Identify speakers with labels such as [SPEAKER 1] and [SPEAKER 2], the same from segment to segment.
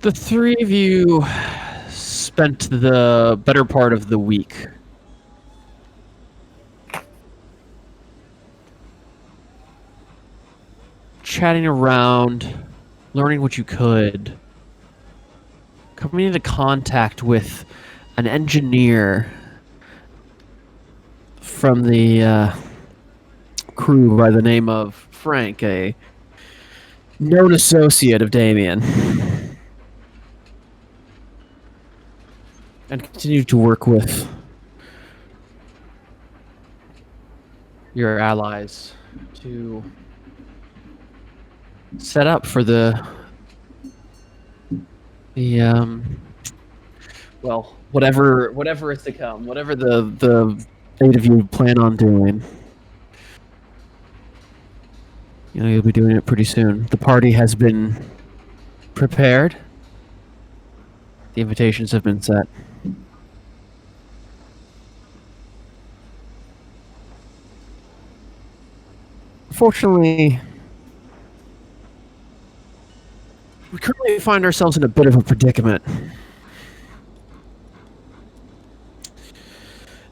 [SPEAKER 1] The three of you spent the better part of the week chatting around, learning what you could, coming into contact with an engineer from the crew by the name of Frank, a known associate of Damien, and continue to work with your allies to set up for the well, whatever is to come, whatever the eight of you plan on doing. You know, you'll be doing it pretty soon. The party has been prepared. The invitations have been set. Fortunately, we currently find ourselves in a bit of a predicament.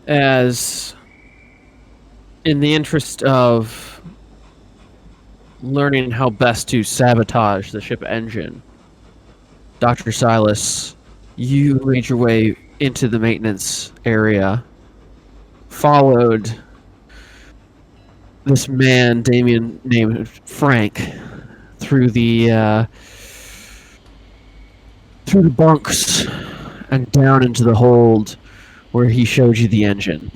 [SPEAKER 1] As in the interest of learning how best to sabotage the ship engine, Dr. Silas, you made your way into the maintenance area, followed this man, Damien, named Frank, through the bunks and down into the hold where he showed you the engine.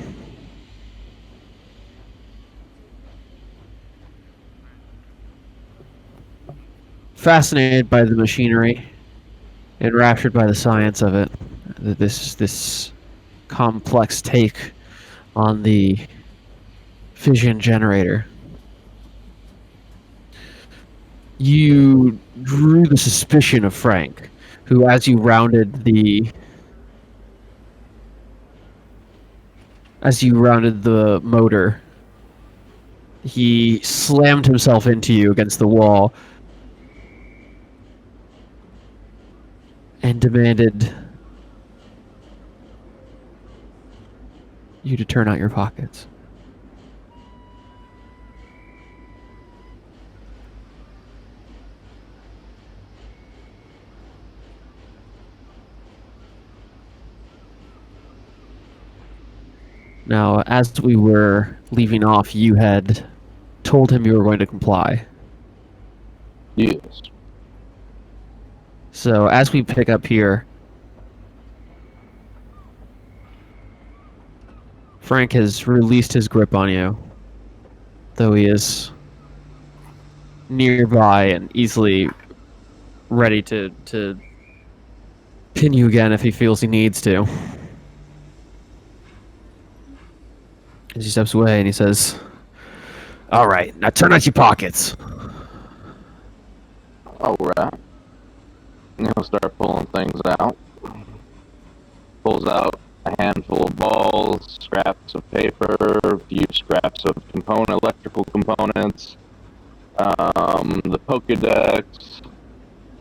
[SPEAKER 1] Fascinated by the machinery, enraptured by the science of it, this complex take on the fission generator. You drew the suspicion of Frank, who, as you rounded the motor, he slammed himself into you against the wall and demanded you to turn out your pockets. Now, as we were leaving off, you had told him you were going to comply.
[SPEAKER 2] Yes.
[SPEAKER 1] So, as we pick up here, Frank has released his grip on you, though he is nearby and easily ready to pin you again if he feels he needs to. As he steps away and he says, "All right, now turn out your pockets."
[SPEAKER 2] All right. And he'll start pulling things out. Pulls out a handful of balls, scraps of paper, a few scraps of electrical components, the Pokedex.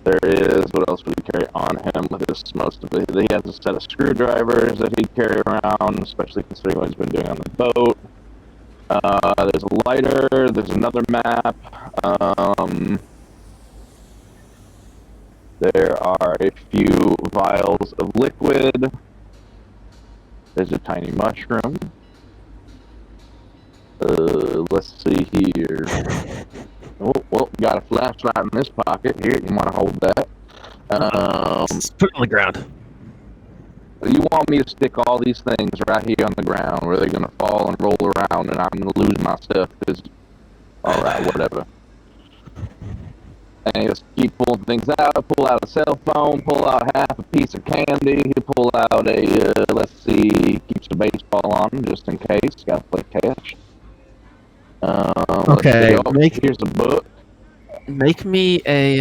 [SPEAKER 2] There is, what else would he carry on him with this, most of it? He has a set of screwdrivers that he'd carry around, especially considering what he's been doing on the boat. There's a lighter, there's another map. There are a few vials of liquid. There's a tiny mushroom. Let's see here. Oh, well, got a flashlight in this pocket. Here, you want to hold that?
[SPEAKER 1] Just put it on the ground.
[SPEAKER 2] You want me to stick all these things right here on the ground where they're going to fall and roll around and I'm going to lose my stuff? Alright, whatever. And he'll keep pulling things out, pull out a cell phone, pull out half a piece of candy, he'll pull out a, let's see, keeps the baseball on just in case, gotta play catch.
[SPEAKER 1] Okay,
[SPEAKER 2] here's a book.
[SPEAKER 1] Make me a,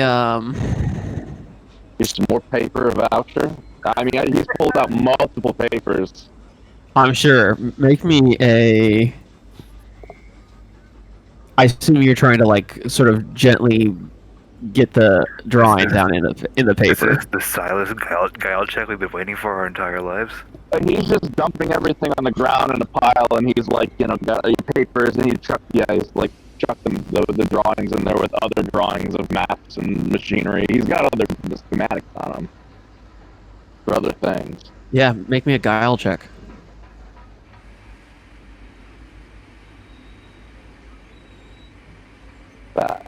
[SPEAKER 2] Here's some more paper, a voucher. I mean, he's pulled out multiple papers.
[SPEAKER 1] I'm sure. Make me a... I assume you're trying to, like, sort of gently get the drawing down in the paper.
[SPEAKER 3] This is the Silas guile check we've been waiting for our entire lives.
[SPEAKER 2] He's just dumping everything on the ground in a pile, and he's like, got papers, and he's chucked the drawings in there with other drawings of maps and machinery. He's got other schematics on him for other things.
[SPEAKER 1] Yeah, make me a guile check.
[SPEAKER 2] That.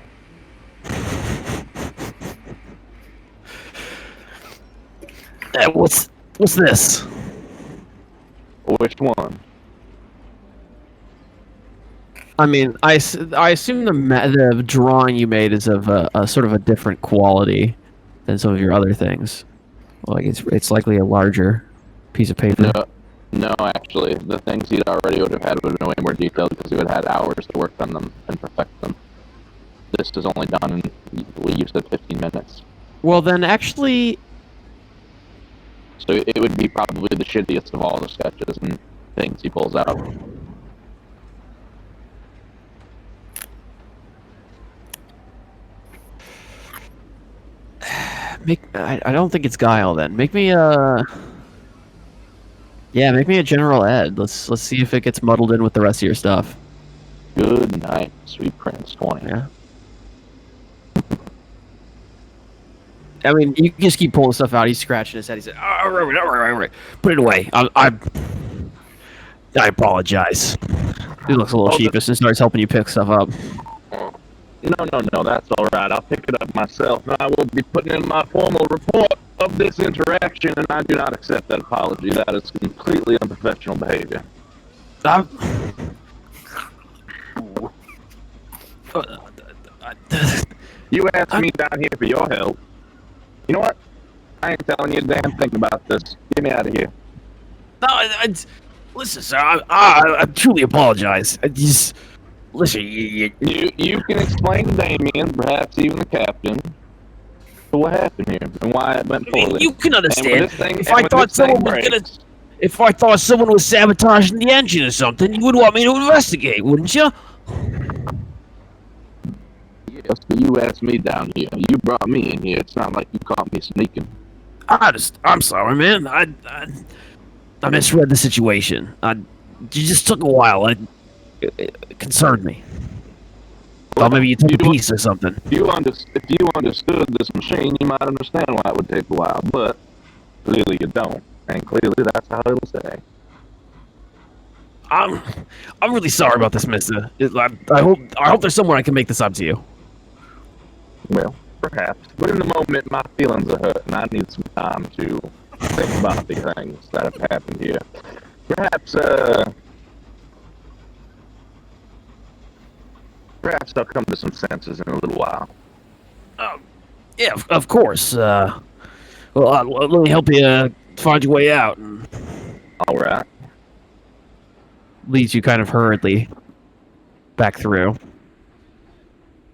[SPEAKER 1] What's this?
[SPEAKER 2] Which one?
[SPEAKER 1] I mean, I assume the drawing you made is of a sort of a different quality than some of your other things. Like it's likely a larger piece of paper.
[SPEAKER 2] No, actually, the things he already would have had would have been way more detailed because he would have had hours to work on them and perfect them. This is only done in, you said 15 minutes.
[SPEAKER 1] Well, then actually,
[SPEAKER 2] so it would be probably the shittiest of all the sketches and things he pulls out.
[SPEAKER 1] I don't think it's guile. Then make me a general ed. Let's see if it gets muddled in with the rest of your stuff.
[SPEAKER 2] Good night, sweet Prince 20.
[SPEAKER 1] Yeah. I mean, you just keep pulling stuff out. He's scratching his head. He said, "All right. Put it away. I apologize." He looks a little sheepish and starts helping you pick stuff up.
[SPEAKER 2] No, that's all right. I'll pick it up myself. I will be putting in my formal report of this interaction, and I do not accept that apology. That is completely unprofessional behavior. You asked me down here for your help. You know what? I ain't telling you a damn thing about this. Get me out of here.
[SPEAKER 1] No, listen, sir. I truly apologize. Listen,
[SPEAKER 2] you can explain to Damien, perhaps even the captain, what happened here and why it went poorly.
[SPEAKER 1] You can understand. If I thought someone was sabotaging the engine or something, you would want me to investigate, wouldn't you?
[SPEAKER 2] Yes, but you asked me down here. You brought me in here. It's not like you caught me sneaking.
[SPEAKER 1] I'm sorry, man. I misread the situation. You just took a while. It concerned me. Well, maybe you took a piece or something.
[SPEAKER 2] If you understood this machine, you might understand why it would take a while, but clearly you don't. And clearly that's how it'll stay.
[SPEAKER 1] I'm really sorry about this, mister. I hope there's someone I can make this up to you.
[SPEAKER 2] Well, perhaps. But in the moment, my feelings are hurt, and I need some time to think about the things that have happened here. Perhaps I'll come to some senses in a little while.
[SPEAKER 1] Yeah, of course. Well, let me help you find your way out.
[SPEAKER 2] All right.
[SPEAKER 1] Leads you kind of hurriedly back through.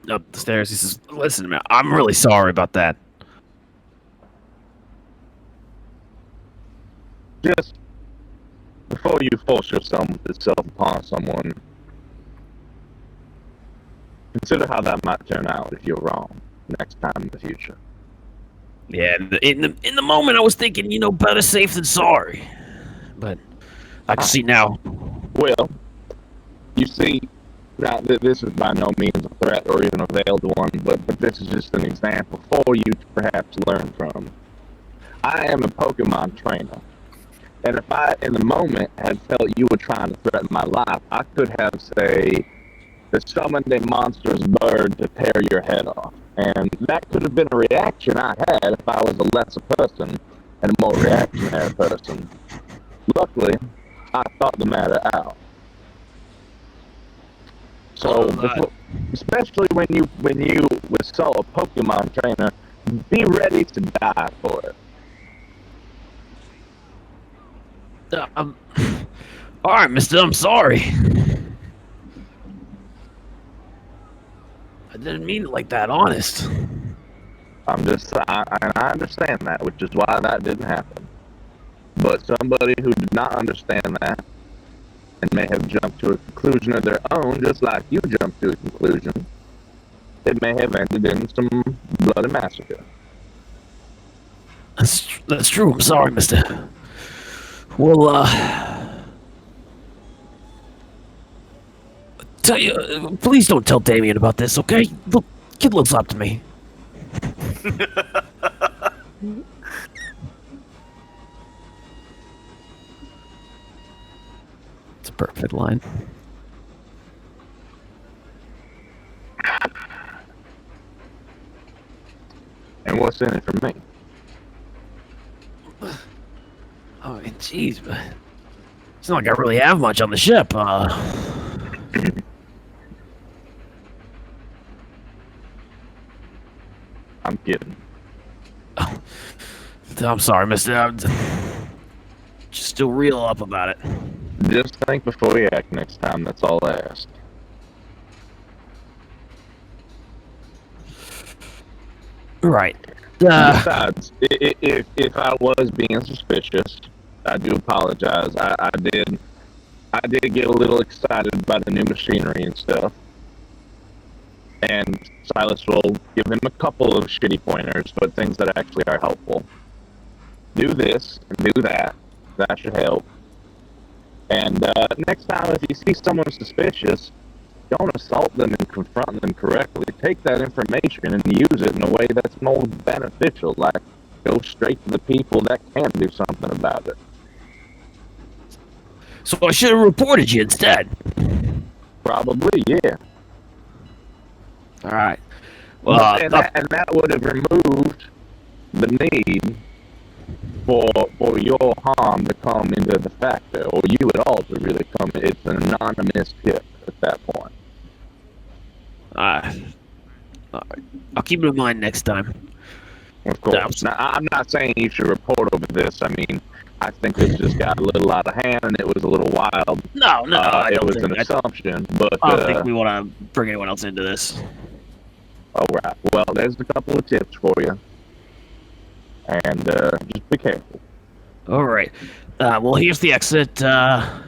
[SPEAKER 1] Up the stairs. He says, "Listen, man, I'm really sorry about that."
[SPEAKER 2] Just before you force yourself upon someone, consider how that might turn out if you're wrong next time in the future.
[SPEAKER 1] Yeah, in the moment I was thinking, better safe than sorry. But I can see now.
[SPEAKER 2] Well, you see, now this is by no means a threat or even a veiled one, but this is just an example for you to perhaps learn from. I am a Pokemon trainer, and if I, in the moment, had felt you were trying to threaten my life, I could have, say, summoned a monstrous bird to tear your head off. And that could have been a reaction I had if I was a lesser person and a more reactionary person. Luckily, I thought the matter out. So, especially when you assault a Pokemon trainer, be ready to die for it.
[SPEAKER 1] All right, mister, I'm sorry. I didn't mean it like that, honest.
[SPEAKER 2] I understand that, which is why that didn't happen. But somebody who did not understand that and may have jumped to a conclusion of their own, just like you jumped to a conclusion, it may have ended in some bloody massacre.
[SPEAKER 1] That's true. I'm sorry, Mister. Well, tell you, please don't tell Damien about this, okay? Look, kid looks up to me. It's a perfect line.
[SPEAKER 2] And what's in it for me?
[SPEAKER 1] Oh, jeez, but it's not like I really have much on the ship.
[SPEAKER 2] I'm kidding.
[SPEAKER 1] I'm sorry, Mister. I'm just still real up about it.
[SPEAKER 2] Just think before you act next time, that's all I ask.
[SPEAKER 1] Right.
[SPEAKER 2] Besides, if I was being suspicious, I do apologize. I did get a little excited by the new machinery and stuff. And Silas will give him a couple of shitty pointers, but things that actually are helpful. Do this and do that. That should help. And next time, if you see someone suspicious, don't assault them and confront them correctly. Take that information and use it in a way that's more beneficial. Like, go straight to the people that can do something about it.
[SPEAKER 1] So I should have reported you instead.
[SPEAKER 2] Probably, yeah.
[SPEAKER 1] All right. Well,
[SPEAKER 2] and that would have removed the need for your harm to come into the factor, or you at all to really come. It's an anonymous tip at that point.
[SPEAKER 1] all right. I'll keep it in mind next time.
[SPEAKER 2] Of course. Now, I'm not saying you should report over this. I mean, I think this just got a little out of hand, and it was a little wild.
[SPEAKER 1] No, I
[SPEAKER 2] it
[SPEAKER 1] don't
[SPEAKER 2] was
[SPEAKER 1] think
[SPEAKER 2] an assumption, but
[SPEAKER 1] I don't think we want to bring anyone else into this.
[SPEAKER 2] All right. Well, there's a couple of tips for you, and just be careful.
[SPEAKER 1] All right. Well, here's the exit. Let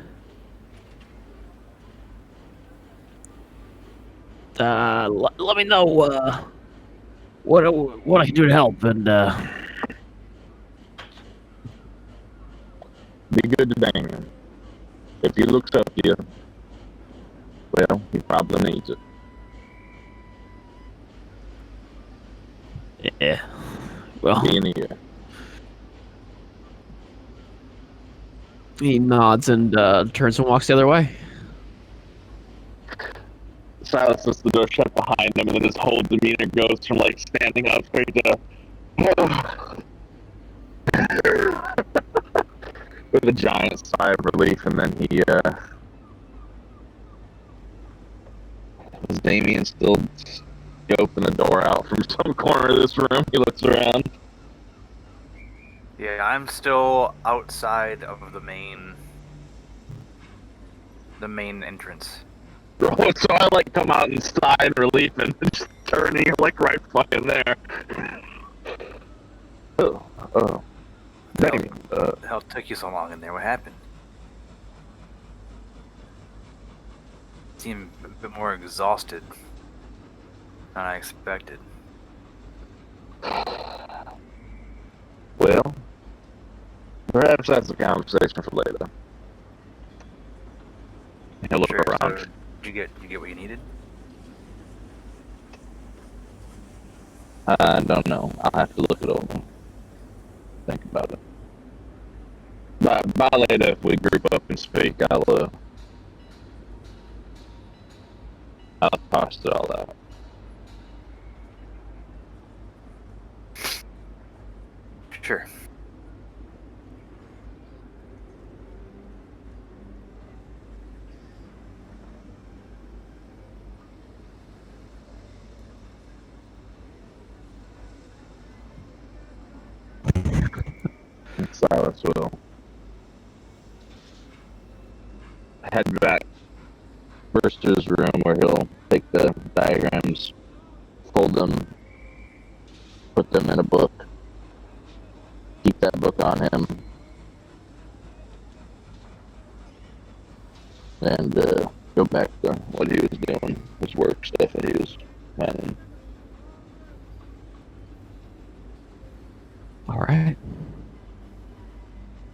[SPEAKER 1] me know what I can do to help, and
[SPEAKER 2] be good to Damien. If he looks up to you, well, he probably needs it.
[SPEAKER 1] yeah. Well,
[SPEAKER 2] Be in the ear.
[SPEAKER 4] He nods and turns and walks the other way.
[SPEAKER 2] Silas lets the door shut behind him, and then his whole demeanor goes from like standing up straight to with a giant sigh of relief, and then he is Damien still open the door out from some corner of this room? He looks around.
[SPEAKER 3] Yeah, I'm still outside of the main entrance.
[SPEAKER 2] So I like come out and sigh in relief and just turning like right fucking there. Oh. Damien,
[SPEAKER 3] The hell took you so long in there? What happened? You seem a bit more exhausted than I expected.
[SPEAKER 2] well, perhaps that's a conversation for later. He'll look
[SPEAKER 3] Sure,
[SPEAKER 2] around.
[SPEAKER 3] so did you get what you needed?
[SPEAKER 2] I don't know. I'll have to look it over. Think about it. By later, if we group up and speak, I'll parse it all out.
[SPEAKER 3] Sure.
[SPEAKER 2] Silas will head back first to his room where he'll take the diagrams, fold them, put them in a book, keep that book on him, and go back to what he was doing, his work stuff that he was planning.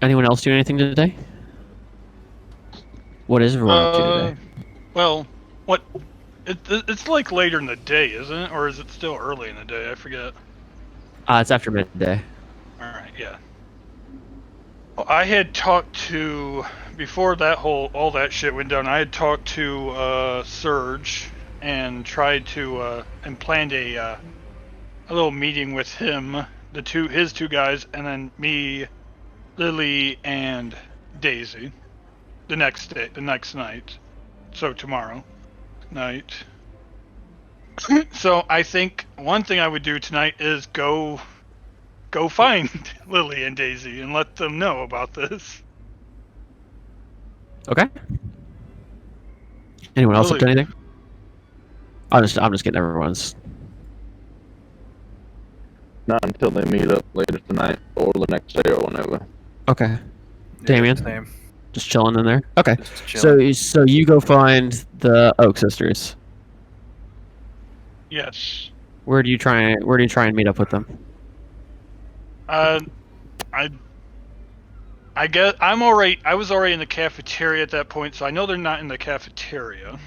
[SPEAKER 4] Anyone else do anything today? What is everyone up to today?
[SPEAKER 5] Well, what? It's like later in the day, isn't it? Or is it still early in the day? I forget.
[SPEAKER 4] It's after midday.
[SPEAKER 5] All right, yeah. Well, I had talked to before all that shit went down. I had talked to Serge and tried to and planned a little meeting with him, his two guys, and then me, Lily, and Daisy. The next night. So tomorrow night. So I think one thing I would do tonight is go find Lily and Daisy and let them know about this.
[SPEAKER 4] Okay. Anyone else up to
[SPEAKER 5] Lily.
[SPEAKER 4] anything? I'm just getting everyone's.
[SPEAKER 2] Not until they meet up later tonight or the next day or whenever.
[SPEAKER 4] Okay. Damien?
[SPEAKER 3] Same.
[SPEAKER 4] Just chilling in there. Okay.
[SPEAKER 3] Just chilling.
[SPEAKER 4] So you go find the Oak sisters.
[SPEAKER 5] Yes.
[SPEAKER 4] Where do you try and meet up with them?
[SPEAKER 5] I guess I was already in the cafeteria at that point, so I know they're not in the cafeteria.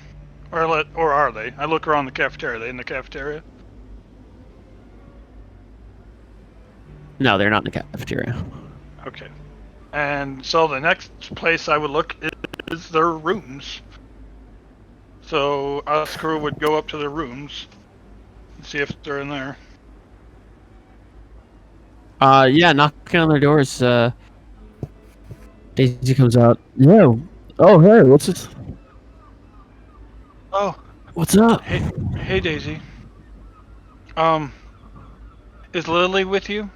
[SPEAKER 5] Or are they? I look around the cafeteria. Are they in the cafeteria?
[SPEAKER 4] No, they're not in the cafeteria.
[SPEAKER 5] Okay. And so the next place I would look is their rooms. So us crew would go up to their rooms and see if they're in there.
[SPEAKER 4] Yeah, knocking on their doors. Daisy comes out. Yo. Oh, hey, what's it?
[SPEAKER 5] Oh,
[SPEAKER 4] What's up?
[SPEAKER 5] hey Daisy. Is Lily with you?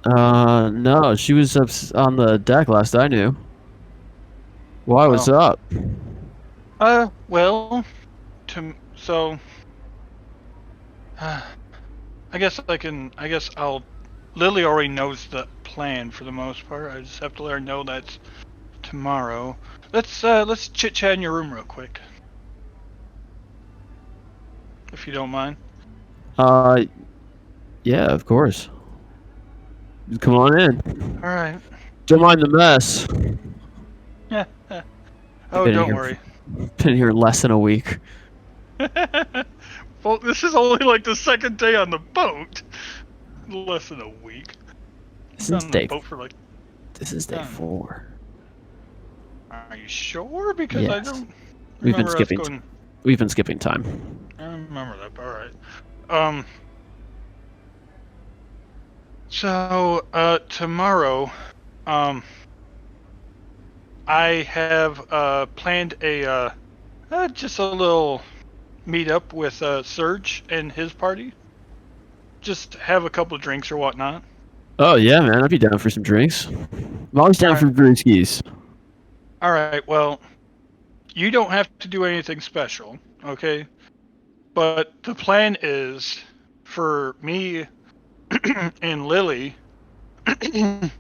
[SPEAKER 4] No, she was up on the deck last I knew. Why? What's up?
[SPEAKER 5] Well, so. I guess Lily already knows the plan for the most part. I just have to let her know that's tomorrow. Let's chit chat in your room real quick, if you don't mind.
[SPEAKER 4] Yeah, of course. Come on in.
[SPEAKER 5] All right.
[SPEAKER 4] Don't mind the mess.
[SPEAKER 5] Yeah. Oh,
[SPEAKER 4] Been
[SPEAKER 5] don't
[SPEAKER 4] here-
[SPEAKER 5] worry.
[SPEAKER 4] Been here less than a week.
[SPEAKER 5] Well, this is only like the second day on the boat. Less than a week.
[SPEAKER 4] This
[SPEAKER 5] Been
[SPEAKER 4] is
[SPEAKER 5] on the
[SPEAKER 4] day.
[SPEAKER 5] boat for like.
[SPEAKER 4] This is day
[SPEAKER 5] Yeah.
[SPEAKER 4] 4.
[SPEAKER 5] Are you sure? Because I
[SPEAKER 4] Yes.
[SPEAKER 5] don't.
[SPEAKER 4] We've been
[SPEAKER 5] remember us
[SPEAKER 4] skipping.
[SPEAKER 5] going-
[SPEAKER 4] We've been skipping time.
[SPEAKER 5] I remember that. All right. So, tomorrow, I have planned just a little meetup with Serge and his party. Just have a couple of drinks or whatnot.
[SPEAKER 4] Oh yeah, man, I'd be down for some drinks. I'm always down for brewskis.
[SPEAKER 5] All right. Well, you don't have to do anything special, okay? But the plan is for me and Lily.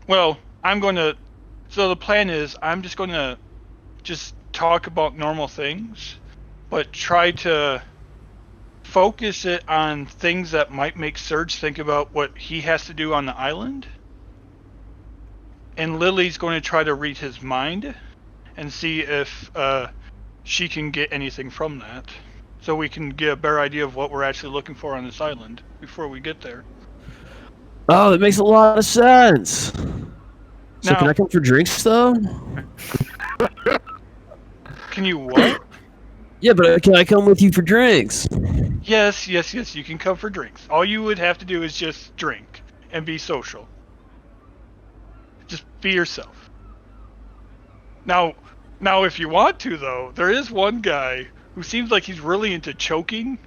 [SPEAKER 5] Well, So the plan is I'm just going to just talk about normal things, but try to focus it on things that might make Serge think about what he has to do on the island. And Lily's going to try to read his mind and see if she can get anything from that. So we can get a better idea of what we're actually looking for on this island before we get there.
[SPEAKER 4] Oh, that makes a lot of sense. So
[SPEAKER 5] Now-
[SPEAKER 4] can I come for drinks though?
[SPEAKER 5] Can you what?
[SPEAKER 4] Yeah, but can I come with you for drinks?
[SPEAKER 5] Yes, you can come for drinks. All you would have to do is just drink and be social. Just be yourself. Now if you want to though, there is one guy who seems like he's really into choking.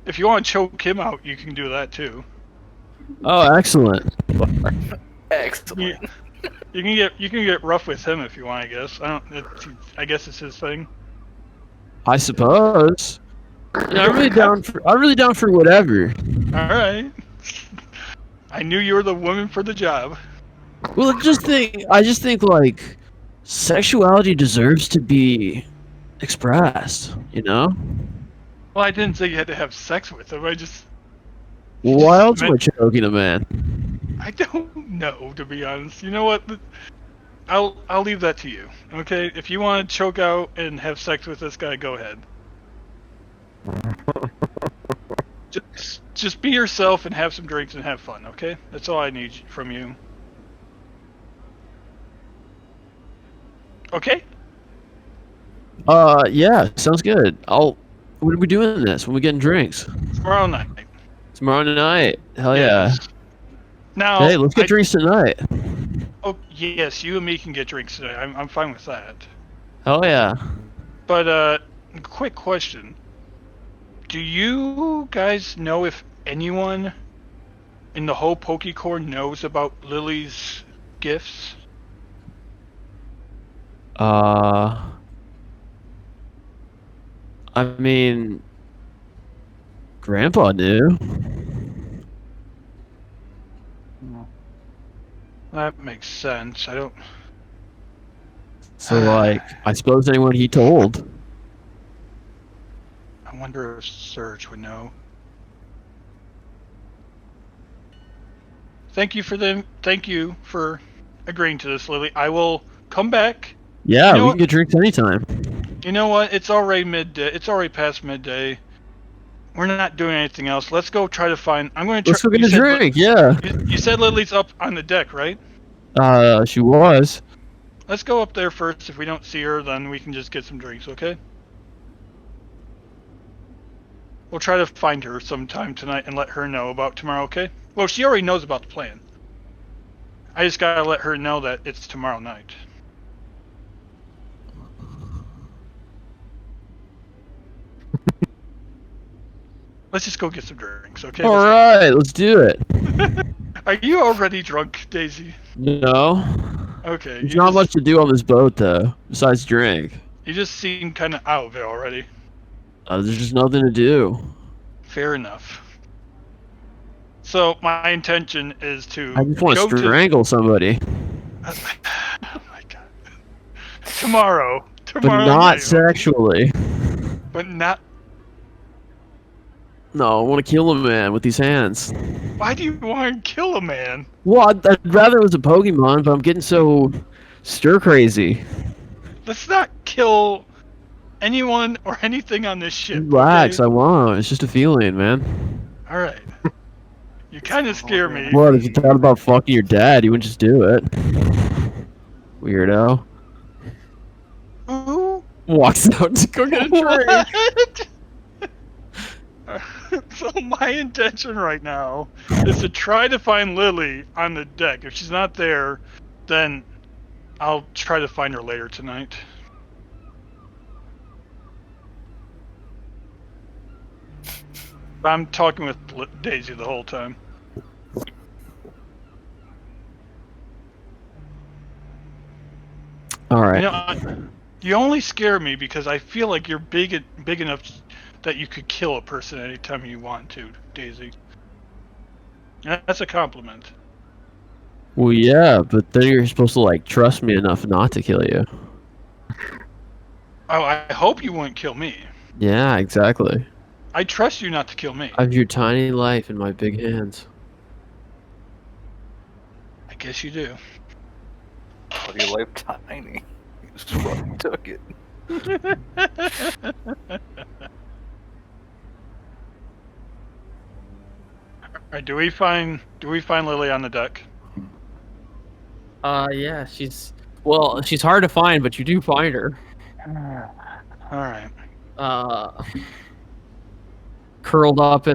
[SPEAKER 5] If you want to choke him out, you can do that too.
[SPEAKER 4] Oh, excellent.
[SPEAKER 3] Excellent.
[SPEAKER 5] You can get rough with him if you want, I guess. I guess it's his thing.
[SPEAKER 4] I suppose. Yeah, I'm really down for whatever.
[SPEAKER 5] All right. I knew you were the woman for the job.
[SPEAKER 4] Well, I just think like sexuality deserves to be expressed, you know?
[SPEAKER 5] Well, I didn't say you had to have sex with him. I just
[SPEAKER 4] Why else am I
[SPEAKER 5] meant-
[SPEAKER 4] choking a man?
[SPEAKER 5] I don't know, to be honest. You know what? I'll leave that to you. Okay? If you want to choke out and have sex with this guy, go ahead. Just be yourself and have some drinks and have fun, okay? That's all I need from you. Okay?
[SPEAKER 4] Yeah, sounds good. When are we doing this? When we getting drinks?
[SPEAKER 5] Tomorrow night.
[SPEAKER 4] Tomorrow night. Hell
[SPEAKER 5] Yes.
[SPEAKER 4] yeah.
[SPEAKER 5] Now,
[SPEAKER 4] Hey, let's get drinks tonight.
[SPEAKER 5] Oh, yes, you and me can get drinks today. I'm fine with that.
[SPEAKER 4] Hell yeah.
[SPEAKER 5] But, quick question. Do you guys know if anyone in the whole Pokecore knows about Lily's gifts?
[SPEAKER 4] I mean, Grandpa knew.
[SPEAKER 5] That makes sense. I don't...
[SPEAKER 4] So, like, I suppose anyone he told.
[SPEAKER 5] I wonder if Serge would know. Thank you for agreeing to this, Lily. I will come back.
[SPEAKER 4] Yeah,
[SPEAKER 5] You know
[SPEAKER 4] we
[SPEAKER 5] what?
[SPEAKER 4] can get drinks anytime.
[SPEAKER 5] You know what? It's already midday. It's already past midday. We're not doing anything else. Let's go try to find... I'm going to try...
[SPEAKER 4] Let's go get a drink, yeah.
[SPEAKER 5] You said Lily's up on the deck, right?
[SPEAKER 4] She was.
[SPEAKER 5] Let's go up there first. If we don't see her, then we can just get some drinks, okay? We'll try to find her sometime tonight and let her know about tomorrow, okay? Well, she already knows about the plan. I just gotta let her know that it's tomorrow night. Let's just go get some drinks, okay?
[SPEAKER 4] Alright, let's do it.
[SPEAKER 5] Are you already drunk, Daisy?
[SPEAKER 4] No.
[SPEAKER 5] Okay.
[SPEAKER 4] There's not much to do on this boat, though, besides drink.
[SPEAKER 5] You just seem kind of out of it already.
[SPEAKER 4] There's just nothing to do.
[SPEAKER 5] Fair enough. So, my intention is to
[SPEAKER 4] I just want
[SPEAKER 5] go
[SPEAKER 4] to strangle somebody.
[SPEAKER 5] Oh my god. Tomorrow.
[SPEAKER 4] But not
[SPEAKER 5] night.
[SPEAKER 4] sexually.
[SPEAKER 5] But not...
[SPEAKER 4] No, I want to kill a man with these hands.
[SPEAKER 5] Why do you want to kill a man?
[SPEAKER 4] Well, I'd rather it was a Pokemon, but I'm getting so stir crazy.
[SPEAKER 5] Let's not kill anyone or anything on this ship.
[SPEAKER 4] Relax,
[SPEAKER 5] okay?
[SPEAKER 4] I won't. It's just a feeling, man.
[SPEAKER 5] Alright. You kind of scare me.
[SPEAKER 4] What, if you thought about fucking your dad, you wouldn't just do it. Weirdo.
[SPEAKER 5] Who?
[SPEAKER 4] Walks out to go get a drink.
[SPEAKER 5] What? So my intention right now is to try to find Lily on the deck. If she's not there, then I'll try to find her later tonight. I'm talking with Daisy the whole time.
[SPEAKER 4] Alright.
[SPEAKER 5] You know, you only scare me because I feel like you're big enough that you could kill a person anytime you want to, Daisy. That's a compliment.
[SPEAKER 4] Well, yeah, but then you're supposed to, like, trust me enough not to kill you.
[SPEAKER 5] Oh, I hope you wouldn't kill me.
[SPEAKER 4] Yeah, exactly.
[SPEAKER 5] I trust you not to kill me.
[SPEAKER 4] I have your tiny life in my big hands.
[SPEAKER 5] I guess you do.
[SPEAKER 3] What your life tiny? You just fucking took it.
[SPEAKER 5] Alright, do we find Lily on the deck?
[SPEAKER 4] Yeah, she's hard to find, but you do find her.
[SPEAKER 5] Alright.
[SPEAKER 4] Curled up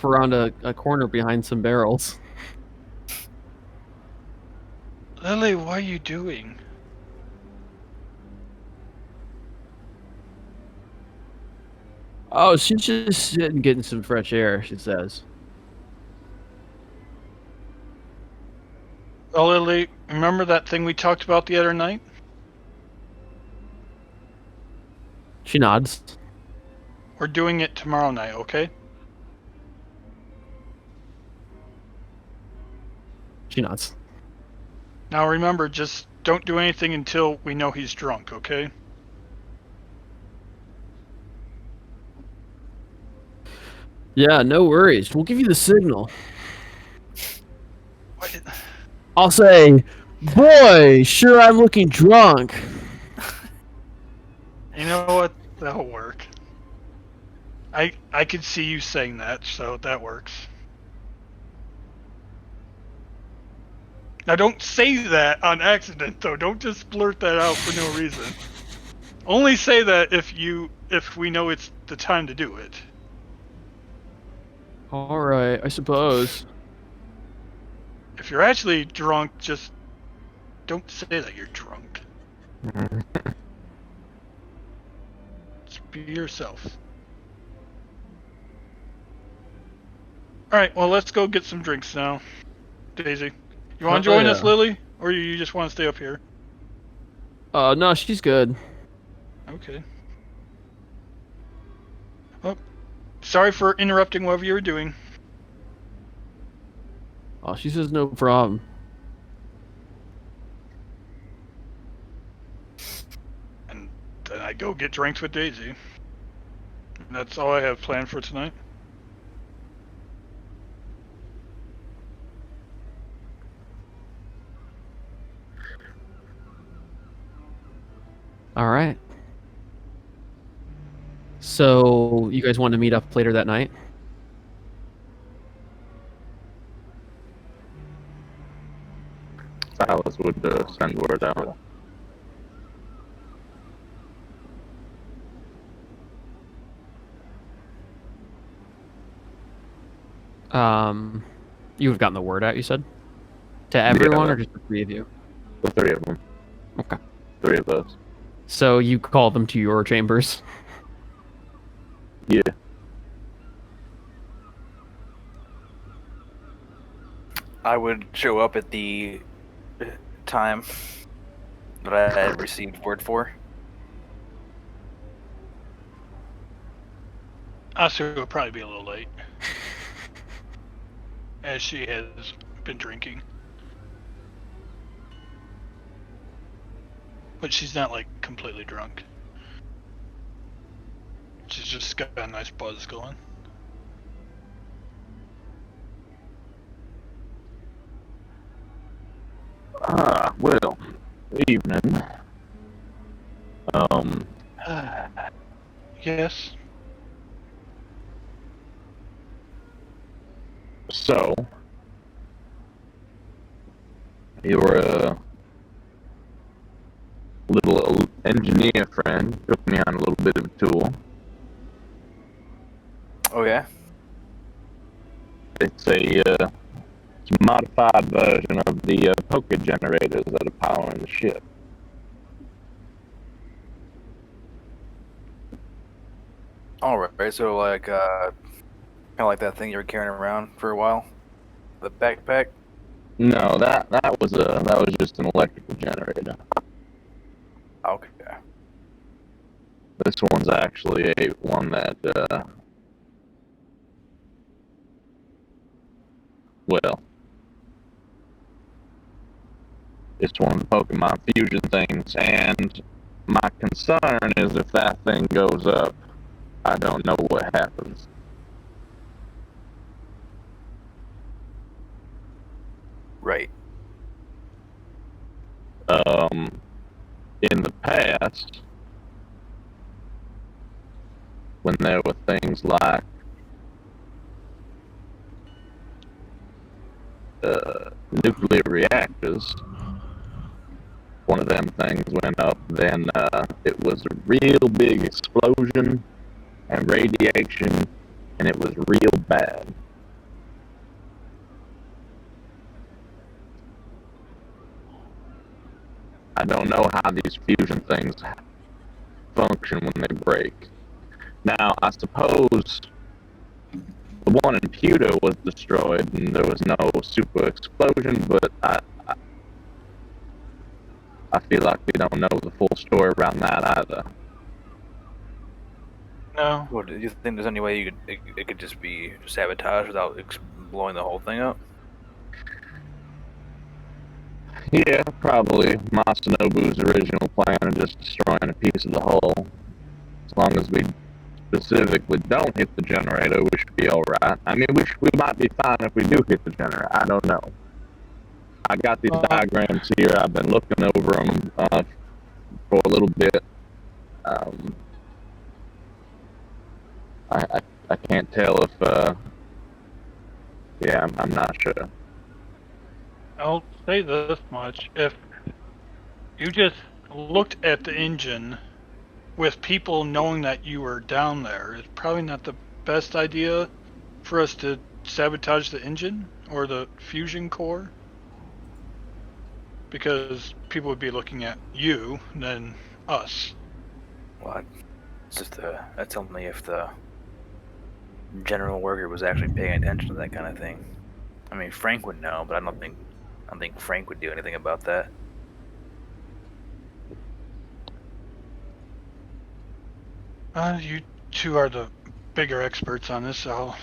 [SPEAKER 4] around a corner behind some barrels.
[SPEAKER 5] Lily, what are you doing?
[SPEAKER 4] Oh, she's just sitting getting some fresh air, she says.
[SPEAKER 5] Oh, Lily, remember that thing we talked about the other night?
[SPEAKER 4] She nods.
[SPEAKER 5] We're doing it tomorrow night, okay?
[SPEAKER 4] She nods.
[SPEAKER 5] Now remember, just don't do anything until we know he's drunk, okay?
[SPEAKER 4] Yeah, no worries. We'll give you the signal. I'll say, boy, sure I'm looking drunk.
[SPEAKER 5] You know what? That'll work. I could see you saying that, so that works. Now don't say that on accident though. Don't just blurt that out for no reason. Only say that if we know it's the time to do it.
[SPEAKER 4] All right, I suppose.
[SPEAKER 5] If you're actually drunk, just don't say that you're drunk. Just be yourself. Alright, well, let's go get some drinks now. Daisy. You want to join us, Lily? Or you just want to stay up here?
[SPEAKER 4] No, she's good.
[SPEAKER 5] Okay. Well, sorry for interrupting whatever you were doing.
[SPEAKER 4] Oh, she says no problem.
[SPEAKER 5] And then I go get drinks with Daisy. And that's all I have planned for tonight.
[SPEAKER 4] All right. So, you guys want to meet up later that night?
[SPEAKER 2] Silas would send word out.
[SPEAKER 4] You would have gotten the word out, you said? To everyone,
[SPEAKER 2] Yeah.
[SPEAKER 4] or just the three of you?
[SPEAKER 2] The three of them.
[SPEAKER 4] Okay.
[SPEAKER 2] Three of us.
[SPEAKER 4] So, you call them to your chambers?
[SPEAKER 2] Yeah.
[SPEAKER 3] I would show up at the time that I had received word for.
[SPEAKER 5] Asu will probably be a little late. As she has been drinking. But she's not, like, completely drunk. She's just got a nice buzz going.
[SPEAKER 2] Well, evening.
[SPEAKER 5] Yes.
[SPEAKER 2] So, your little engineer friend took me on a little bit of a tour.
[SPEAKER 3] Oh yeah?
[SPEAKER 2] It's a modified version of the poker generators that are powering the ship.
[SPEAKER 3] Alright, so like, kind of like that thing you were carrying around for a while? The backpack?
[SPEAKER 2] No, that was just an electrical generator.
[SPEAKER 3] Okay.
[SPEAKER 2] This one's actually one that well, it's one of the Pokemon fusion things, and my concern is if that thing goes up, I don't know what happens.
[SPEAKER 3] Right.
[SPEAKER 2] In the past, when there were things like nuclear reactors, one of them things went up, then it was a real big explosion and radiation, and it was real bad. I don't know how these fusion things function when they break. Now, I suppose the one in Puto was destroyed and there was no super explosion, but I feel like we don't know the full story around that either.
[SPEAKER 5] No.
[SPEAKER 3] Well, do you think there's any way it could just be sabotaged without blowing the whole thing up?
[SPEAKER 2] Yeah, probably Masanobu's original plan of just destroying a piece of the hull. As long as we specifically don't hit the generator, we should be alright. I mean, we might be fine if we do hit the generator. I don't know. I got these diagrams here. I've been looking over them for a little bit. I can't tell if yeah, I'm not sure.
[SPEAKER 5] I'll say this much. If you just looked at the engine with people knowing that you were down there, it's probably not the best idea for us to sabotage the engine or the fusion core. Because people would be looking at you than us.
[SPEAKER 3] Well, it's just that's only if the general worker was actually paying attention to that kind of thing. I mean, Frank would know, but I don't think Frank would do anything about that.
[SPEAKER 5] You two are the bigger experts on this. So I'll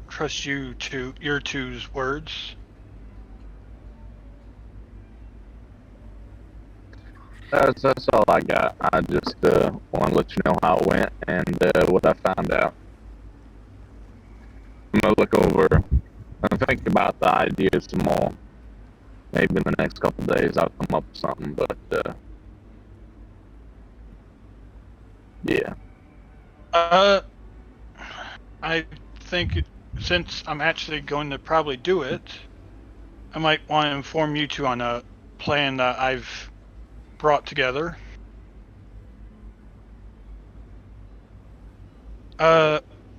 [SPEAKER 5] trust you to your two's words.
[SPEAKER 2] That's all I got. I just want to let you know how it went and what I found out. I'm gonna look over and think about the ideas some more. Maybe in the next couple of days I'll come up with something, but yeah.
[SPEAKER 5] I think since I'm actually going to probably do it, I might want to inform you two on a plan that I've brought together.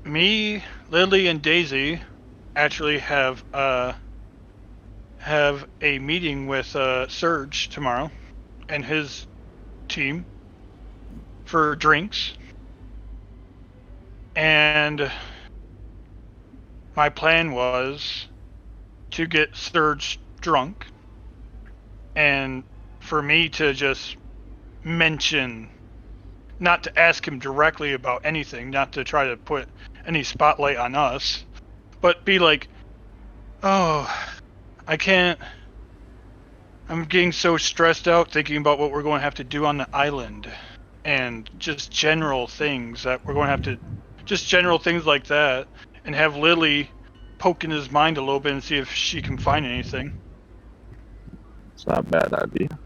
[SPEAKER 5] Me, Lily, and Daisy actually have a meeting with Serge tomorrow and his team for drinks. And my plan was to get Serge drunk and for me to just mention, not to ask him directly about anything, not to try to put any spotlight on us, but be like, oh, I'm getting so stressed out thinking about what we're going to have to do on the island and just general things that we're going to have to, just general things like that, and have Lily poke in his mind a little bit and see if she can find anything.
[SPEAKER 2] It's not a bad idea.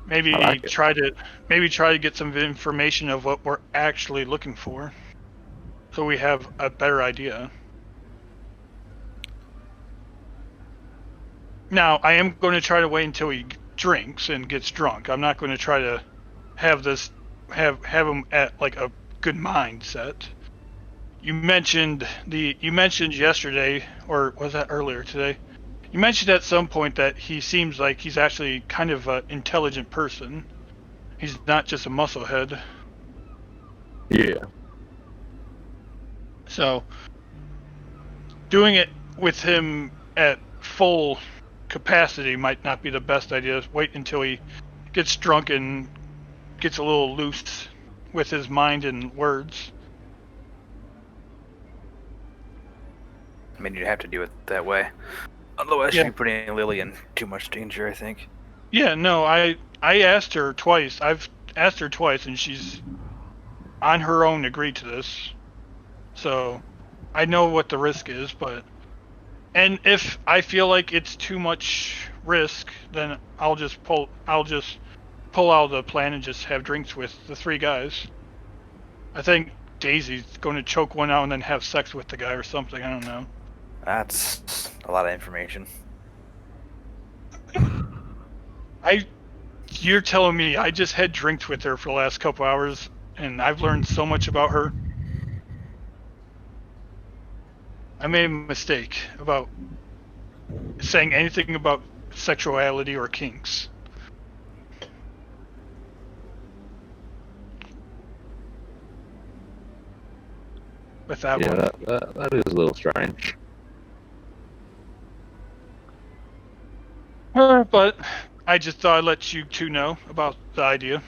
[SPEAKER 5] Maybe
[SPEAKER 2] like
[SPEAKER 5] try to get some information of what we're actually looking for, so we have a better idea. Now, I am going to try to wait until he drinks and gets drunk. I'm not going to try to have him at like a good mindset. You mentioned yesterday, or was that earlier today? You mentioned at some point that he seems like he's actually kind of an intelligent person. He's not just a musclehead.
[SPEAKER 2] Yeah.
[SPEAKER 5] So, doing it with him at full capacity might not be the best idea. Wait until he gets drunk and gets a little loose with his mind and words.
[SPEAKER 3] I mean, you'd have to do it that way. Otherwise,
[SPEAKER 5] Yeah.
[SPEAKER 3] you'd be putting Lily in too much danger, I think.
[SPEAKER 5] Yeah, no, I asked her twice. I've asked her twice, and she's on her own agreed to this. So, I know what the risk is, and if I feel like it's too much risk, then I'll just pull out of the plan and just have drinks with the three guys. I think Daisy's going to choke one out and then have sex with the guy or something. I don't know.
[SPEAKER 3] That's a lot of information.
[SPEAKER 5] You're telling me I just had drinks with her for the last couple hours, and I've learned so much about her. I made a mistake about saying anything about sexuality or kinks. With that one.
[SPEAKER 2] That is a little strange.
[SPEAKER 5] But I just thought I'd let you two know about the idea.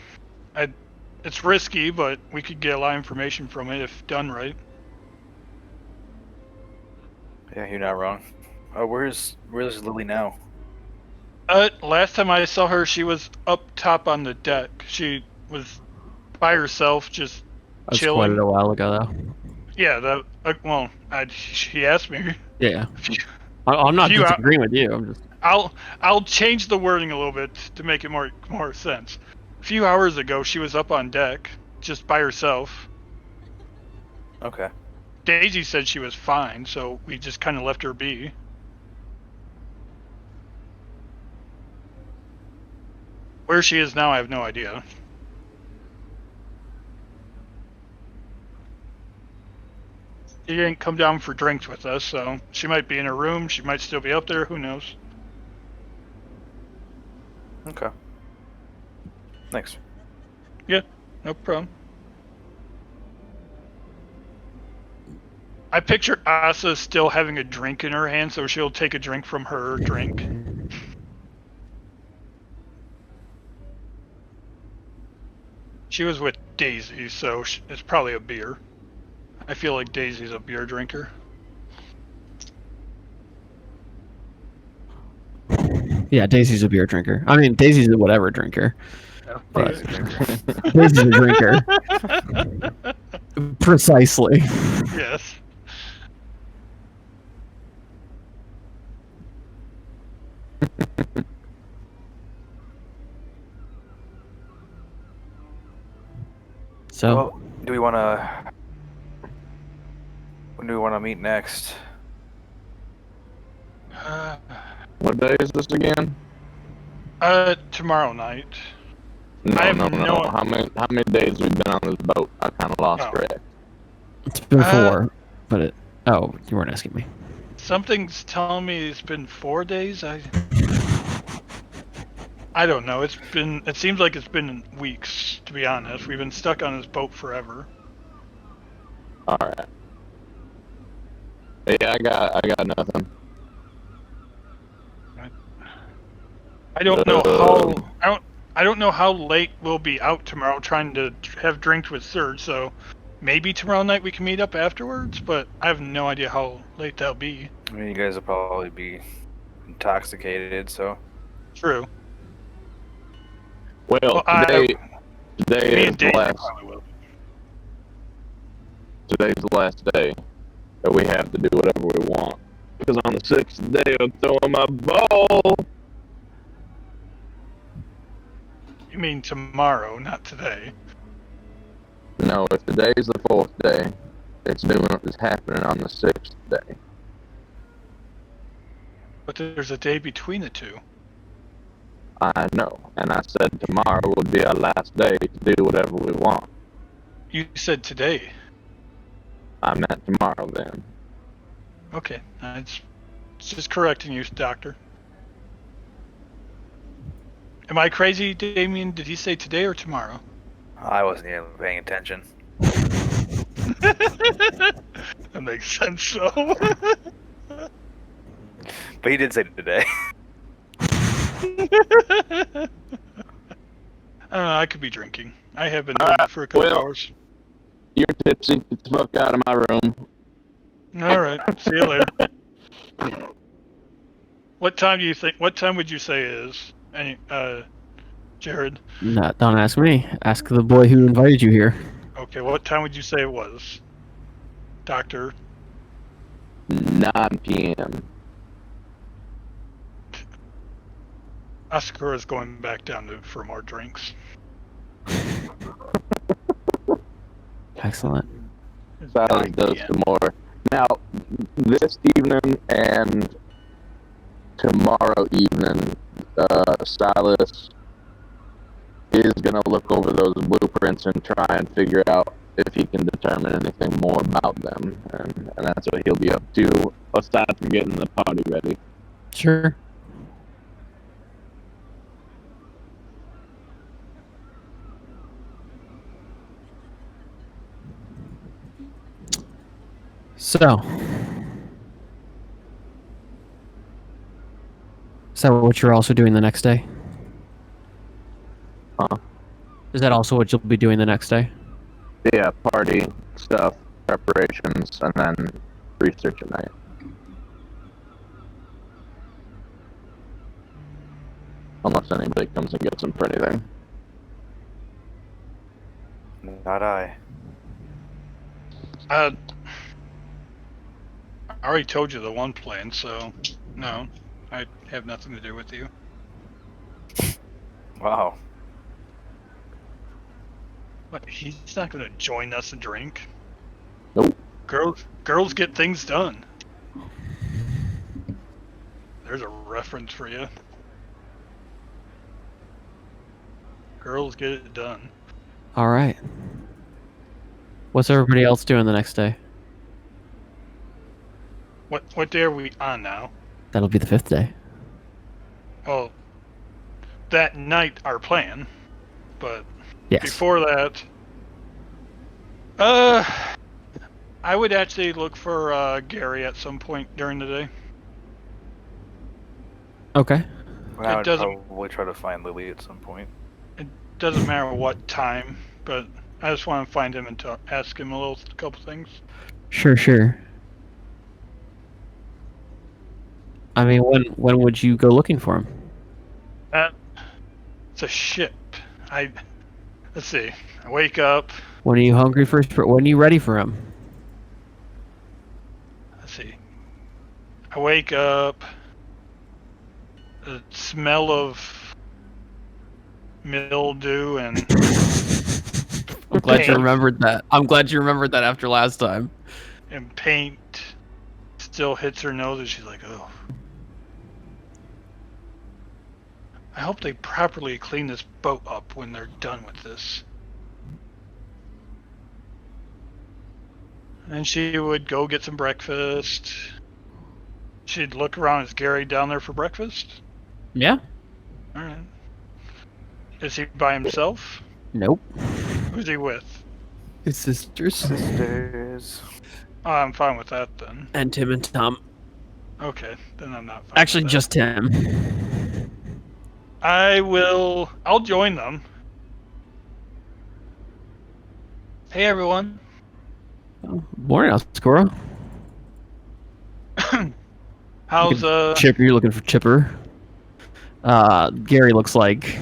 [SPEAKER 5] It's risky, but we could get a lot of information from it if done right.
[SPEAKER 3] Yeah, you're not wrong. Oh, where's Lily now?
[SPEAKER 5] Last time I saw her, she was up top on the deck. She was by herself, just
[SPEAKER 4] That's
[SPEAKER 5] chilling.
[SPEAKER 4] quite a while ago, though.
[SPEAKER 5] Yeah, he asked me.
[SPEAKER 4] Yeah. I'm not
[SPEAKER 5] Few
[SPEAKER 4] disagreeing with you. I'm just.
[SPEAKER 5] I'll change the wording a little bit to make it more sense. A few hours ago, she was up on deck, just by herself.
[SPEAKER 3] Okay.
[SPEAKER 5] Daisy said she was fine, so we just kind of left her be. Where she is now, I have no idea. She didn't come down for drinks with us, so she might be in her room. She might still be up there. Who knows?
[SPEAKER 3] Okay. Thanks.
[SPEAKER 5] No problem. I picture Asa still having a drink in her hand, so she'll take a drink from her drink. She was with Daisy, so it's probably a beer. I feel like Daisy's a beer drinker.
[SPEAKER 4] Yeah, Daisy's a beer drinker. I mean, Daisy's a whatever drinker. But
[SPEAKER 3] Daisy drinker.
[SPEAKER 4] Daisy's a drinker. Precisely.
[SPEAKER 5] Yes.
[SPEAKER 4] So,
[SPEAKER 3] Well, do we want to? When do we want to meet next?
[SPEAKER 2] What day is this again?
[SPEAKER 5] Tomorrow night.
[SPEAKER 2] No,
[SPEAKER 5] I have
[SPEAKER 2] no.
[SPEAKER 5] no-
[SPEAKER 2] How many days we've been on this boat? I kind of lost
[SPEAKER 5] Oh.
[SPEAKER 2] track.
[SPEAKER 4] it's been 4, but it. Oh, you weren't asking me.
[SPEAKER 5] Something's telling me it's been 4 days. I don't know. It seems like it's been weeks, to be honest. We've been stuck on this boat forever.
[SPEAKER 2] All right. Yeah, I got nothing.
[SPEAKER 5] I don't know how I don't know how late we'll be out tomorrow trying to have drinks with Serge, so maybe tomorrow night we can meet up afterwards, but I have no idea how late that'll be.
[SPEAKER 3] I mean, you guys will probably be intoxicated, so.
[SPEAKER 5] True.
[SPEAKER 2] Well,
[SPEAKER 5] Well,
[SPEAKER 2] today
[SPEAKER 5] Me
[SPEAKER 2] is
[SPEAKER 5] and
[SPEAKER 2] the
[SPEAKER 5] Dave
[SPEAKER 2] last.
[SPEAKER 5] probably will.
[SPEAKER 2] Today's the last day that we have to do whatever we want. Because on the 6th day, I'm throwing my ball.
[SPEAKER 5] You mean tomorrow, not today.
[SPEAKER 2] No, if today's the 4th day, it's happening on the 6th day.
[SPEAKER 5] But there's a day between the two.
[SPEAKER 2] I know, and I said tomorrow would be our last day to do whatever we want.
[SPEAKER 5] You said today.
[SPEAKER 2] I meant tomorrow then.
[SPEAKER 5] Okay, it's just correcting you, Doctor. Am I crazy, Damien? Did he say today or tomorrow?
[SPEAKER 3] I wasn't even paying attention.
[SPEAKER 5] That makes sense, though.
[SPEAKER 3] But he did say today.
[SPEAKER 5] I don't know, I could be drinking. I have been doing it for a couple
[SPEAKER 2] well-
[SPEAKER 5] hours.
[SPEAKER 2] You're tipsy. Get the fuck out of my room.
[SPEAKER 5] Alright, see you later. What time would you say it is? Jared?
[SPEAKER 4] No, don't ask me. Ask the boy who invited you here.
[SPEAKER 5] Okay, what time would you say it was? Doctor?
[SPEAKER 2] 9 p.m.
[SPEAKER 5] Asakura's going back down for more drinks.
[SPEAKER 4] Excellent.
[SPEAKER 2] Silas does some more. Now, this evening and tomorrow evening, Silas is going to look over those blueprints and try and figure out if he can determine anything more about them. And that's what he'll be up to, aside from getting the party ready.
[SPEAKER 4] Sure. So, is that what you're also doing the next day?
[SPEAKER 2] Huh?
[SPEAKER 4] Is that also what you'll be doing the next day?
[SPEAKER 2] Yeah, party stuff, preparations, and then research at night. Unless anybody comes and gets him for anything.
[SPEAKER 3] Not I.
[SPEAKER 5] I already told you the one plan, so no. I have nothing to do with you.
[SPEAKER 3] Wow.
[SPEAKER 5] But he's not going to join us and drink.
[SPEAKER 2] Nope.
[SPEAKER 5] Girls get things done. There's a reference for you. Girls get it done.
[SPEAKER 4] All right. What's everybody else doing the next day?
[SPEAKER 5] What day are we on now?
[SPEAKER 4] That'll be the 5th day.
[SPEAKER 5] Well, that night our plan, but
[SPEAKER 4] Yes.
[SPEAKER 5] before that, I would actually look for Gary at some point during the day.
[SPEAKER 4] Okay.
[SPEAKER 3] And I
[SPEAKER 5] It
[SPEAKER 3] would
[SPEAKER 5] doesn't-
[SPEAKER 3] probably try to find Lily at some point.
[SPEAKER 5] It doesn't matter what time, but I just want to find him and ask him a couple things.
[SPEAKER 4] Sure. I mean, when would you go looking for him?
[SPEAKER 5] It's a ship. Let's see. I wake up.
[SPEAKER 4] When are you hungry for? When are you ready for him?
[SPEAKER 5] Let's see. I wake up. The smell of mildew and
[SPEAKER 4] I'm glad you
[SPEAKER 5] Paint.
[SPEAKER 4] remembered that. I'm glad you remembered that after last time.
[SPEAKER 5] paint still hits her nose, and she's like, "Oh." I hope they properly clean this boat up when they're done with this. And she would go get some breakfast. She'd look around. Is Gary down there for breakfast?
[SPEAKER 4] Yeah.
[SPEAKER 5] All right. Is he by himself?
[SPEAKER 4] Nope.
[SPEAKER 5] Who's he with?
[SPEAKER 4] His sisters.
[SPEAKER 3] Sisters.
[SPEAKER 5] Oh, I'm fine with that then.
[SPEAKER 4] And Tim and Tom.
[SPEAKER 5] Okay, then I'm not fine
[SPEAKER 4] Actually,
[SPEAKER 5] with that.
[SPEAKER 4] just Tim.
[SPEAKER 5] I'll join them. Hey everyone.
[SPEAKER 4] Morning, Squirrel.
[SPEAKER 5] How's
[SPEAKER 4] Chipper? You're looking for Chipper. Gary looks like.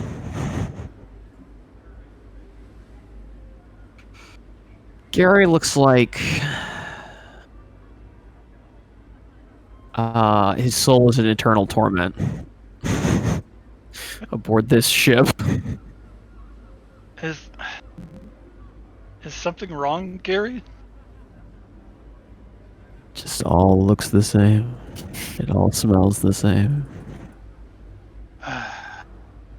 [SPEAKER 4] Gary looks like. His soul is in eternal torment aboard this ship.
[SPEAKER 5] is something wrong, Gary?
[SPEAKER 4] Just all looks the same. It all smells the same.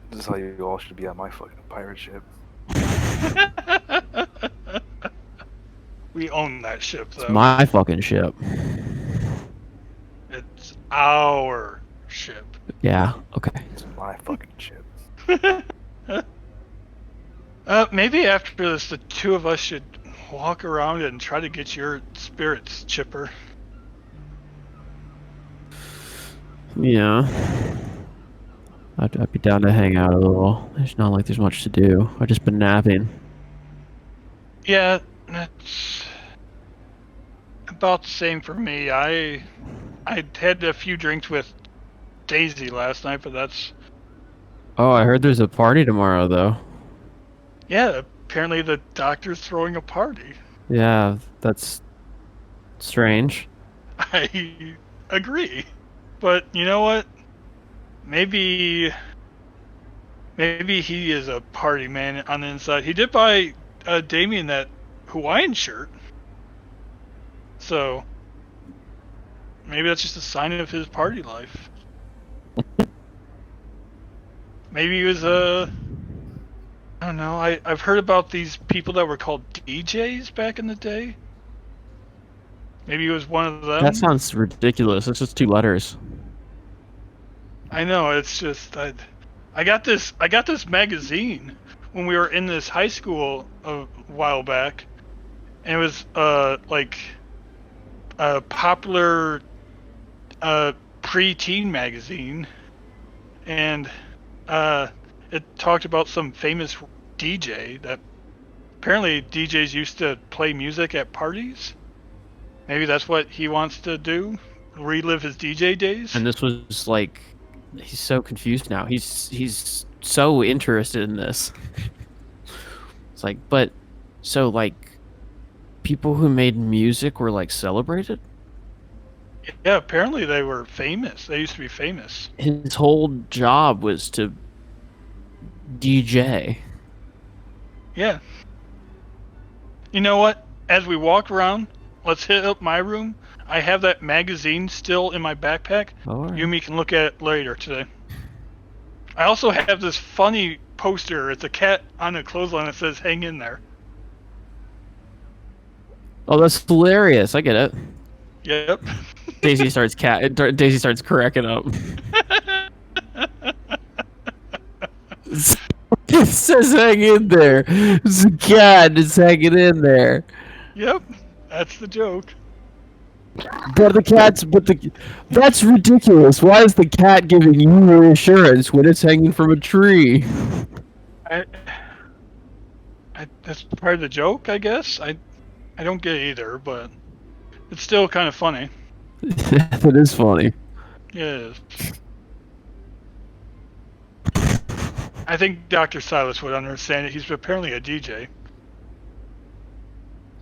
[SPEAKER 3] This is how you all should be on my fucking pirate ship.
[SPEAKER 5] We own that ship though.
[SPEAKER 4] It's my fucking ship.
[SPEAKER 5] It's our ship.
[SPEAKER 4] Yeah, okay.
[SPEAKER 3] It's my fucking ship.
[SPEAKER 5] Maybe after this, the two of us should walk around and try to get your spirits, Chipper.
[SPEAKER 4] Yeah. I'd be down to hang out a little. It's not like there's much to do. I've just been napping.
[SPEAKER 5] Yeah, that's about the same for me. I had a few drinks with Daisy last night, but that's...
[SPEAKER 4] Oh, I heard there's a party tomorrow, though.
[SPEAKER 5] Yeah, apparently the doctor's throwing a party.
[SPEAKER 4] Yeah, that's strange.
[SPEAKER 5] I agree. But you know what? Maybe he is a party man on the inside. He did buy Damien that Hawaiian shirt. So maybe that's just a sign of his party life. Maybe he was I don't know. I've heard about these people that were called DJs back in the day. Maybe he was one of them.
[SPEAKER 4] That sounds ridiculous. It's just 2 letters.
[SPEAKER 5] I know, it's just I got this magazine when we were in this high school a while back, and it was like a popular pre-teen magazine, and it talked about some famous DJ that apparently DJs used to play music at parties. Maybe that's what he wants to do, relive his DJ days.
[SPEAKER 4] And this was like, he's so confused now. He's so interested in this. It's like, but so like, people who made music were like celebrated.
[SPEAKER 5] Yeah, apparently they were famous. They used to be famous.
[SPEAKER 4] His whole job was to DJ.
[SPEAKER 5] Yeah. You know what? As we walk around, let's hit up my room. I have that magazine still in my backpack.
[SPEAKER 4] All right.
[SPEAKER 5] You and me can look at it later today. I also have this funny poster. It's a cat on a clothesline that says "Hang in there."
[SPEAKER 4] Oh, that's hilarious. I get it.
[SPEAKER 5] Yep.
[SPEAKER 4] Daisy starts cracking up. It says hang in there. It's a cat. It's hanging in there.
[SPEAKER 5] Yep. That's the joke.
[SPEAKER 4] But that's ridiculous. Why is the cat giving you reassurance when it's hanging from a tree?
[SPEAKER 5] That's part of the joke, I guess. I don't get it either, but it's still kind of funny.
[SPEAKER 4] That is funny.
[SPEAKER 5] Yes. I think Dr. Silas would understand it. He's apparently a DJ.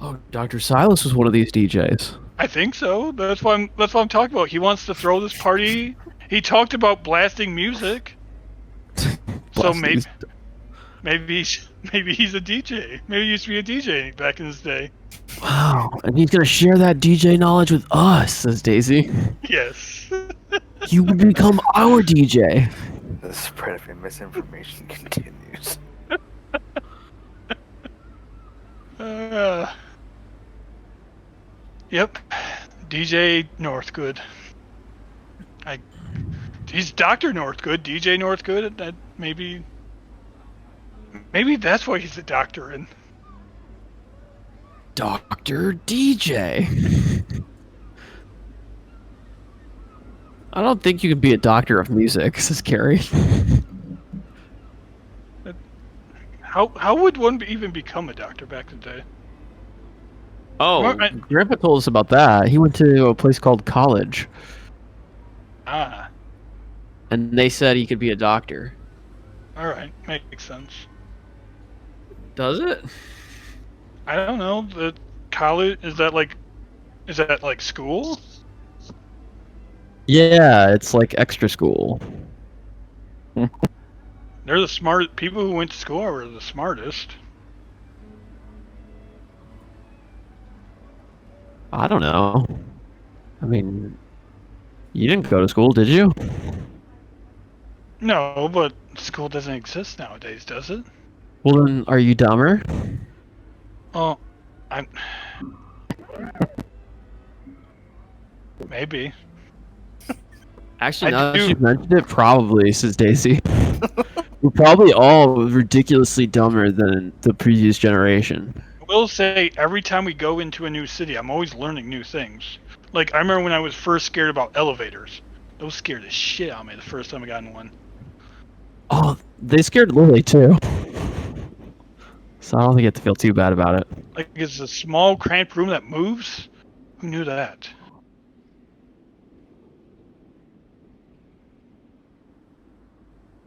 [SPEAKER 4] Oh, Dr. Silas was one of these DJs.
[SPEAKER 5] I think so. That's what I'm talking about. He wants to throw this party. He talked about blasting music. So maybe he's a DJ. Maybe he used to be a DJ back in his day.
[SPEAKER 4] Wow, and he's gonna share that DJ knowledge with us, says Daisy.
[SPEAKER 5] Yes.
[SPEAKER 4] You would become our DJ.
[SPEAKER 3] The spread of misinformation continues.
[SPEAKER 5] Yep. DJ Northgood. He's Dr. Northgood, DJ Northgood. That maybe that's why he's a doctor. And
[SPEAKER 4] Dr. DJ. I don't think you could be a doctor of music, says Carrie.
[SPEAKER 5] how would one even become a doctor back in the day?
[SPEAKER 4] Oh,
[SPEAKER 5] Well,
[SPEAKER 4] Grandpa told us about that. He went to a place called college, and they said he could be a doctor.
[SPEAKER 5] All right, makes sense.
[SPEAKER 4] Does it?
[SPEAKER 5] I don't know. The college is that like school?
[SPEAKER 4] Yeah, it's like extra school.
[SPEAKER 5] They're the smart people who went to school are the smartest.
[SPEAKER 4] I don't know. I mean, you didn't go to school, did you?
[SPEAKER 5] No, but school doesn't exist nowadays, does it?
[SPEAKER 4] Well, then, are you dumber?
[SPEAKER 5] Oh, I'm. Maybe.
[SPEAKER 4] Actually,
[SPEAKER 5] I
[SPEAKER 4] now that
[SPEAKER 5] do-
[SPEAKER 4] you've mentioned it, probably, says Daisy. We're probably all ridiculously dumber than the previous generation.
[SPEAKER 5] I will say, every time we go into a new city, I'm always learning new things. Like, I remember when I was first scared about elevators. Those scared the shit out of me the first time I got in one.
[SPEAKER 4] Oh, they scared Lily, too. So I don't think you have to feel too bad about it.
[SPEAKER 5] Like, it's a small, cramped room that moves? Who knew that?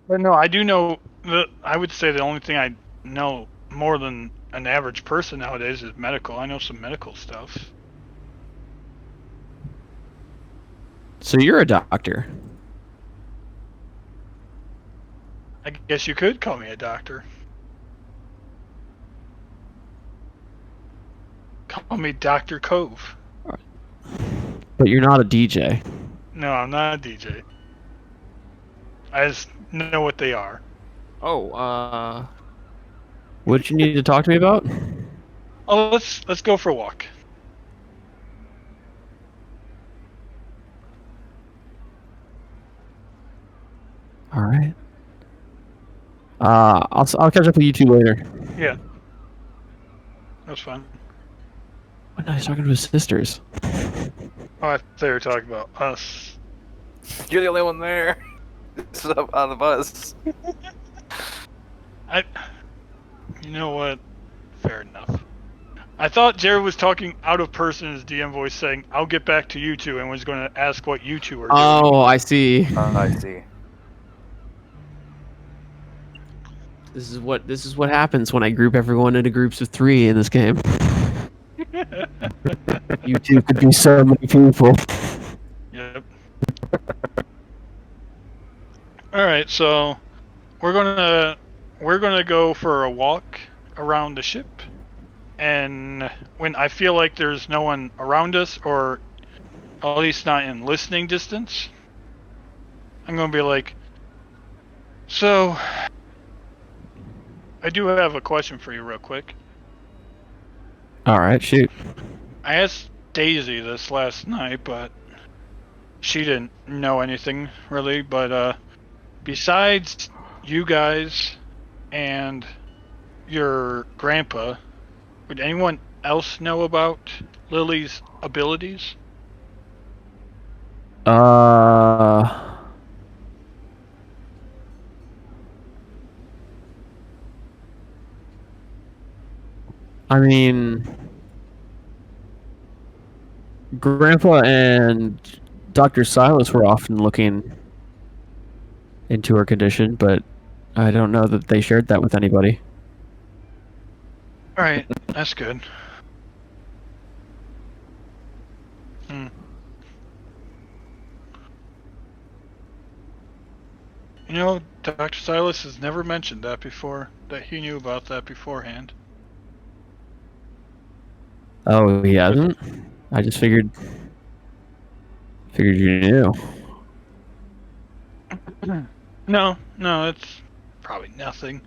[SPEAKER 5] But no, I do know that I would say the only thing I know more than an average person nowadays is medical. I know some medical stuff.
[SPEAKER 4] So you're a doctor.
[SPEAKER 5] I guess you could call me a doctor. Call me Dr. Cove.
[SPEAKER 4] But you're not a DJ.
[SPEAKER 5] No, I'm not a DJ. I just know what they are.
[SPEAKER 4] Oh, what you need to talk to me about?
[SPEAKER 5] Oh, let's go for a walk.
[SPEAKER 4] All right. I'll catch up with you two later.
[SPEAKER 5] Yeah. That's fine.
[SPEAKER 4] Oh, no, he's talking to his sisters.
[SPEAKER 5] Oh, I thought they were talking about us.
[SPEAKER 3] You're the only one there. This is up on the bus.
[SPEAKER 5] You know what? Fair enough. I thought Jared was talking out of person in his DM voice saying, I'll get back to you two, and was going to ask what you two are doing.
[SPEAKER 4] Oh, I see.
[SPEAKER 3] I see.
[SPEAKER 4] This is what happens when I group everyone into groups of 3 in this game. You two could be so many people.
[SPEAKER 5] All right, so we're gonna go for a walk around the ship, and when I feel like there's no one around us, or at least not in listening distance, I'm gonna be like, so I do have a question for you real quick.
[SPEAKER 4] All right, shoot.
[SPEAKER 5] I asked Daisy this last night, but she didn't know anything really. But besides you guys and your grandpa, would anyone else know about Lily's abilities?
[SPEAKER 4] Uh, I mean, Grandpa and Dr. Silas were often looking into her condition, but I don't know that they shared that with anybody.
[SPEAKER 5] All right, that's good. Hmm. You know, Dr. Silas has never mentioned that before, that he knew about that beforehand.
[SPEAKER 4] Oh, he hasn't? I just figured you knew.
[SPEAKER 5] No, it's probably nothing.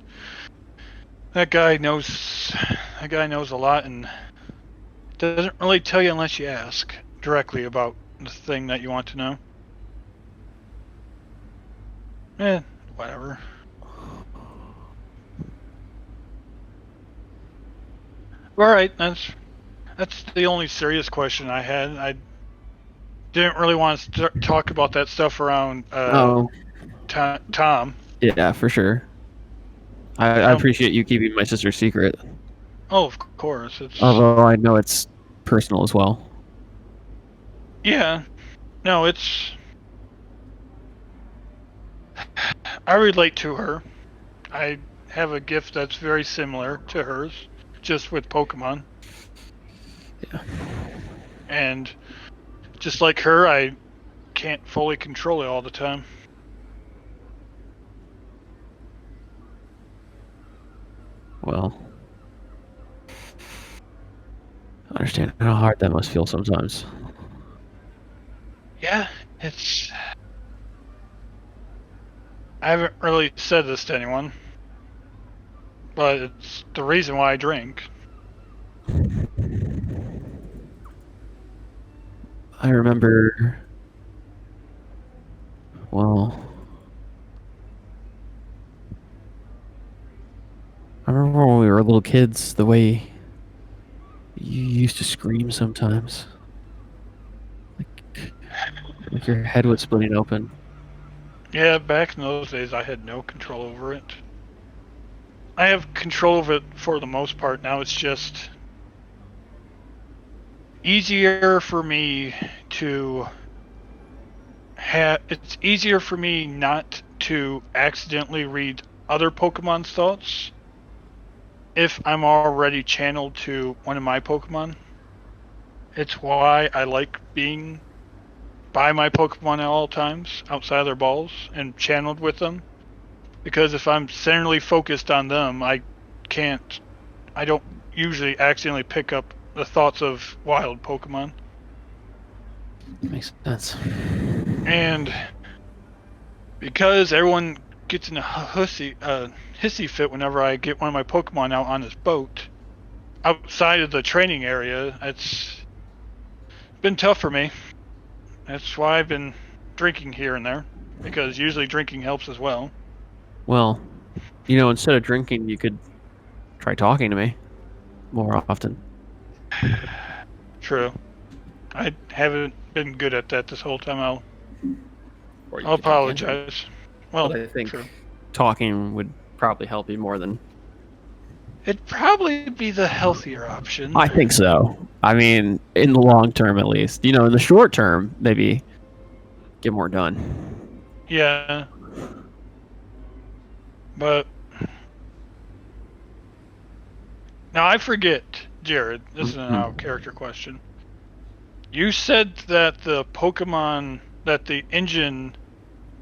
[SPEAKER 5] That guy knows a lot and doesn't really tell you unless you ask directly about the thing that you want to know. Eh, whatever. All right, that's the only serious question I had. I didn't really want to talk about that stuff around
[SPEAKER 4] Oh,
[SPEAKER 5] Tom.
[SPEAKER 4] yeah, for sure. I appreciate you keeping my sister's secret,
[SPEAKER 5] Oh, of course. It's
[SPEAKER 4] although I know it's personal as well.
[SPEAKER 5] yeah. No, it's I relate to her. I have a gift that's very similar to hers, just with Pokemon.
[SPEAKER 4] Yeah.
[SPEAKER 5] And just like her, I can't fully control it all the time.
[SPEAKER 4] Well, I understand how hard that must feel sometimes.
[SPEAKER 5] Yeah, it's. I haven't really said this to anyone, but it's the reason why I drink.
[SPEAKER 4] I remember, well, I remember when we were little kids, the way you used to scream sometimes. Like your head was splitting open.
[SPEAKER 5] Yeah, back in those days, I had no control over it. I have control of it for the most part. Now it's just easier for me to have. It's easier for me not to accidentally read other Pokemon's thoughts if I'm already channeled to one of my Pokemon. It's why I like being by my Pokemon at all times, outside of their balls, and channeled with them. Because if I'm centrally focused on them, can't. I don't usually accidentally pick up the thoughts of wild Pokemon.
[SPEAKER 4] Makes sense.
[SPEAKER 5] And because everyone gets in a hissy fit whenever I get one of my Pokemon out on this boat, outside of the training area, it's been tough for me. That's why I've been drinking here and there, because usually drinking helps as well.
[SPEAKER 4] Well, instead of drinking, you could try talking to me more often.
[SPEAKER 5] True. I haven't been good at that this whole time.
[SPEAKER 4] Or you
[SPEAKER 5] I'll
[SPEAKER 4] could talk into me.
[SPEAKER 5] apologize. Well,
[SPEAKER 4] But I think
[SPEAKER 5] true.
[SPEAKER 4] talking would probably help you more than.
[SPEAKER 5] It'd probably be the healthier option.
[SPEAKER 4] I think so. I mean, in the long term, at least. In the short term, maybe get more done.
[SPEAKER 5] Yeah. But now I forget, Jared. This is an out of character question. You said that the Pokemon that the engine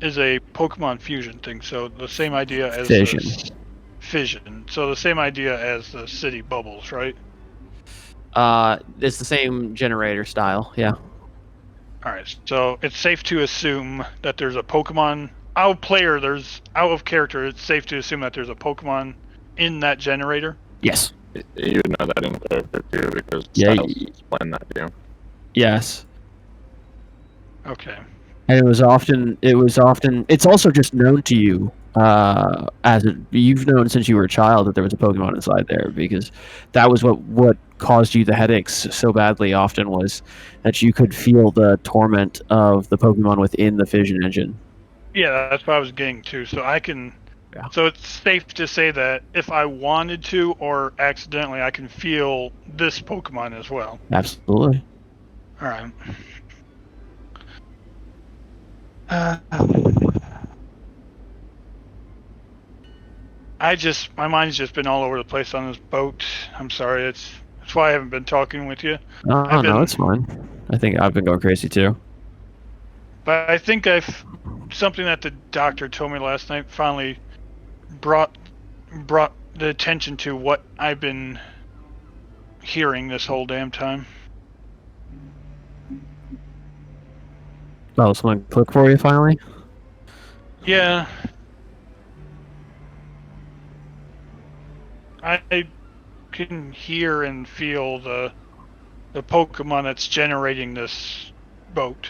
[SPEAKER 5] is a Pokemon fusion thing, so the same idea as
[SPEAKER 4] Fission.
[SPEAKER 5] fission. So the same idea as the city bubbles, right?
[SPEAKER 4] It's the same generator style. Yeah.
[SPEAKER 5] All right, so it's safe to assume that there's a Pokemon out of character. It's safe to assume that there's a Pokemon in that generator.
[SPEAKER 4] Yes.
[SPEAKER 2] You would know that in character too, because
[SPEAKER 4] Yeah,
[SPEAKER 2] Styles explained that to you.
[SPEAKER 4] Yes.
[SPEAKER 5] Okay.
[SPEAKER 4] And it was often. It's also just known to you, you've known since you were a child that there was a Pokemon inside there, because that was what caused you the headaches so badly. Often was that you could feel the torment of the Pokemon within the fission engine.
[SPEAKER 5] Yeah, that's what I was getting to. So I can.
[SPEAKER 4] Yeah.
[SPEAKER 5] So it's safe to say that if I wanted to or accidentally, I can feel this Pokemon as well.
[SPEAKER 4] Absolutely.
[SPEAKER 5] All right. My mind's just been all over the place on this boat. I'm sorry. That's why I haven't been talking with you.
[SPEAKER 4] Oh no, it's fine. I think I've been going crazy too.
[SPEAKER 5] But I think something that the doctor told me last night finally brought the attention to what I've been hearing this whole damn time.
[SPEAKER 4] Oh, someone click for you finally?
[SPEAKER 5] Yeah. I can hear and feel the Pokemon that's generating this boat.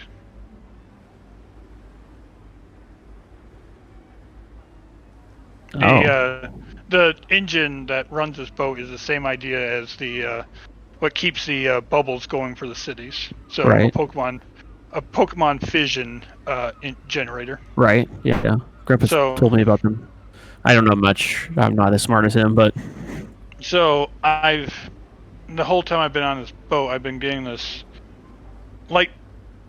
[SPEAKER 4] Oh.
[SPEAKER 5] The engine that runs this boat is the same idea as the what keeps the bubbles going for the cities. So
[SPEAKER 4] Right.
[SPEAKER 5] a Pokemon fission generator.
[SPEAKER 4] Right. Yeah. Grandpa told me about them. I don't know much. I'm not as smart as him, but
[SPEAKER 5] so the whole time I've been on this boat, I've been getting this like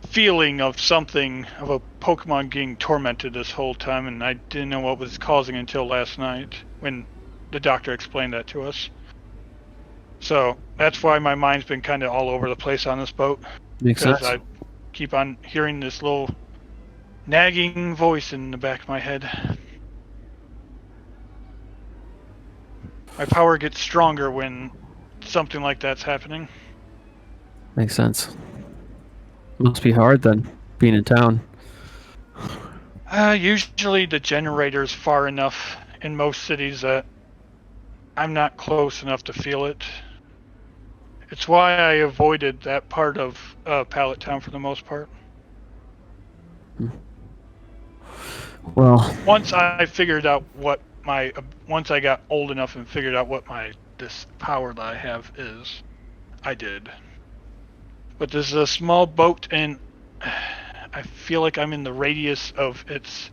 [SPEAKER 5] feeling of a Pokemon getting tormented this whole time, and I didn't know what was causing until last night when the doctor explained that to us. So that's why my mind's been kind of all over the place on this boat.
[SPEAKER 4] makes sense.
[SPEAKER 5] Because I keep on hearing this little nagging voice in the back of my head. My power gets stronger when something like that's happening.
[SPEAKER 4] Makes sense. Must be hard then, being in town.
[SPEAKER 5] Usually the generator's far enough in most cities that I'm not close enough to feel it. It's why I avoided that part of Pallet Town for the most part.
[SPEAKER 4] Well,
[SPEAKER 5] Once I got old enough and figured out what this power that I have is, I did. But this is a small boat, and I feel like I'm in the radius of its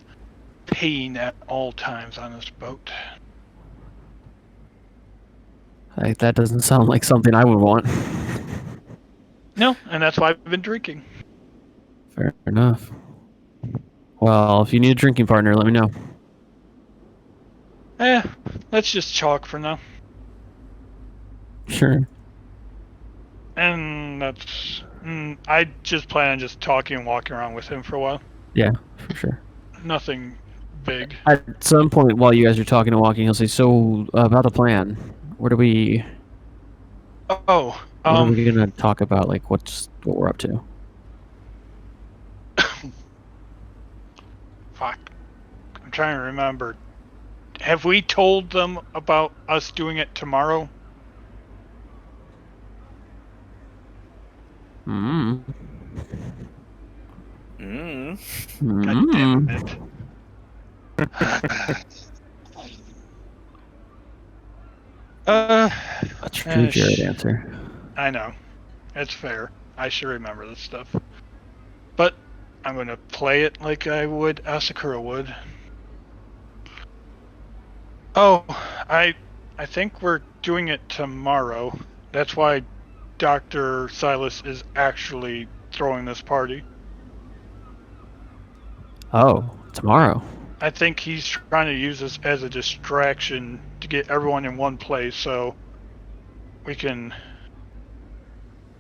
[SPEAKER 5] pain at all times on this boat.
[SPEAKER 4] that doesn't sound like something I would want.
[SPEAKER 5] No, and that's why I've been drinking.
[SPEAKER 4] Fair enough. Well, if you need a drinking partner, let me know.
[SPEAKER 5] Let's just chalk for now.
[SPEAKER 4] Sure.
[SPEAKER 5] And I just plan on just talking and walking around with him for a while.
[SPEAKER 4] Yeah, for sure.
[SPEAKER 5] Nothing big.
[SPEAKER 4] At some point while you guys are talking and walking, he'll say, "So about the plan, what are we gonna talk about? Like, what we're up to?"
[SPEAKER 5] Fuck. I'm trying to remember. Have we told them about us doing it tomorrow?
[SPEAKER 3] Mm.
[SPEAKER 5] God damn it.
[SPEAKER 4] That's your true Jared answer.
[SPEAKER 5] I know. It's fair. I should remember this stuff. But I'm going to play it like I would Asakura would. Oh, I think we're doing it tomorrow. That's why Dr. Silas is actually throwing this party.
[SPEAKER 4] Oh, tomorrow.
[SPEAKER 5] I think he's trying to use this as a distraction to get everyone in one place so we can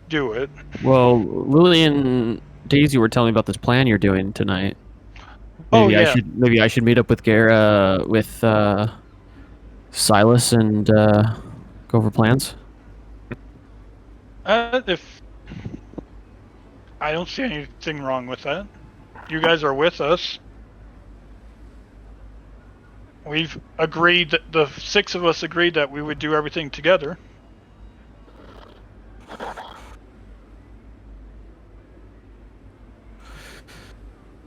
[SPEAKER 5] do it.
[SPEAKER 4] Well, Lillian Daisy were telling me about this plan you're doing tonight.
[SPEAKER 5] Oh,
[SPEAKER 4] Maybe
[SPEAKER 5] yeah.
[SPEAKER 4] I should meet up with Silas and go over plans.
[SPEAKER 5] If I don't see anything wrong with that. You guys are with us. We've agreed that the 6 of us agreed that we would do everything together.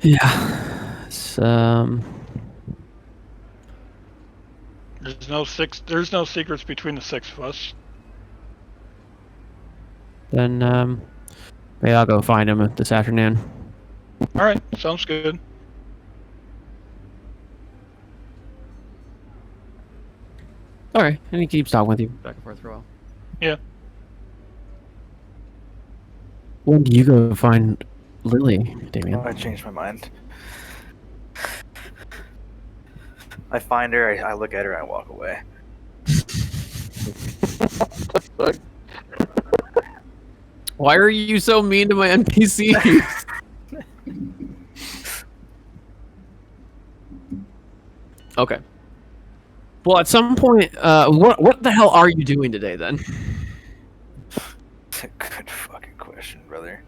[SPEAKER 4] Yeah. It's,
[SPEAKER 5] There's no secrets between the 6 of us.
[SPEAKER 4] then maybe I'll go find him this afternoon.
[SPEAKER 5] All right, sounds good.
[SPEAKER 4] All right, and he keeps talking with you back and forth for a while.
[SPEAKER 5] Yeah.
[SPEAKER 4] When do you go find Lily, Damien?
[SPEAKER 3] Oh, I changed my mind. I find her, I look at her, and I walk away.
[SPEAKER 2] Fuck.
[SPEAKER 4] Why are you so mean to my NPCs? Okay. Well, at some point, what the hell are you doing today then?
[SPEAKER 3] That's a good fucking question, brother.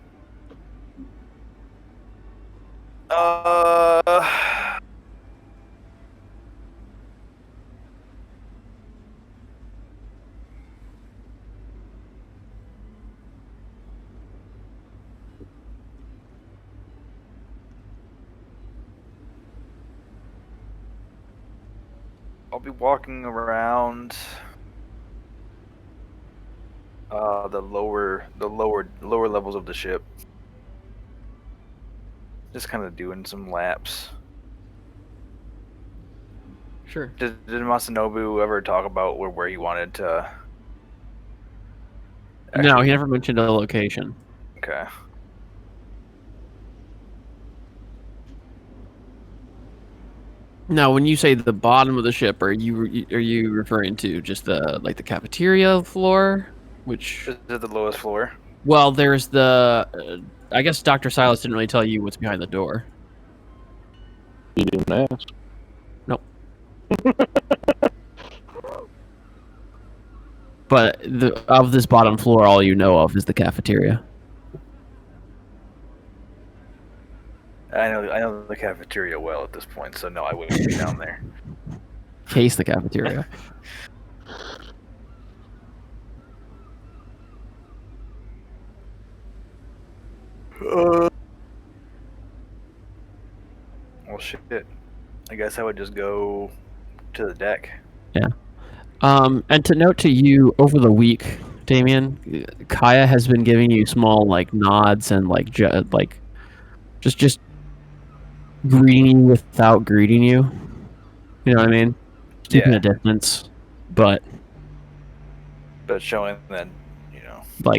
[SPEAKER 3] I'll be walking around the lower levels of the ship. Just kind of doing some laps.
[SPEAKER 4] Sure.
[SPEAKER 3] Did Masanobu ever talk about where he wanted to?
[SPEAKER 4] No, he never mentioned a location.
[SPEAKER 3] Okay.
[SPEAKER 4] Now, when you say the bottom of the ship, are you referring to just the cafeteria floor, which?
[SPEAKER 3] Is it the lowest floor?
[SPEAKER 4] Well, there's the. I guess Dr. Silas didn't really tell you what's behind the door.
[SPEAKER 2] You didn't ask.
[SPEAKER 4] Nope. But of this bottom floor, all you know of is the cafeteria.
[SPEAKER 3] I know the cafeteria well at this point, so no, I wouldn't be down there.
[SPEAKER 4] Case the cafeteria.
[SPEAKER 3] Well, shit. I guess I would just go to the deck.
[SPEAKER 4] Yeah. And to note to you, over the week, Damien, Kaya has been giving you small nods and just greeting you without greeting you. You know what I mean? Keeping a distance, but
[SPEAKER 3] showing that,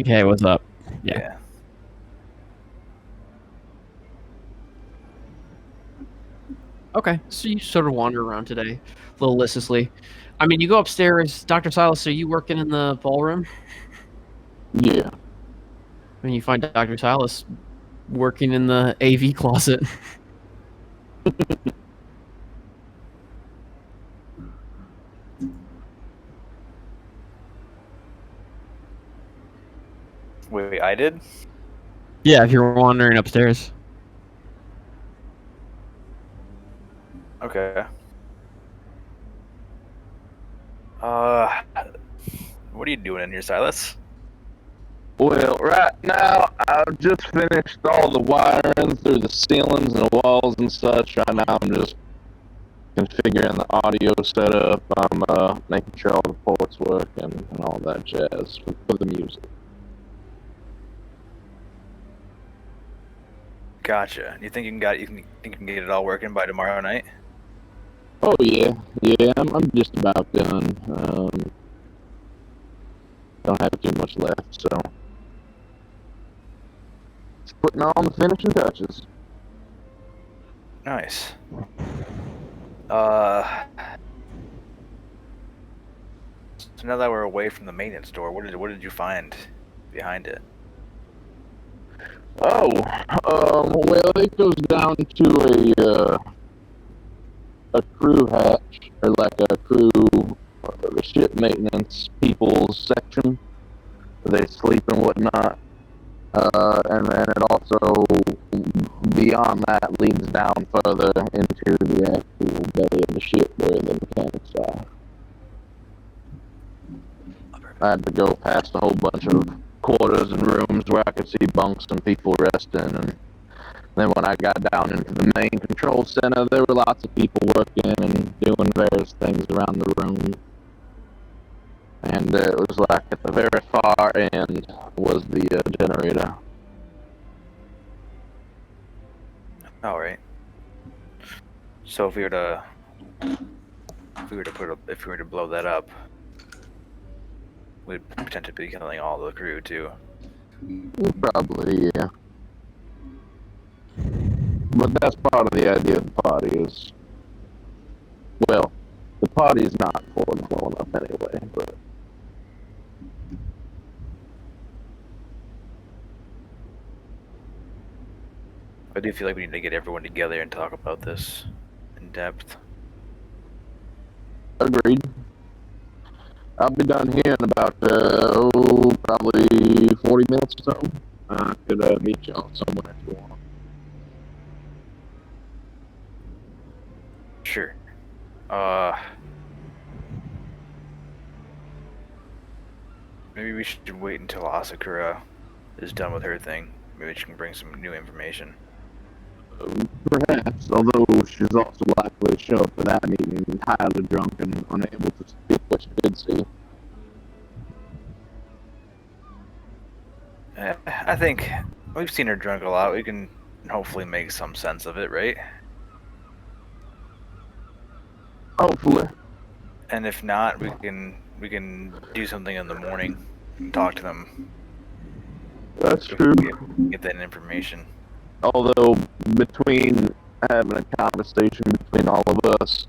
[SPEAKER 4] hey, what's up? Yeah. Okay, so you sort of wander around today, a little listlessly. I mean, you go upstairs. Dr. Silas, are you working in the ballroom?
[SPEAKER 2] Yeah.
[SPEAKER 4] And you find Dr. Silas working in the AV closet.
[SPEAKER 3] Wait, I did?
[SPEAKER 4] Yeah, if you're wandering upstairs.
[SPEAKER 3] Okay. What are you doing in here, Silas?
[SPEAKER 2] Well, right now, I've just finished all the wiring through the ceilings and the walls and such. Right now, I'm just configuring the audio setup. I'm making sure all the ports work and all that jazz for the music.
[SPEAKER 3] Gotcha. You think you can get it all working by tomorrow night?
[SPEAKER 2] Oh yeah, I'm just about done. Don't have too much left, so just putting on the finishing touches.
[SPEAKER 3] Nice. So now that we're away from the maintenance door, what did you find behind it?
[SPEAKER 2] Oh, well, it goes down to a crew hatch, or like a crew ship maintenance people's section. They sleep and whatnot. And then it also, beyond that, leads down further into the actual belly of the ship where the mechanics are. I had to go past a whole bunch of quarters and rooms where I could see bunks and people resting. And then when I got down into the main control center, there were lots of people working and doing various things around the room. And it was like at the very far end was the generator.
[SPEAKER 3] All right. So if we were to blow that up, we'd potentially be killing all the crew too.
[SPEAKER 2] Probably, yeah. But that's part of the idea of the party is, well, the party is not for the blowing up anyway, but
[SPEAKER 3] I do feel like we need to get everyone together and talk about this in depth.
[SPEAKER 2] agreed. I'll be done here in about, probably 40 minutes or so. I could meet y'all somewhere if you want.
[SPEAKER 3] Sure. Maybe we should wait until Asakura is done with her thing. Maybe she can bring some new information.
[SPEAKER 2] Perhaps, although she's also likely to show up for that meeting entirely drunk and unable to speak what she did see.
[SPEAKER 3] I think we've seen her drunk a lot. We can hopefully make some sense of it, right?
[SPEAKER 2] Hopefully.
[SPEAKER 3] And if not, we can do something in the morning and talk to them.
[SPEAKER 2] That's true.
[SPEAKER 3] Get that information.
[SPEAKER 2] Although, between having a conversation between all of us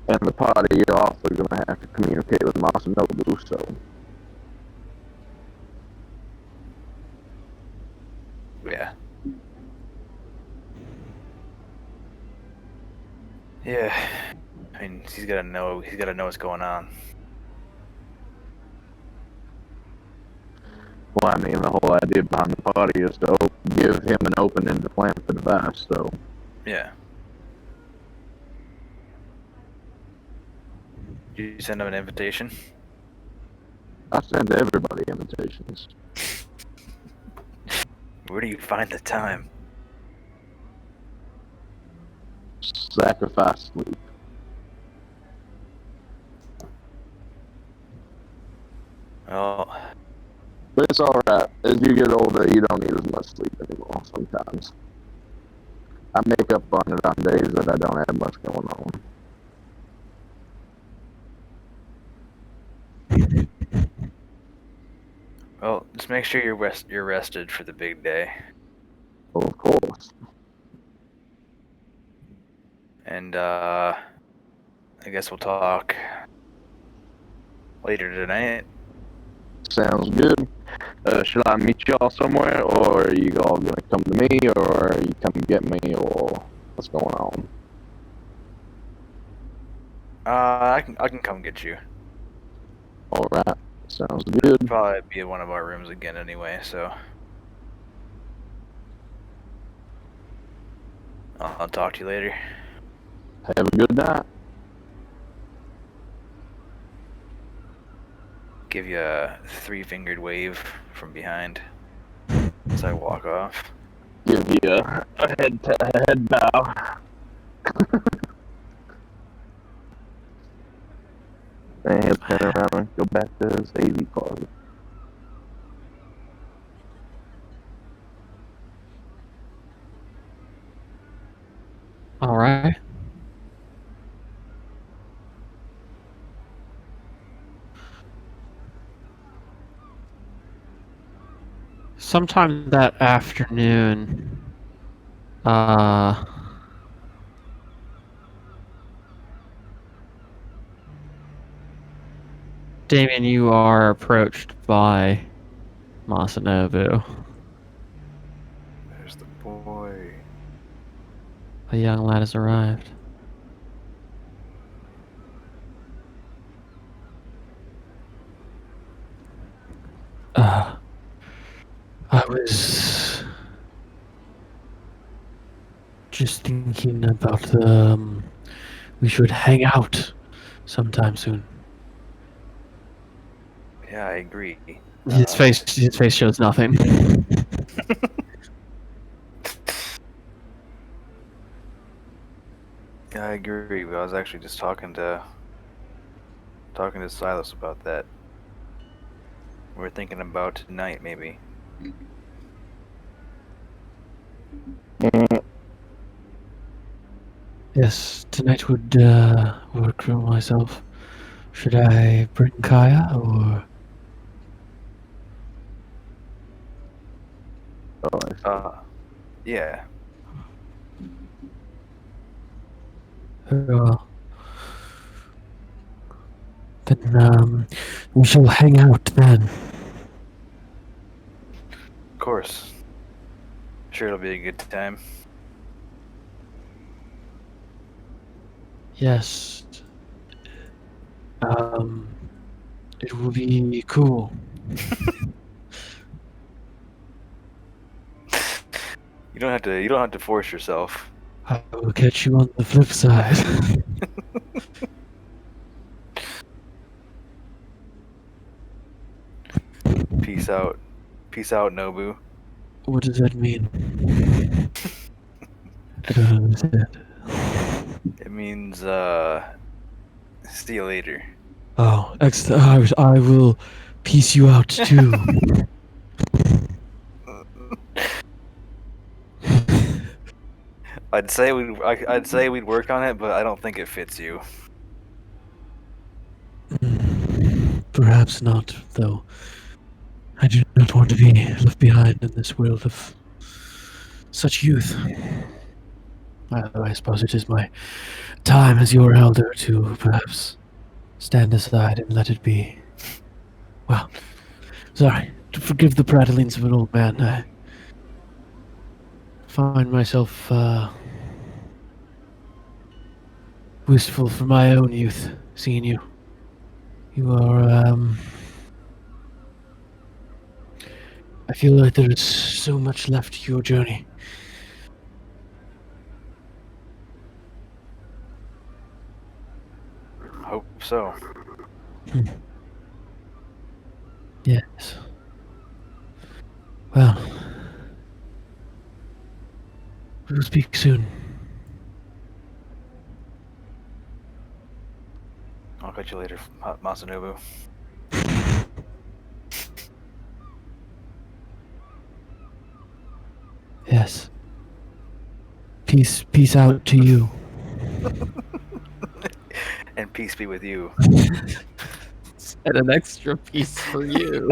[SPEAKER 2] and the party, you're also going to have to communicate with Masanobu, so.
[SPEAKER 3] Yeah. Yeah. I mean, he's gotta know what's going on.
[SPEAKER 2] Well, I mean, the whole idea behind the party is to give him an opening to plant the device, so.
[SPEAKER 3] Yeah. Did you send him an invitation?
[SPEAKER 2] I send everybody invitations.
[SPEAKER 3] Where do you find the time?
[SPEAKER 2] Sacrifice sleep.
[SPEAKER 3] Well,
[SPEAKER 2] But it's alright. As you get older, you don't need as much sleep anymore sometimes. I make up on it on days that I don't have much going on.
[SPEAKER 3] well, just make sure you're rested for the big day.
[SPEAKER 2] Well, of course.
[SPEAKER 3] And I guess we'll talk later tonight.
[SPEAKER 2] Sounds good. Should I meet y'all somewhere, or are you all gonna come to me, or are you come get me, or what's going on?
[SPEAKER 3] I can come get you.
[SPEAKER 2] Alright, sounds good.
[SPEAKER 3] Probably be in one of our rooms again anyway, so I'll talk to you later.
[SPEAKER 2] Have a good night.
[SPEAKER 3] Give you a 3-fingered wave from behind as I walk off.
[SPEAKER 2] Give you a head bow. And he'll turn around and go back to his AV closet.
[SPEAKER 4] All right. Sometime that afternoon, Damien, you are approached by Masanobu.
[SPEAKER 3] Where's the boy?
[SPEAKER 4] A young lad has arrived. I was just thinking about we should hang out sometime soon.
[SPEAKER 3] Yeah, I agree.
[SPEAKER 4] His face shows nothing.
[SPEAKER 3] Yeah, I agree. I was actually just talking to Silas about that. We're thinking about tonight, maybe.
[SPEAKER 4] Yes, tonight would work for myself. Should I bring Kaya or?
[SPEAKER 3] Yeah.
[SPEAKER 4] Well, then we shall hang out then.
[SPEAKER 3] Of course. Sure, it'll be a good time.
[SPEAKER 4] Yes. It will be cool.
[SPEAKER 3] You don't have to force yourself.
[SPEAKER 4] I will catch you on the flip side.
[SPEAKER 3] Peace out. Peace out, Nobu.
[SPEAKER 4] What does that mean? I don't understand.
[SPEAKER 3] It means see you later.
[SPEAKER 4] Oh, I will piece you out too.
[SPEAKER 3] I'd say we'd work on it, but I don't think it fits you.
[SPEAKER 4] Perhaps not, though. I do not want to be left behind in this world of such youth. I suppose it is my time as your elder to perhaps stand aside and let it be. Well, sorry. Forgive the prattlings of an old man. I find myself wistful for my own youth, seeing you. You are, I feel like there is so much left to your journey.
[SPEAKER 3] Hope so.
[SPEAKER 4] Yes. Well, we will speak soon.
[SPEAKER 3] I'll catch you later, Masanobu.
[SPEAKER 4] Yes. Peace out to you.
[SPEAKER 3] And peace be with you.
[SPEAKER 4] And an extra piece for you.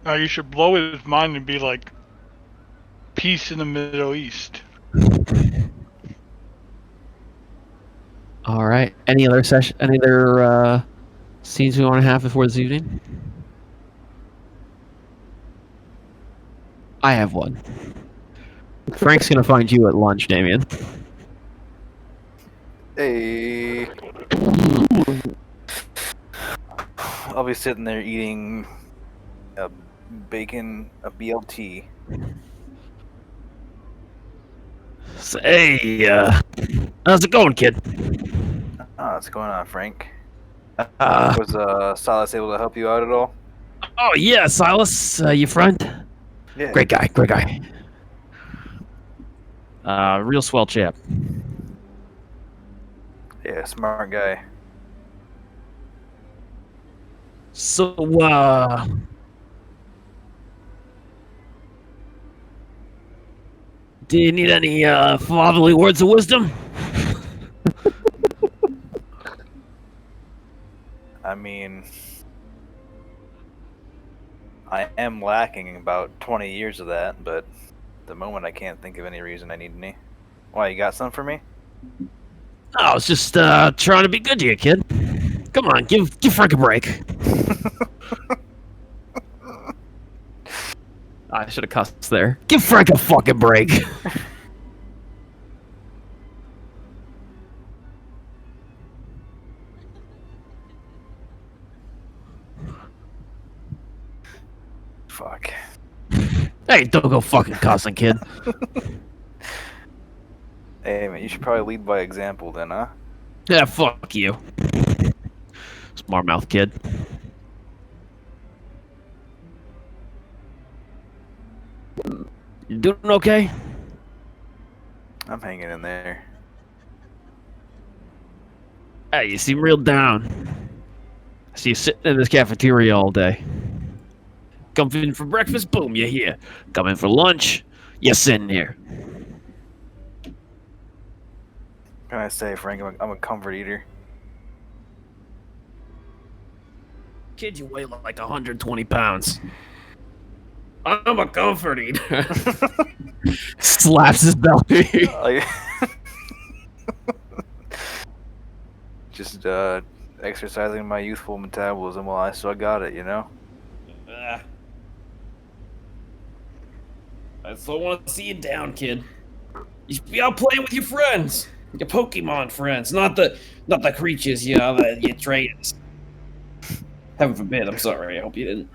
[SPEAKER 5] You should blow his mind and be like, peace in the Middle East.
[SPEAKER 4] All right. Any other scenes we want to have before this evening? I have one. Frank's gonna find you at lunch, Damien.
[SPEAKER 3] Hey. I'll be sitting there eating a BLT.
[SPEAKER 1] Hey, how's it going, kid?
[SPEAKER 3] What's going on, Frank? Was Silas able to help you out at all?
[SPEAKER 1] Oh yeah, Silas, your friend.
[SPEAKER 3] Yeah.
[SPEAKER 1] Great guy. Real swell chap.
[SPEAKER 3] Yeah, smart guy.
[SPEAKER 1] So, do you need any fatherly words of wisdom?
[SPEAKER 3] I mean, I am lacking about 20 years of that, but at the moment I can't think of any reason I need any. Why, you got some for me?
[SPEAKER 1] I was just trying to be good to you, kid. Come on, give Frank a break. I should have cussed there. Give Frank a fucking break.
[SPEAKER 3] Fuck.
[SPEAKER 1] Hey, don't go fucking cussing, kid.
[SPEAKER 3] Hey, man, you should probably lead by example then, huh?
[SPEAKER 1] Yeah, fuck you. Smart mouth kid. You doing okay?
[SPEAKER 3] I'm hanging in there.
[SPEAKER 1] Hey, you seem real down. I see you sitting in this cafeteria all day. Come in for breakfast, boom, you're here. Come in for lunch, you're sitting here.
[SPEAKER 3] What can I say, Frank? I'm a comfort eater.
[SPEAKER 1] Kid, you weigh like 120 pounds. I'm a comfort eater. Slaps his belly.
[SPEAKER 3] Like, just exercising my youthful metabolism while I still got it, you know?
[SPEAKER 1] I still want to see you down, kid. You should be out playing with your friends. Your Pokemon friends, not the creatures you trained. Heaven forbid, I'm sorry, I hope you didn't.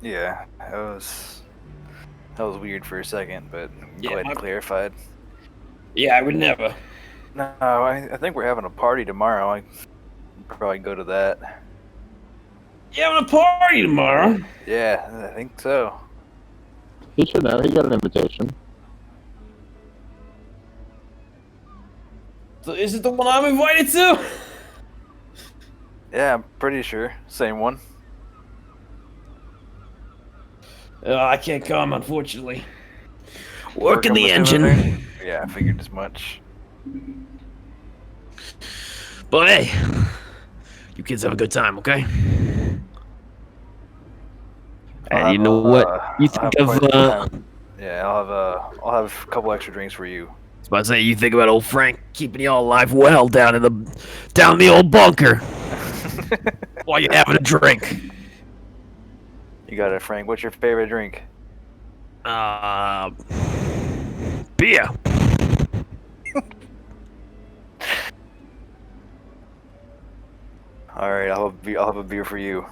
[SPEAKER 3] Yeah, that was weird for a second, but I'm
[SPEAKER 1] Yeah,
[SPEAKER 3] glad you clarified.
[SPEAKER 1] Yeah, I would never.
[SPEAKER 3] No, I think we're having a party tomorrow. I probably go to that.
[SPEAKER 1] You having a party tomorrow?
[SPEAKER 3] Yeah, I think so.
[SPEAKER 2] He should know. He got an invitation.
[SPEAKER 1] So is it the one I'm invited to?
[SPEAKER 3] Yeah, I'm pretty sure. Same one.
[SPEAKER 1] I can't come, unfortunately.
[SPEAKER 3] Work
[SPEAKER 1] Working the
[SPEAKER 3] I'm assuming
[SPEAKER 1] engine.
[SPEAKER 3] there? Yeah, I figured as much.
[SPEAKER 1] But hey, you kids have a good time, okay? And you know what? You think of
[SPEAKER 3] yeah, I'll have a couple extra drinks for you.
[SPEAKER 1] I was about to say, you think about old Frank keeping you all alive well down in the old bunker while you're having a drink.
[SPEAKER 3] You got it, Frank. What's your favorite drink?
[SPEAKER 1] Beer.
[SPEAKER 3] All right, I'll have a beer for you.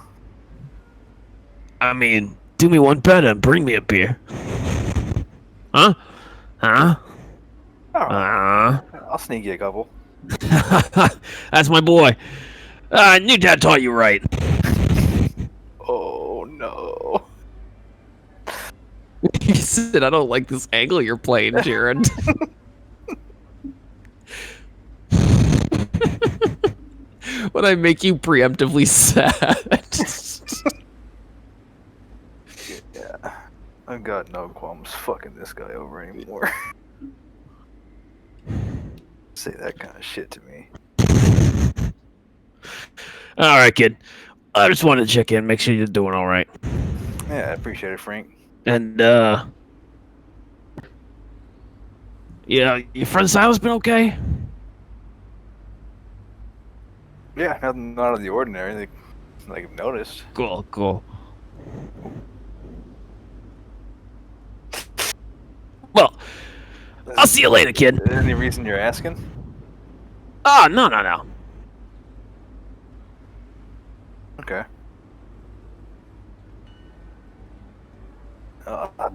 [SPEAKER 1] I mean, do me one better and bring me a beer. Huh? Huh?
[SPEAKER 3] All right. I'll sneak you a couple.
[SPEAKER 1] That's my boy. I knew Dad taught you right.
[SPEAKER 3] Oh no.
[SPEAKER 1] He said, I don't like this angle you're playing, Jared. When I make you preemptively sad.
[SPEAKER 3] Yeah. I've got no qualms fucking this guy over anymore. Say that kind of shit to me.
[SPEAKER 1] All right, kid. I just wanted to check in, make sure you're doing all right.
[SPEAKER 3] Yeah, I appreciate it, Frank.
[SPEAKER 1] And, yeah, your friend Silas been okay?
[SPEAKER 3] Yeah, nothing out of the ordinary. Like I've noticed.
[SPEAKER 1] Cool, cool. Well, I'll see you later, kid.
[SPEAKER 3] Any reason you're asking?
[SPEAKER 1] Oh, no.
[SPEAKER 3] Okay.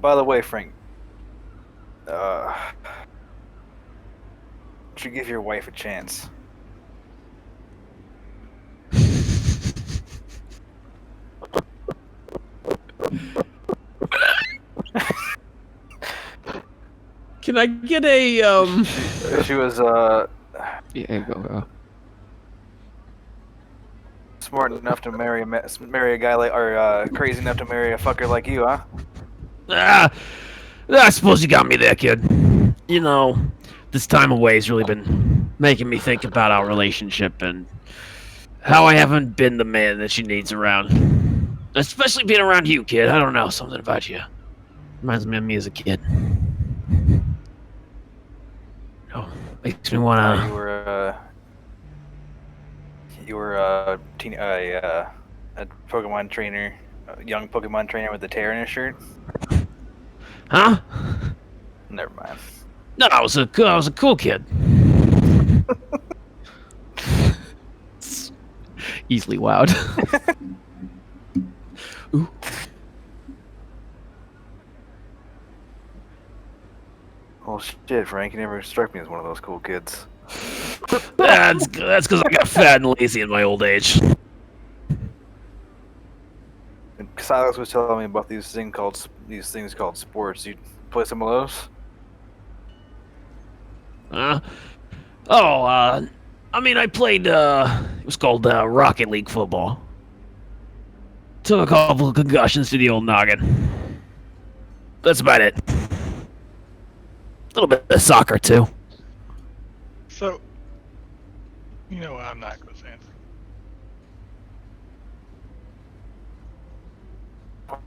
[SPEAKER 3] By the way, Frank, should give your wife a chance.
[SPEAKER 1] Can I get a,
[SPEAKER 3] She was,
[SPEAKER 1] Yeah, go.
[SPEAKER 3] smart enough to marry a guy like, or crazy enough to marry a fucker like you, huh?
[SPEAKER 1] I suppose you got me there, kid. You know, this time away has really been making me think about our relationship and how I haven't been the man that she needs around. Especially being around you, kid. I don't know, something about you. Reminds me of me as a kid. Oh, Makes me wanna.
[SPEAKER 3] You were a Pokemon trainer, a young Pokemon trainer with a tear in his shirt.
[SPEAKER 1] Huh?
[SPEAKER 3] Never mind.
[SPEAKER 1] No, I was a cool kid. Easily wowed. Ooh.
[SPEAKER 3] Oh shit, Frank! You never struck me as one of those cool kids.
[SPEAKER 1] That's because I got fat and lazy in my old age.
[SPEAKER 3] And Silas was telling me about these things called sports. You play some of those?
[SPEAKER 1] I mean, I played. It was called Rocket League football. Took a couple of concussions to the old noggin. That's about it. A little bit of soccer too.
[SPEAKER 5] So, you know what? I'm not going to say anything.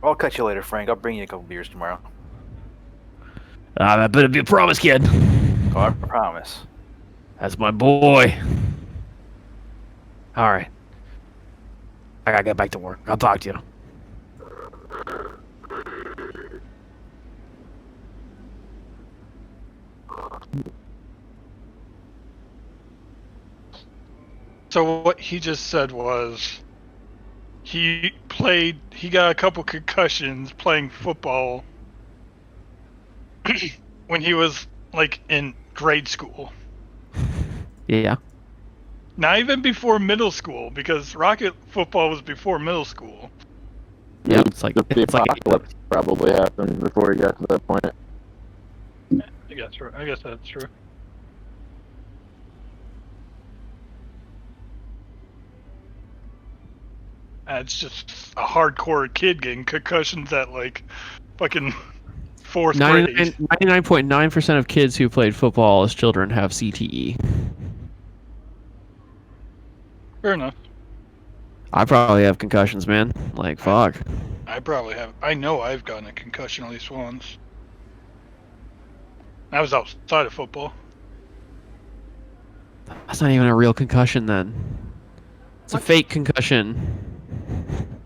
[SPEAKER 3] I'll catch you later, Frank. I'll bring you a couple beers tomorrow.
[SPEAKER 1] That better be a promise, kid.
[SPEAKER 3] Oh, I promise.
[SPEAKER 1] That's my boy. All right. I gotta get back to work. I'll talk to you.
[SPEAKER 5] So what he just said was he got a couple concussions playing football when he was like in grade school.
[SPEAKER 1] Yeah.
[SPEAKER 5] Not even before middle school, because rocket football was before middle school.
[SPEAKER 1] Yeah, it's like
[SPEAKER 2] The
[SPEAKER 1] it's like
[SPEAKER 2] apocalypse probably happened before he got to that point.
[SPEAKER 5] I guess that's true. It's just a hardcore kid getting concussions at like fucking fourth grade.
[SPEAKER 4] 99.9% of kids who played football as children have CTE.
[SPEAKER 5] Fair enough.
[SPEAKER 4] I probably have concussions, man. Like, fuck.
[SPEAKER 5] I probably have. I know I've gotten a concussion at least once. I was outside of football.
[SPEAKER 4] That's not even a real concussion, then. It's a fake concussion.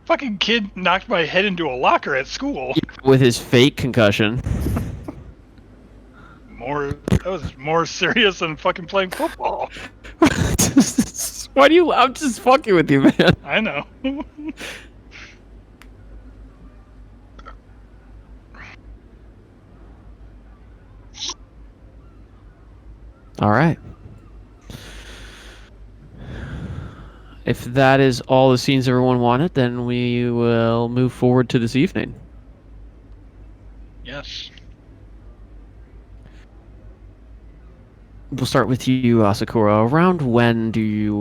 [SPEAKER 5] Fucking kid knocked my head into a locker at school.
[SPEAKER 4] With his fake concussion.
[SPEAKER 5] That was more serious than fucking playing football.
[SPEAKER 4] Why do you... I'm just fucking with you, man.
[SPEAKER 5] I know.
[SPEAKER 4] All right. If that is all the scenes everyone wanted, then we will move forward to this evening.
[SPEAKER 5] Yes.
[SPEAKER 4] We'll start with you, Sakura. Around when do you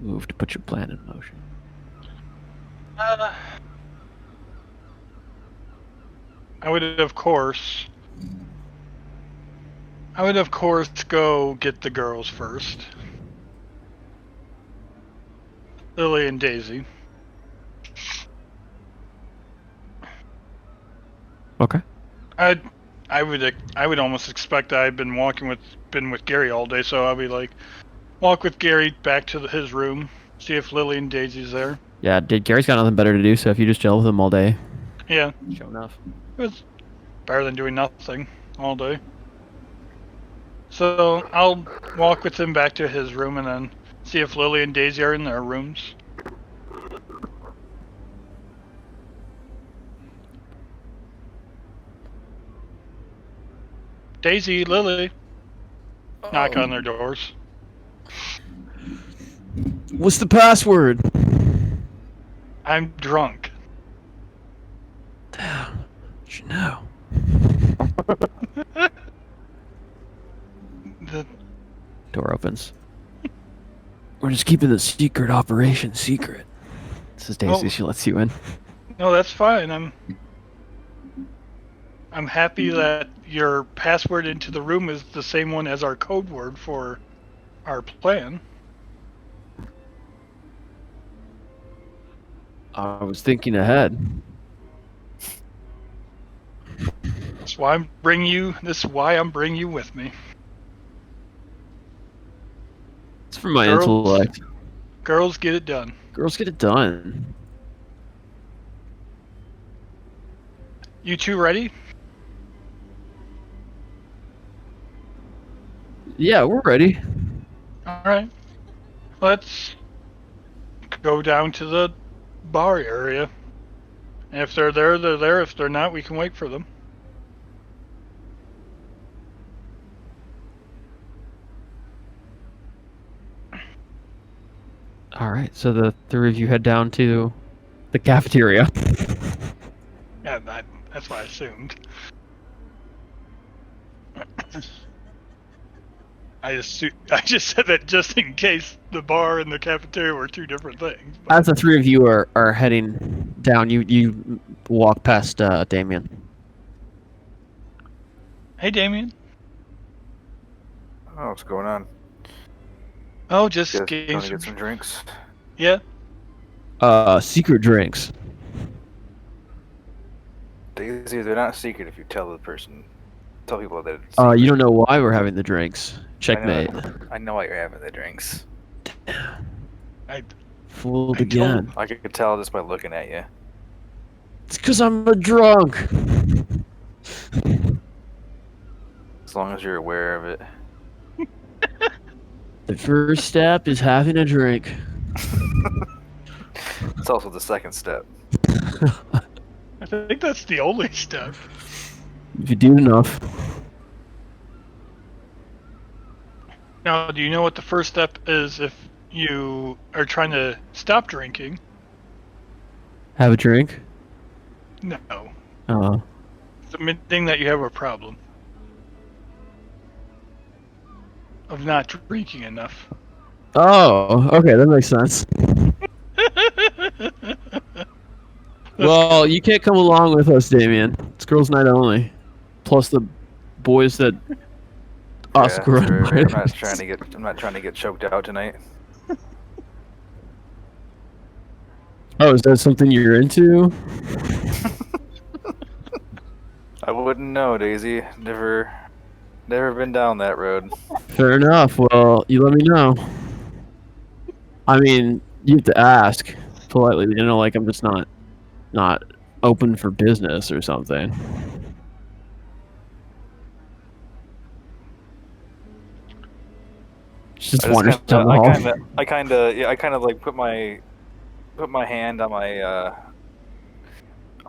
[SPEAKER 4] move to put your plan in motion?
[SPEAKER 5] I would of course go get the girls first. Lily and Daisy.
[SPEAKER 4] Okay.
[SPEAKER 5] I would almost expect I've been with Gary all day, so I'll be like, walk with Gary back to his room, see if Lily and Daisy's there.
[SPEAKER 4] Yeah, Gary's got nothing better to do, so if you just chill with him all day.
[SPEAKER 5] Yeah.
[SPEAKER 4] Sure enough.
[SPEAKER 5] It was better than doing nothing all day. So I'll walk with him back to his room and then see if Lily and Daisy are in their rooms. Daisy, Lily. Knock on their doors.
[SPEAKER 4] What's the password?
[SPEAKER 5] I'm drunk.
[SPEAKER 4] Damn. You know.
[SPEAKER 5] The
[SPEAKER 4] Door opens. We're just keeping the secret operation secret. This is Daisy.
[SPEAKER 5] Oh.
[SPEAKER 4] She lets you in.
[SPEAKER 5] No, that's fine. I'm happy that your password into the room is the same one as our code word for our plan.
[SPEAKER 4] I was thinking ahead.
[SPEAKER 5] That's why I'm bringing you with me.
[SPEAKER 4] for my
[SPEAKER 5] Girls.
[SPEAKER 4] intellect.
[SPEAKER 5] Girls get it done.
[SPEAKER 4] Girls get it done.
[SPEAKER 5] You two ready?
[SPEAKER 4] Yeah, we're ready.
[SPEAKER 5] All right. Let's go down to the bar area. And if they're there, they're there. If they're not, we can wait for them.
[SPEAKER 4] All right, so the three of you head down to the cafeteria.
[SPEAKER 5] Yeah, that's what I assumed. I just said that just in case the bar and the cafeteria were two different things. But
[SPEAKER 4] As the three of you are heading down, you walk past Damien.
[SPEAKER 5] hey, Damien.
[SPEAKER 3] Oh, what's going on?
[SPEAKER 5] Oh, just
[SPEAKER 3] Guys
[SPEAKER 5] getting
[SPEAKER 3] going to
[SPEAKER 5] some.
[SPEAKER 3] get some drinks?
[SPEAKER 5] Yeah.
[SPEAKER 4] Secret drinks.
[SPEAKER 3] Daisy, they're not secret if you tell the person. Tell people that it's
[SPEAKER 4] You
[SPEAKER 3] secret.
[SPEAKER 4] don't know why we're having the drinks. Checkmate.
[SPEAKER 3] I know why you're having the drinks.
[SPEAKER 4] Fooled
[SPEAKER 5] I
[SPEAKER 4] again.
[SPEAKER 3] I could tell just by looking at you.
[SPEAKER 4] It's because I'm a drunk.
[SPEAKER 3] As long as you're aware of it.
[SPEAKER 4] The first step is having a drink.
[SPEAKER 3] It's also the second step.
[SPEAKER 5] I think that's the only step.
[SPEAKER 4] If you do enough.
[SPEAKER 5] Now, do you know what the first step is if you are trying to stop drinking?
[SPEAKER 4] Have a drink?
[SPEAKER 5] No.
[SPEAKER 4] Uh,
[SPEAKER 5] It's admitting that you have a problem of not drinking enough.
[SPEAKER 4] oh, okay, that makes sense. Well, you can't come along with us, Damien. It's girls' night only. Plus the boys that us
[SPEAKER 3] Yeah,
[SPEAKER 4] grew up
[SPEAKER 3] sure.
[SPEAKER 4] with.
[SPEAKER 3] I'm not trying to get choked out tonight.
[SPEAKER 4] Oh, is that something you're into?
[SPEAKER 3] I wouldn't know, Daisy. Never been down that road.
[SPEAKER 4] Fair enough. Well, you let me know. I mean, you have to ask politely. You know, like I'm just not open for business or something. Just wanders down the hall.
[SPEAKER 3] I kind of like put my hand on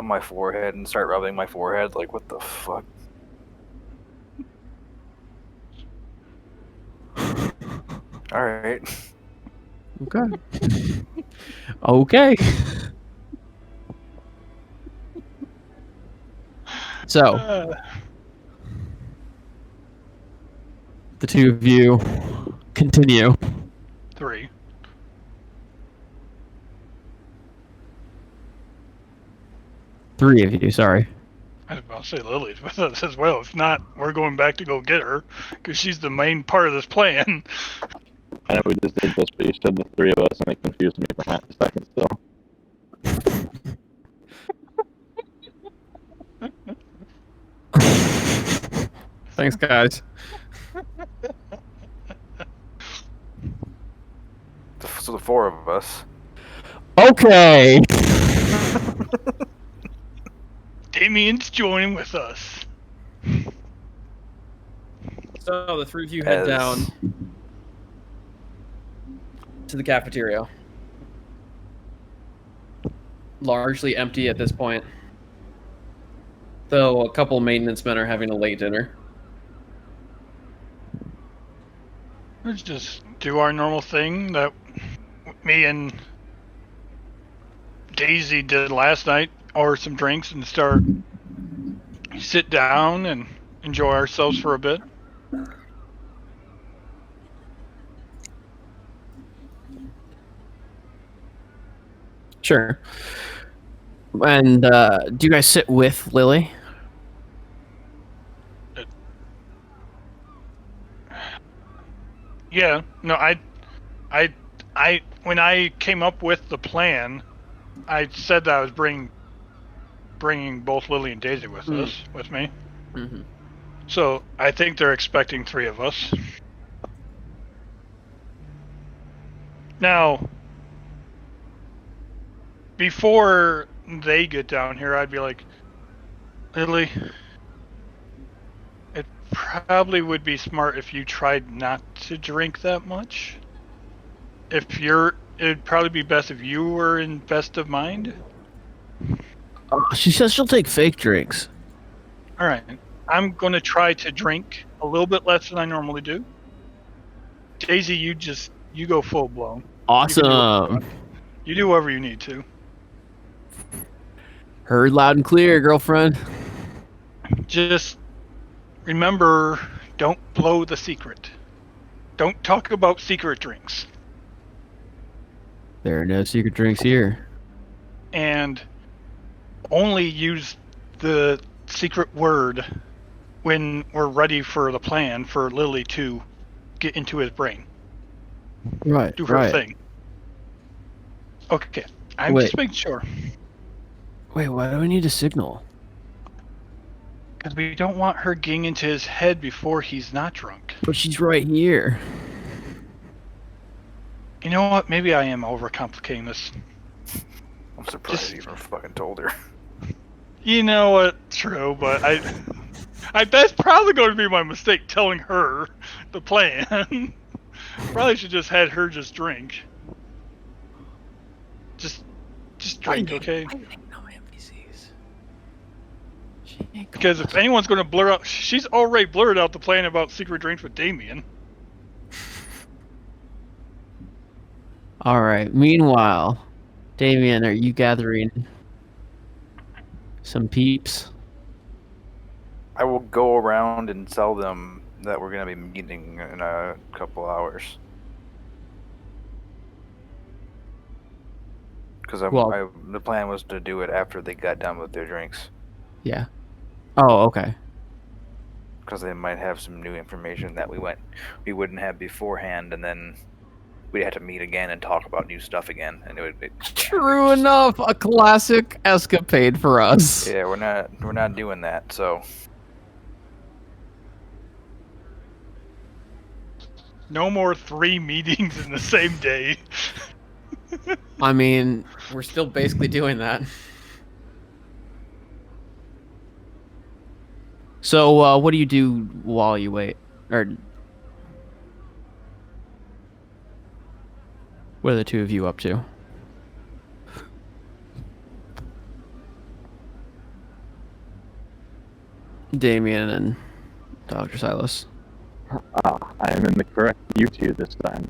[SPEAKER 3] my forehead and start rubbing my forehead. Like, what the fuck? All right.
[SPEAKER 4] Okay. Okay. So, the two of you continue.
[SPEAKER 5] 3.
[SPEAKER 4] Three of you, sorry.
[SPEAKER 5] I was about to say Lily's with us as well. If not, we're going back to go get her because she's the main part of this plan.
[SPEAKER 2] I know we just did this, but you said the three of us, and it confused me for half a second still.
[SPEAKER 4] Thanks, guys.
[SPEAKER 3] So the four of us.
[SPEAKER 4] Okay.
[SPEAKER 5] Damien's joining with us.
[SPEAKER 4] So the three of you head down to the cafeteria. Largely empty at this point, though a couple maintenance men are having a late dinner.
[SPEAKER 5] Let's just do our normal thing that me and Daisy did last night. Order some drinks and sit down and enjoy ourselves for a bit.
[SPEAKER 4] Sure. And do you guys sit with Lily?
[SPEAKER 5] Yeah. No, I when I came up with the plan, I said that I was bringing both Lily and Daisy with me.
[SPEAKER 4] Mm-hmm.
[SPEAKER 5] So I think they're expecting 3 of us. Now, before they get down here, I'd be like, Lily, it probably would be smart if you tried not to drink that much. It'd probably be best if you were in best of mind.
[SPEAKER 4] She says she'll take fake drinks.
[SPEAKER 5] All right, I'm gonna try to drink a little bit less than I normally do. Daisy, you go full blown.
[SPEAKER 4] Awesome.
[SPEAKER 5] You do whatever you need to.
[SPEAKER 4] Heard loud and clear, girlfriend.
[SPEAKER 5] Just remember, don't blow the secret. Don't talk about secret drinks.
[SPEAKER 4] There are no secret drinks here.
[SPEAKER 5] And only use the secret word when we're ready for the plan for Lily to get into his brain.
[SPEAKER 4] Right.
[SPEAKER 5] Do her thing. Okay. I'm just making sure.
[SPEAKER 4] Wait, why do I need a signal?
[SPEAKER 5] Because we don't want her getting into his head before he's not drunk.
[SPEAKER 4] But she's right here.
[SPEAKER 5] You know what? Maybe I am overcomplicating this.
[SPEAKER 3] I'm surprised you even fucking told her.
[SPEAKER 5] You know what? True, but that's probably going to be my mistake telling her the plan. Probably should just had her just drink. Just drink, okay? Because if anyone's going to blur out, she's already blurred out the plan about secret drinks with Damien.
[SPEAKER 4] All right. Meanwhile, Damien, are you gathering some peeps?
[SPEAKER 3] I will go around and tell them that we're going to be meeting in a couple hours. Because the plan was to do it after they got done with their drinks.
[SPEAKER 4] Yeah. Oh, okay.
[SPEAKER 3] Because they might have some new information that we wouldn't have beforehand, and then we'd have to meet again and talk about new stuff again, and it would be
[SPEAKER 4] True enough, a classic escapade for us.
[SPEAKER 3] Yeah, we're not doing that. So
[SPEAKER 5] no more 3 meetings in the same day.
[SPEAKER 4] I mean, we're still basically doing that. So, what do you do while you wait? Or what are the two of you up to? Damien and Dr. Silas.
[SPEAKER 2] I am in the correct you two this time.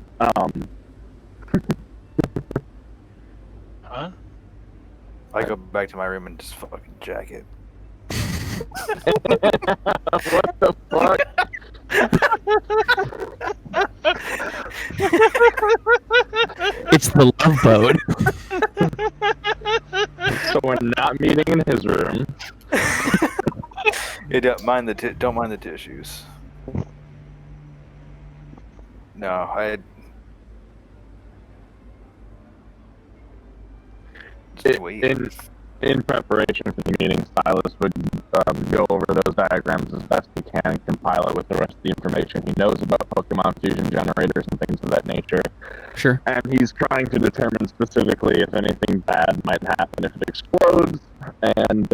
[SPEAKER 5] Huh?
[SPEAKER 3] I go back to my room and just fucking jack it.
[SPEAKER 2] What the fuck?
[SPEAKER 4] It's the love boat.
[SPEAKER 2] So we're not meeting in his room.
[SPEAKER 3] Yeah, don't mind the tissues. No, just wait.
[SPEAKER 2] In preparation for the meeting, Silas would go over those diagrams as best he can and compile it with the rest of the information he knows about Pokemon fusion generators and things of that nature.
[SPEAKER 4] Sure.
[SPEAKER 2] And he's trying to determine specifically if anything bad might happen if it explodes, and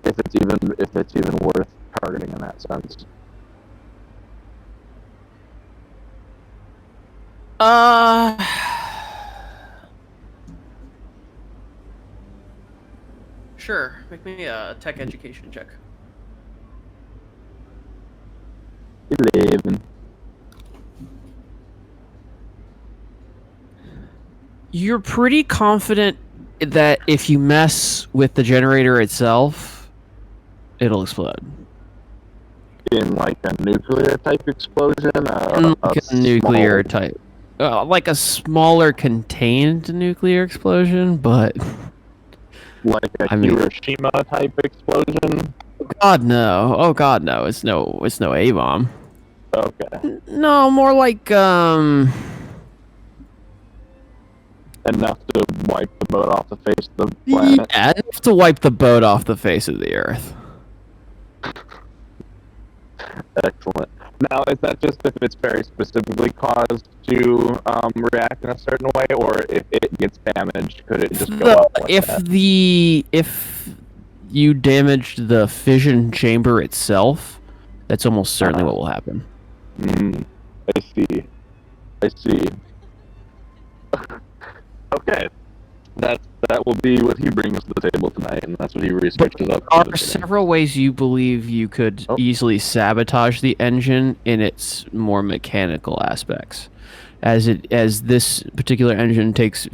[SPEAKER 2] if it's even worth targeting in that sense.
[SPEAKER 4] Sure. Make me a tech education check.
[SPEAKER 2] 11.
[SPEAKER 4] You're pretty confident that if you mess with the generator itself, it'll explode.
[SPEAKER 2] In like a nuclear type explosion?
[SPEAKER 4] Like a nuclear type. Like a smaller contained nuclear explosion, but...
[SPEAKER 2] Like a Hiroshima type explosion?
[SPEAKER 4] God no! Oh God no! It's no A-bomb.
[SPEAKER 2] Okay.
[SPEAKER 4] No, more like
[SPEAKER 2] Enough to wipe the boat off the face of the planet.
[SPEAKER 4] Yeah, enough to wipe the boat off the face of the Earth.
[SPEAKER 2] Excellent. Now, is that just if it's very specifically caused to react in a certain way, or if it gets damaged, could it just go up like
[SPEAKER 4] if
[SPEAKER 2] that?
[SPEAKER 4] if you damaged the fission chamber itself, that's almost certainly what will happen.
[SPEAKER 2] I see. I see. Okay. That will be what he brings to the table tonight, and that's what he researches up.
[SPEAKER 4] There are several ways you believe you could easily sabotage the engine in its more mechanical aspects, as this particular engine takes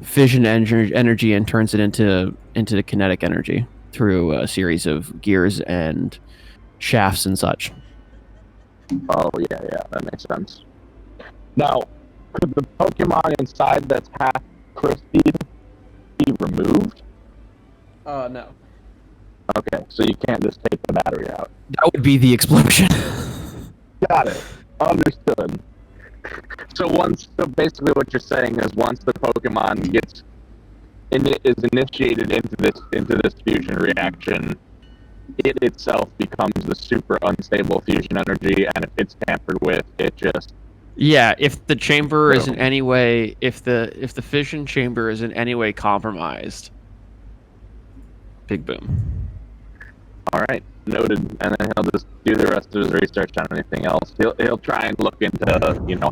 [SPEAKER 4] fission energy and turns it into the kinetic energy through a series of gears and shafts and such.
[SPEAKER 2] Oh yeah, that makes sense. Now, could the Pokemon inside that's half crystal be removed?
[SPEAKER 4] No.
[SPEAKER 2] Okay, so you can't just take the battery out.
[SPEAKER 4] That would be the explosion.
[SPEAKER 2] Got it. Understood. So basically what you're saying is once the Pokemon is initiated into this fusion reaction, it itself becomes the super unstable fusion energy, and if it's tampered with, it just...
[SPEAKER 4] Yeah, if the chamber is in any way, if the fission chamber is in any way compromised, big boom.
[SPEAKER 2] All right, noted. And then he'll just do the rest of his research on anything else. He'll try and look into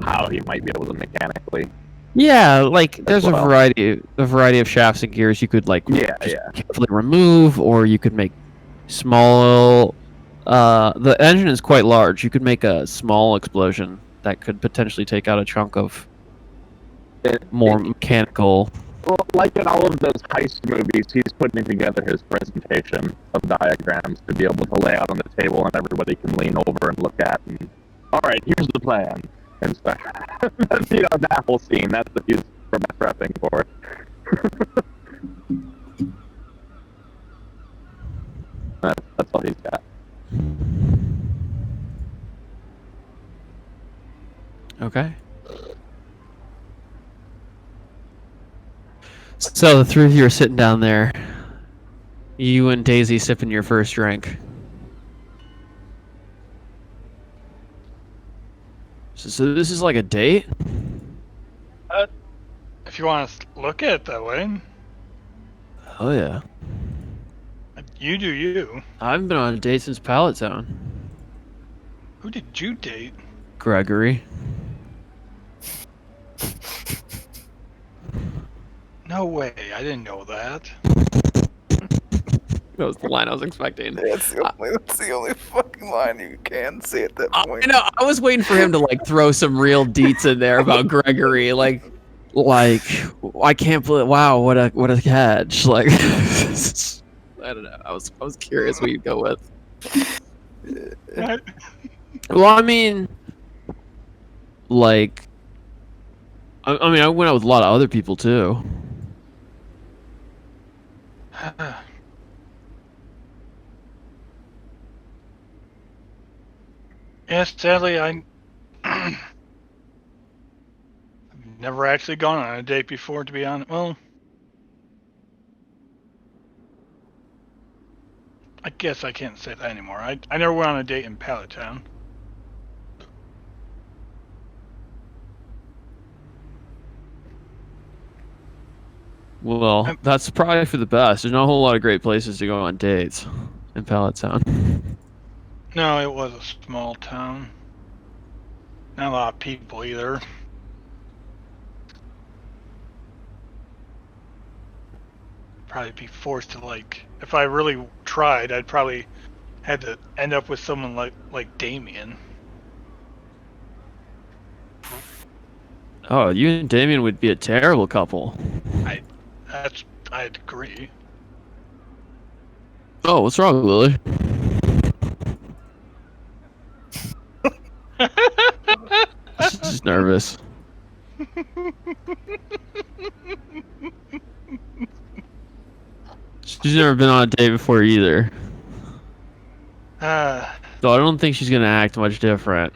[SPEAKER 2] how he might be able to mechanically.
[SPEAKER 4] Yeah, like there's a variety of shafts and gears you could carefully remove, or you could make small. The engine is quite large. You could make a small explosion that could potentially take out a chunk of more mechanical.
[SPEAKER 2] Well, like in all of those heist movies, he's putting together his presentation of diagrams to be able to lay out on the table, and everybody can lean over and look at. And all right, here's the plan. And stuff. That whole scene. That's what he's prepping for. That's all he's got.
[SPEAKER 4] Okay. So the three of you are sitting down there. You and Daisy sipping your first drink. So this is like a date?
[SPEAKER 5] If you want to look at it that way.
[SPEAKER 4] Oh yeah.
[SPEAKER 5] You do you.
[SPEAKER 4] I haven't been on a date since Pallet Town.
[SPEAKER 5] Who did you date?
[SPEAKER 4] Gregory.
[SPEAKER 5] No way, I didn't know that.
[SPEAKER 4] That was the line I was expecting.
[SPEAKER 3] That's the only fucking line you can say at that point.
[SPEAKER 4] I know. I was waiting for him to throw some real deets in there about Gregory. Like I can't believe. Wow, what a catch! Like I don't know. I was curious what you'd go with. Well, I mean, I went out with a lot of other people too.
[SPEAKER 5] Yes, sadly, I've never actually gone on a date before, to be honest. Well, I guess I can't say that anymore. I never went on a date in Pallet Town.
[SPEAKER 4] Well, that's probably for the best. There's not a whole lot of great places to go on dates in Pallet Town.
[SPEAKER 5] No, it was a small town. Not a lot of people either. Probably be forced to if I really tried, I'd probably had to end up with someone like Damien.
[SPEAKER 4] Oh, you and Damien would be a terrible couple.
[SPEAKER 5] I'd agree.
[SPEAKER 4] Oh, what's wrong, Lily? She's nervous. She's never been on a date before either. So I don't think she's gonna act much different.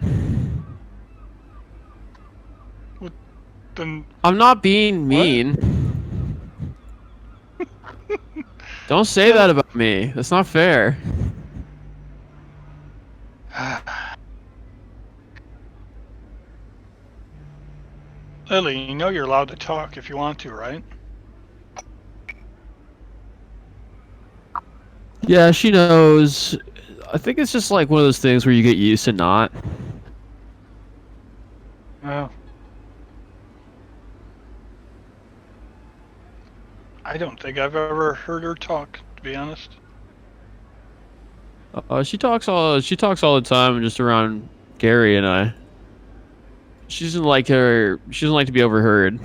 [SPEAKER 5] Then
[SPEAKER 4] I'm not being mean. Don't say that about me. That's not fair.
[SPEAKER 5] Lily, you know you're allowed to talk if you want to, right?
[SPEAKER 4] Yeah, she knows. I think it's just like one of those things where you get used to not.
[SPEAKER 5] Well, I don't think I've ever heard her talk, to be honest.
[SPEAKER 4] She talks all the time just around Gary and I. She doesn't like her. She doesn't like to be overheard.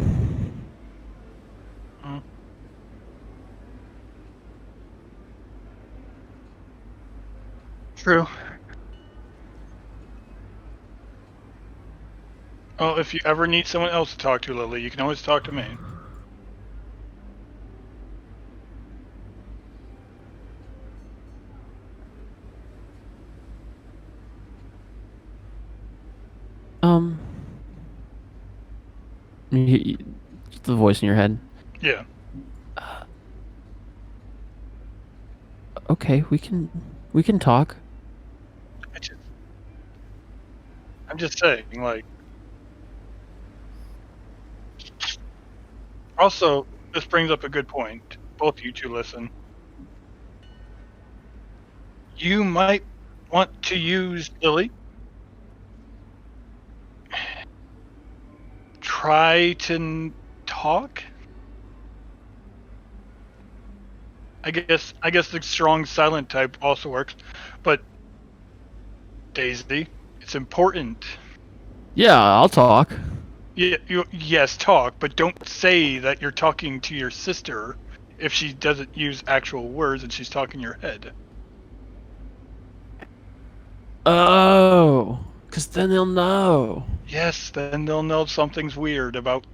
[SPEAKER 5] Hmm. True. Well, if you ever need someone else to talk to, Lily, you can always talk to me.
[SPEAKER 4] You, the voice in your head.
[SPEAKER 5] Yeah.
[SPEAKER 4] Okay, we can talk.
[SPEAKER 5] I'm just saying, like. Also, this brings up a good point. Both you two listen. You might want to use Lily. Try to talk. I guess the strong silent type also works, but Daisy, it's important.
[SPEAKER 4] Yeah, I'll talk.
[SPEAKER 5] Yeah, yes, talk, but don't say that you're talking to your sister if she doesn't use actual words and she's talking your head.
[SPEAKER 4] Oh, because then they'll know.
[SPEAKER 5] Yes, then they'll know something's weird about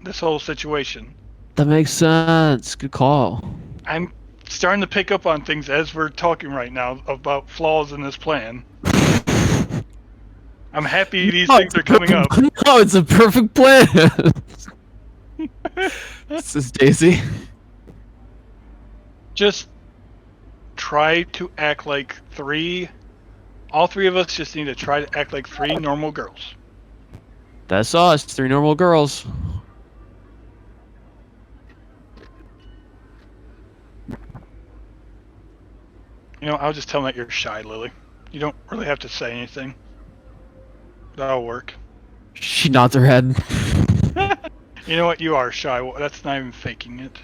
[SPEAKER 5] this whole situation.
[SPEAKER 4] That makes sense. Good call.
[SPEAKER 5] I'm starting to pick up on things as we're talking right now about flaws in this plan. I'm happy these things are coming up.
[SPEAKER 4] No, it's a perfect plan. This is Daisy.
[SPEAKER 5] Just try to act like all three of us just need to try to act like three normal girls.
[SPEAKER 4] That's us, three normal girls.
[SPEAKER 5] You know, I'll just tell them that you're shy, Lily. You don't really have to say anything. That'll work.
[SPEAKER 4] She nods her head.
[SPEAKER 5] You know what? You are shy. Well, that's not even faking it.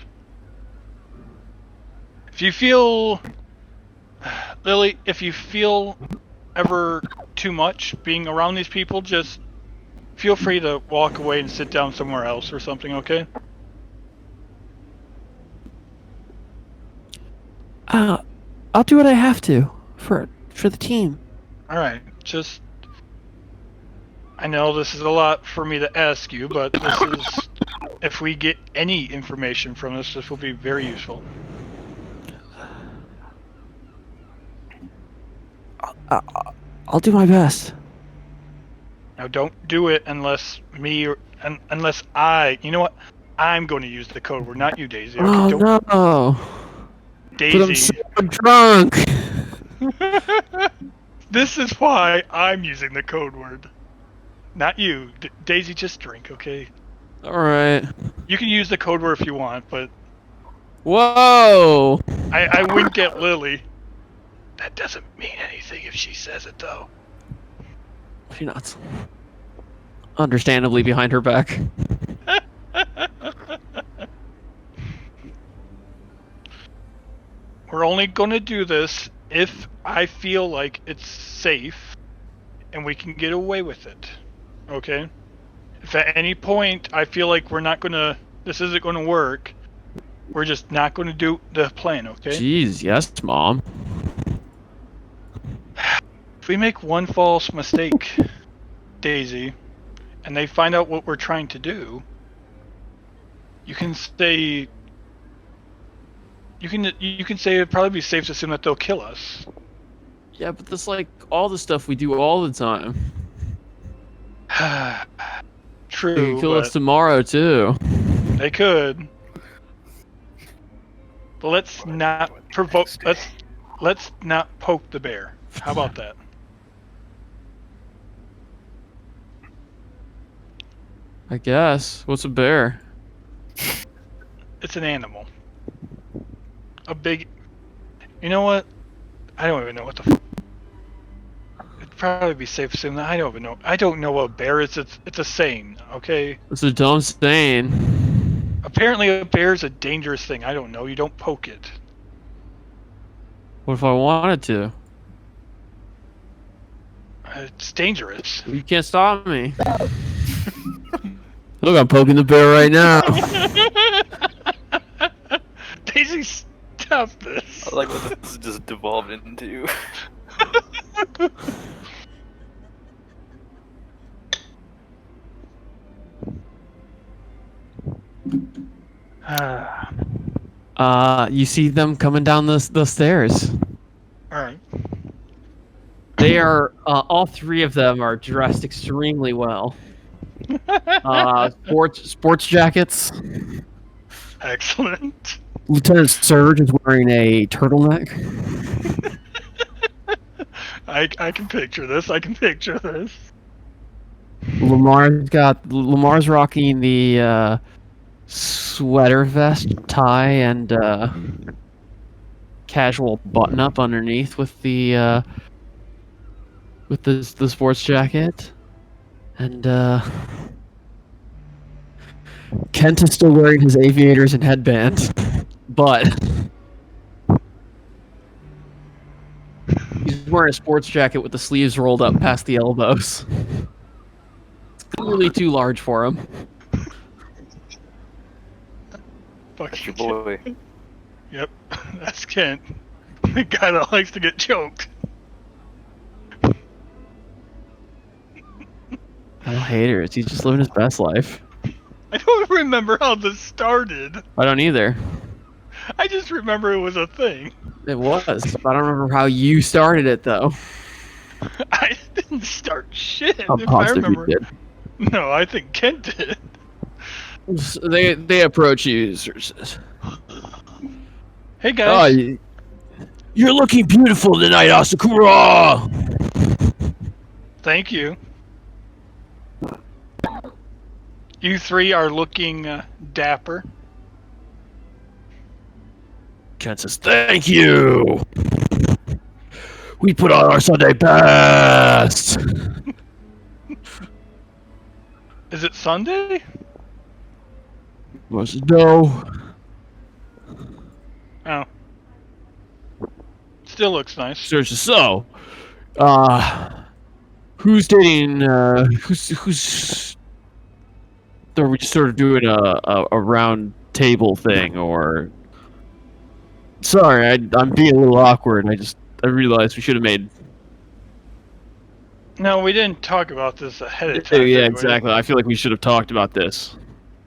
[SPEAKER 5] If you feel... Lily, if you feel ever too much being around these people, just feel free to walk away and sit down somewhere else or something, okay?
[SPEAKER 4] I'll do what I have to for the team.
[SPEAKER 5] Alright, just... I know this is a lot for me to ask you, but this is... If we get any information from this will be very useful.
[SPEAKER 4] I'll do my best.
[SPEAKER 5] Now don't do it unless unless I... You know what? I'm going to use the code word, not you, Daisy. Okay,
[SPEAKER 4] Oh
[SPEAKER 5] don't...
[SPEAKER 4] no!
[SPEAKER 5] Daisy...
[SPEAKER 4] But I'm so drunk!
[SPEAKER 5] This is why I'm using the code word. Not you. Daisy, just drink, okay?
[SPEAKER 4] Alright.
[SPEAKER 5] You can use the code word if you want, but...
[SPEAKER 4] Whoa!
[SPEAKER 5] I wink at Lily. That doesn't mean anything if she says it, though.
[SPEAKER 4] She nods. Understandably behind her back.
[SPEAKER 5] We're only gonna do this if I feel like it's safe and we can get away with it. Okay? If at any point I feel like this isn't gonna work, we're just not gonna do the plan, okay?
[SPEAKER 4] Jeez, yes, Mom.
[SPEAKER 5] If we make one false mistake, Daisy, and they find out what we're trying to do, you can say it'd probably be safe to assume that they'll kill us.
[SPEAKER 4] Yeah, but that's like all the stuff we do all the time.
[SPEAKER 5] True.
[SPEAKER 4] They could kill us tomorrow too.
[SPEAKER 5] They could. But let's not provoke. Let's not poke the bear. How about that?
[SPEAKER 4] I guess. What's a bear?
[SPEAKER 5] It's an animal. A big. You know what? I don't even know what the. It'd probably be safe to assume that I don't even know. I don't know what a bear is. It's a saying. Okay.
[SPEAKER 4] It's a dumb saying.
[SPEAKER 5] Apparently, a bear is a dangerous thing. I don't know. You don't poke it.
[SPEAKER 4] What if I wanted to?
[SPEAKER 5] It's dangerous.
[SPEAKER 4] You can't stop me. Look, I'm poking the bear right now.
[SPEAKER 5] Daisy, stop this.
[SPEAKER 3] I like what this just devolved into.
[SPEAKER 4] You see them coming down the stairs.
[SPEAKER 5] Alright.
[SPEAKER 4] They are, all three of them are dressed extremely well. Sports jackets.
[SPEAKER 5] Excellent.
[SPEAKER 4] Lieutenant Surge is wearing a turtleneck.
[SPEAKER 5] I can picture this. I can picture this.
[SPEAKER 4] Lamar's rocking the sweater vest, tie, and casual button up underneath with the sports jacket, and Kent is still wearing his aviators and headband, but he's wearing a sports jacket with the sleeves rolled up past the elbows. It's clearly too large for him.
[SPEAKER 3] That's your boy.
[SPEAKER 5] Yep, that's Kent. The guy that likes to get choked.
[SPEAKER 4] I don't hate her. He's just living his best life.
[SPEAKER 5] I don't remember how this started.
[SPEAKER 4] I don't either.
[SPEAKER 5] I just remember it was a thing.
[SPEAKER 4] It was. I don't remember how you started it, though.
[SPEAKER 5] I didn't start shit.
[SPEAKER 4] I'm
[SPEAKER 5] if I
[SPEAKER 4] positive
[SPEAKER 5] remember.
[SPEAKER 4] you did.
[SPEAKER 5] No, I think Kent did.
[SPEAKER 4] They approach you. Says,
[SPEAKER 5] Hey guys.
[SPEAKER 4] You're looking beautiful tonight, Asakura.
[SPEAKER 5] Thank you. You three are looking dapper.
[SPEAKER 4] Ken says, "Thank you. We put on our Sunday best."
[SPEAKER 5] Is it Sunday?
[SPEAKER 4] I said, "No."
[SPEAKER 5] Oh. Still looks nice.
[SPEAKER 4] So, who's dating? Who's? Are we just sort of doing a round table thing, or? Sorry, I'm being a little awkward. I realized we should have made.
[SPEAKER 5] No, we didn't talk about this ahead of time.
[SPEAKER 4] Yeah,
[SPEAKER 5] did we?
[SPEAKER 4] exactly. I feel like we should have talked about this.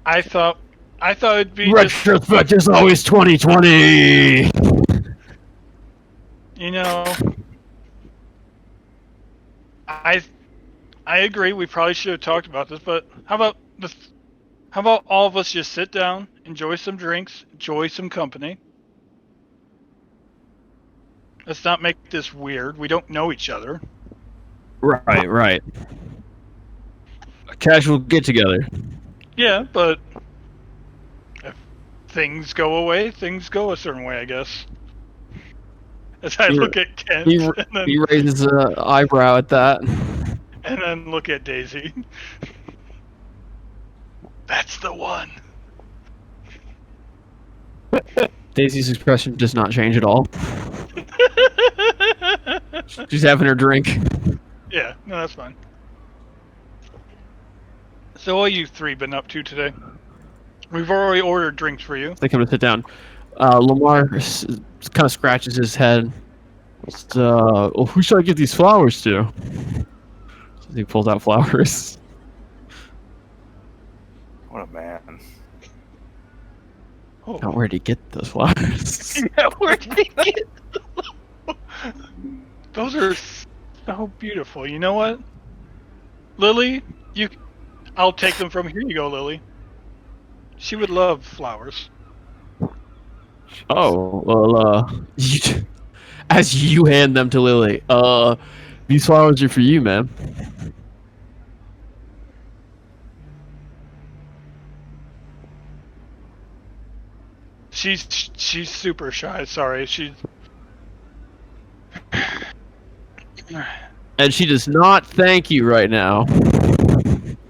[SPEAKER 5] I thought it'd be
[SPEAKER 4] Retrospect is always 2020.
[SPEAKER 5] You know, I agree. We probably should have talked about this, but how about all of us just sit down, enjoy some drinks, enjoy some company. Let's not make this weird. We don't know each other.
[SPEAKER 4] Right. A casual get together.
[SPEAKER 5] Yeah, but if things go away, things go a certain way, I guess. As I look at Kent,
[SPEAKER 4] He raises an eyebrow at that.
[SPEAKER 5] and then look at Daisy. That's the one.
[SPEAKER 4] Daisy's expression does not change at all. She's having her drink.
[SPEAKER 5] Yeah, no, that's fine. So what have you three been up to today? We've already ordered drinks for you.
[SPEAKER 4] They come to sit down. Lamar kind of scratches his head. Well, who should I give these flowers to? So he pulls out flowers.
[SPEAKER 3] What a man.
[SPEAKER 5] Oh.
[SPEAKER 4] Now, where'd he get those flowers?
[SPEAKER 5] Yeah, where did he get those? Are so beautiful. You know what, Lily? I'll take them from here. You go, Lily. She would love flowers.
[SPEAKER 4] Oh, well, as you hand them to Lily, these flowers are for you, ma'am.
[SPEAKER 5] She's super shy. Sorry, she's.
[SPEAKER 4] And she does not thank you right now.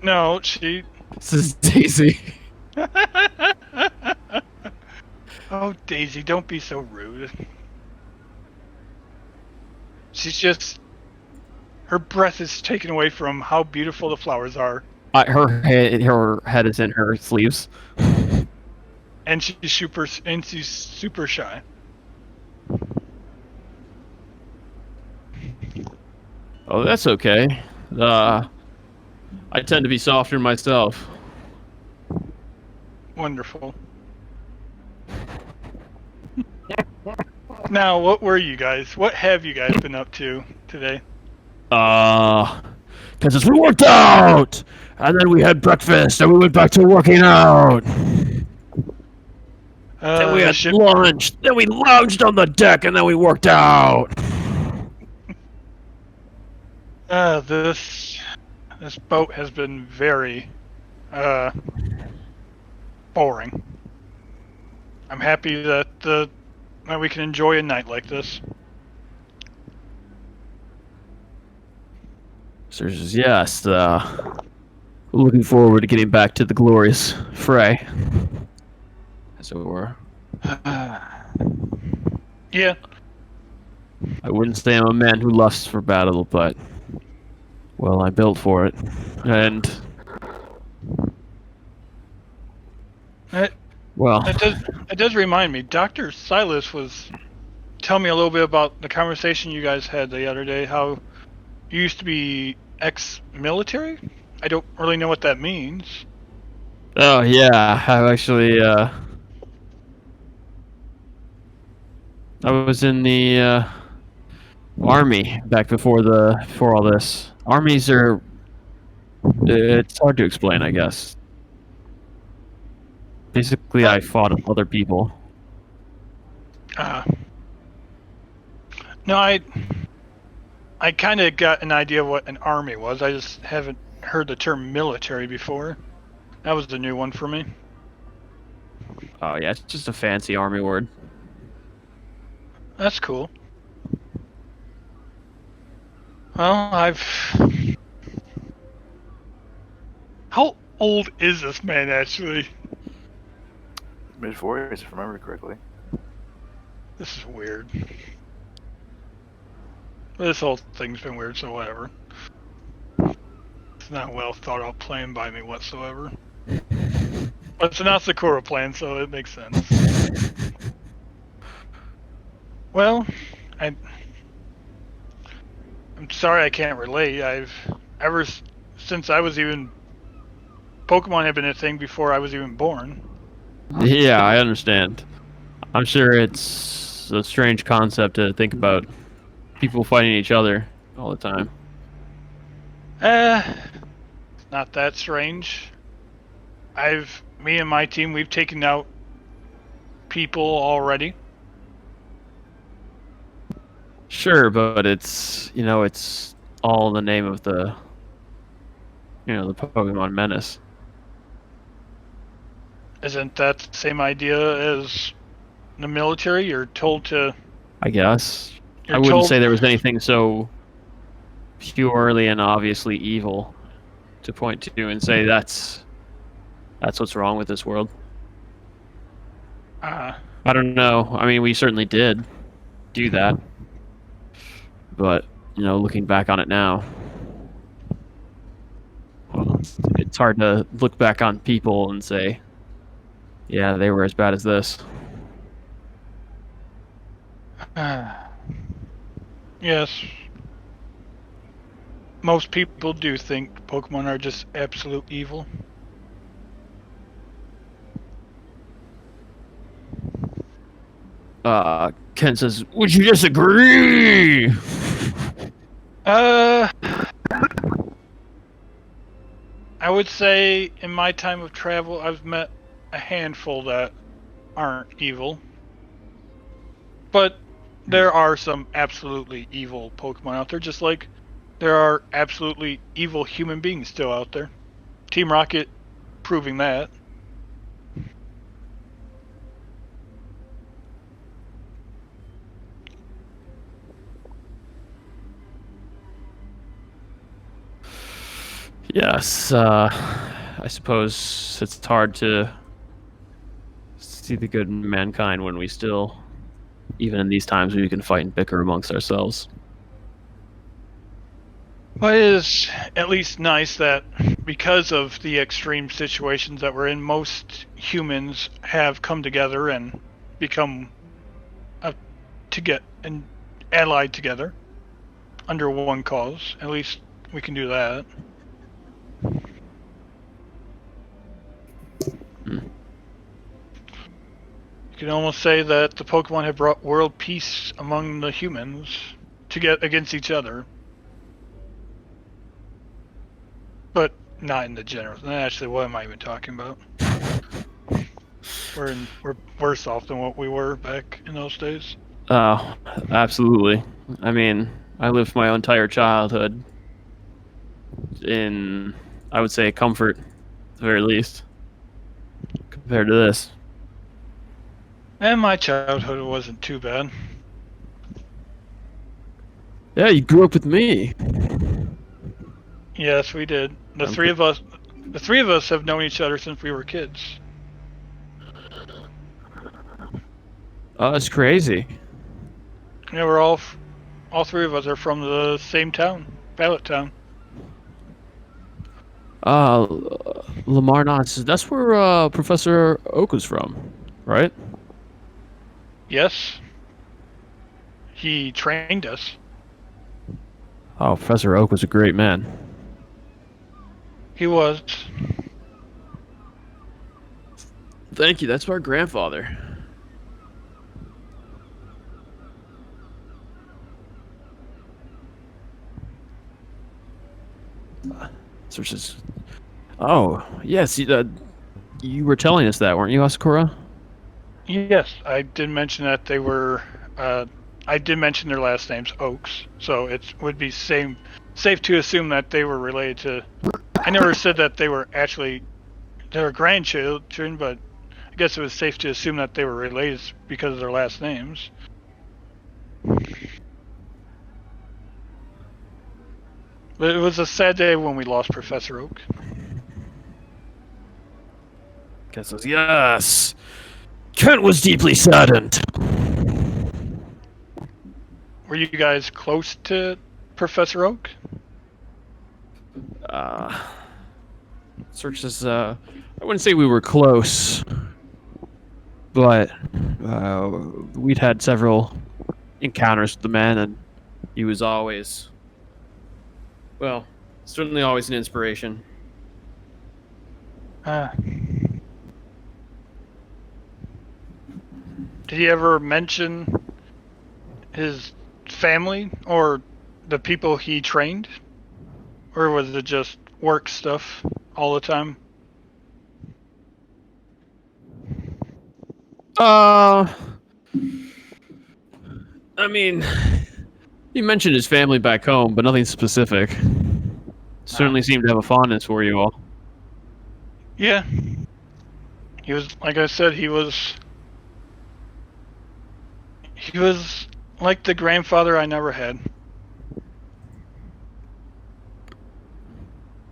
[SPEAKER 5] No, she.
[SPEAKER 4] This is Daisy.
[SPEAKER 5] Oh, Daisy, don't be so rude. She's just. Her breath is taken away from how beautiful the flowers are,
[SPEAKER 4] Her head is in her sleeves.
[SPEAKER 5] and she's super shy.
[SPEAKER 4] Oh, that's okay. I tend to be softer myself.
[SPEAKER 5] Wonderful. Now, what were you guys? What have you guys been up to today?
[SPEAKER 4] Because we worked out, and then we had breakfast, and we went back to working out. Then we had lunch. Then we lounged on the deck, and then we worked out.
[SPEAKER 5] This boat has been very boring. I'm happy that we can enjoy a night like this.
[SPEAKER 4] So yes, looking forward to getting back to the glorious fray, as it were.
[SPEAKER 5] Yeah.
[SPEAKER 4] I wouldn't say I'm a man who lusts for battle, but well, I built for it, and well,
[SPEAKER 5] it does remind me. Dr. Silas was telling me a little bit about the conversation you guys had the other day. How you used to be ex-military. I don't really know what that means.
[SPEAKER 4] oh yeah, I've actually I was in the army back before all this. Armies are it's hard to explain, I guess. Basically, I fought other people.
[SPEAKER 5] No, I kind of got an idea of what an army was. I just haven't heard the term military before. That was the new one for me.
[SPEAKER 4] Oh yeah, it's just a fancy army word.
[SPEAKER 5] That's cool. Well, How old is this man, actually?
[SPEAKER 3] Mid-40s, if I remember correctly.
[SPEAKER 5] This is weird. This whole thing's been weird, so whatever. It's not well thought out plan by me whatsoever. But it's not Sakura plan, so it makes sense. Well, I'm sorry I can't relate. Ever since I was even Pokemon had been a thing before I was even born.
[SPEAKER 4] Yeah, I understand. I'm sure it's a strange concept to think about people fighting each other all the time.
[SPEAKER 5] Not that strange. Me and my team, we've taken out people already.
[SPEAKER 4] Sure, but it's it's all in the name of the the Pokemon menace.
[SPEAKER 5] Isn't that the same idea as the military? You're told to.
[SPEAKER 4] I guess. I wouldn't say there was anything so purely and obviously evil to point to and say that's what's wrong with this world. I don't know. I mean, we certainly did do that. But, looking back on it now, well, it's hard to look back on people and say, yeah, they were as bad as this.
[SPEAKER 5] Yes. Most people do think Pokemon are just absolute evil.
[SPEAKER 4] Ken says, would you disagree?
[SPEAKER 5] I would say in my time of travel, I've met a handful that aren't evil. But there are some absolutely evil Pokemon out there, just like there are absolutely evil human beings still out there. Team Rocket proving that.
[SPEAKER 4] Yes, I suppose it's hard to see the good in mankind when we still, even in these times, we can fight and bicker amongst ourselves.
[SPEAKER 5] Well, it is at least nice that because of the extreme situations that we're in, most humans have come together and become allied together under one cause. At least we can do that. You can almost say that the Pokemon have brought world peace among the humans to get against each other. But not in the general. Actually, what am I even talking about? We're worse off than what we were back in those days.
[SPEAKER 4] Oh, absolutely. I mean, I lived my entire childhood in, I would say, comfort, at the very least, compared to this.
[SPEAKER 5] And my childhood wasn't too bad.
[SPEAKER 4] Yeah, you grew up with me.
[SPEAKER 5] Yes, we did. The
[SPEAKER 4] I'm
[SPEAKER 5] three of us have known each other since we were kids.
[SPEAKER 4] Oh, it's crazy.
[SPEAKER 5] Yeah, all three of us are from the same town, Ballot Town.
[SPEAKER 4] Lamar Knots, that's where Professor Oak was from, right?
[SPEAKER 5] Yes, he trained us.
[SPEAKER 4] Oh, Professor Oak was a great man.
[SPEAKER 5] He was.
[SPEAKER 4] Thank you, that's our grandfather. Which is... Oh, yes, you were telling us that, weren't you, Asakura?
[SPEAKER 5] Yes, I did mention that they were. I did mention their last names, Oaks, so it would be safe to assume that they were related to. I never said that they were actually their grandchildren, but I guess it was safe to assume that they were related because of their last names. But it was a sad day when we lost Professor Oak.
[SPEAKER 4] Kent says, yes. Kent was deeply saddened.
[SPEAKER 5] Were you guys close to Professor Oak?
[SPEAKER 4] Search says, I wouldn't say we were close, but we'd had several encounters with the man, and he was always, well, certainly always an inspiration.
[SPEAKER 5] Did he ever mention his family or the people he trained? Or was it just work stuff all the time?
[SPEAKER 4] I mean, he mentioned his family back home, but nothing specific. Certainly seemed to have a fondness for you all.
[SPEAKER 5] Yeah. He was, like I said, he was like the grandfather I never had.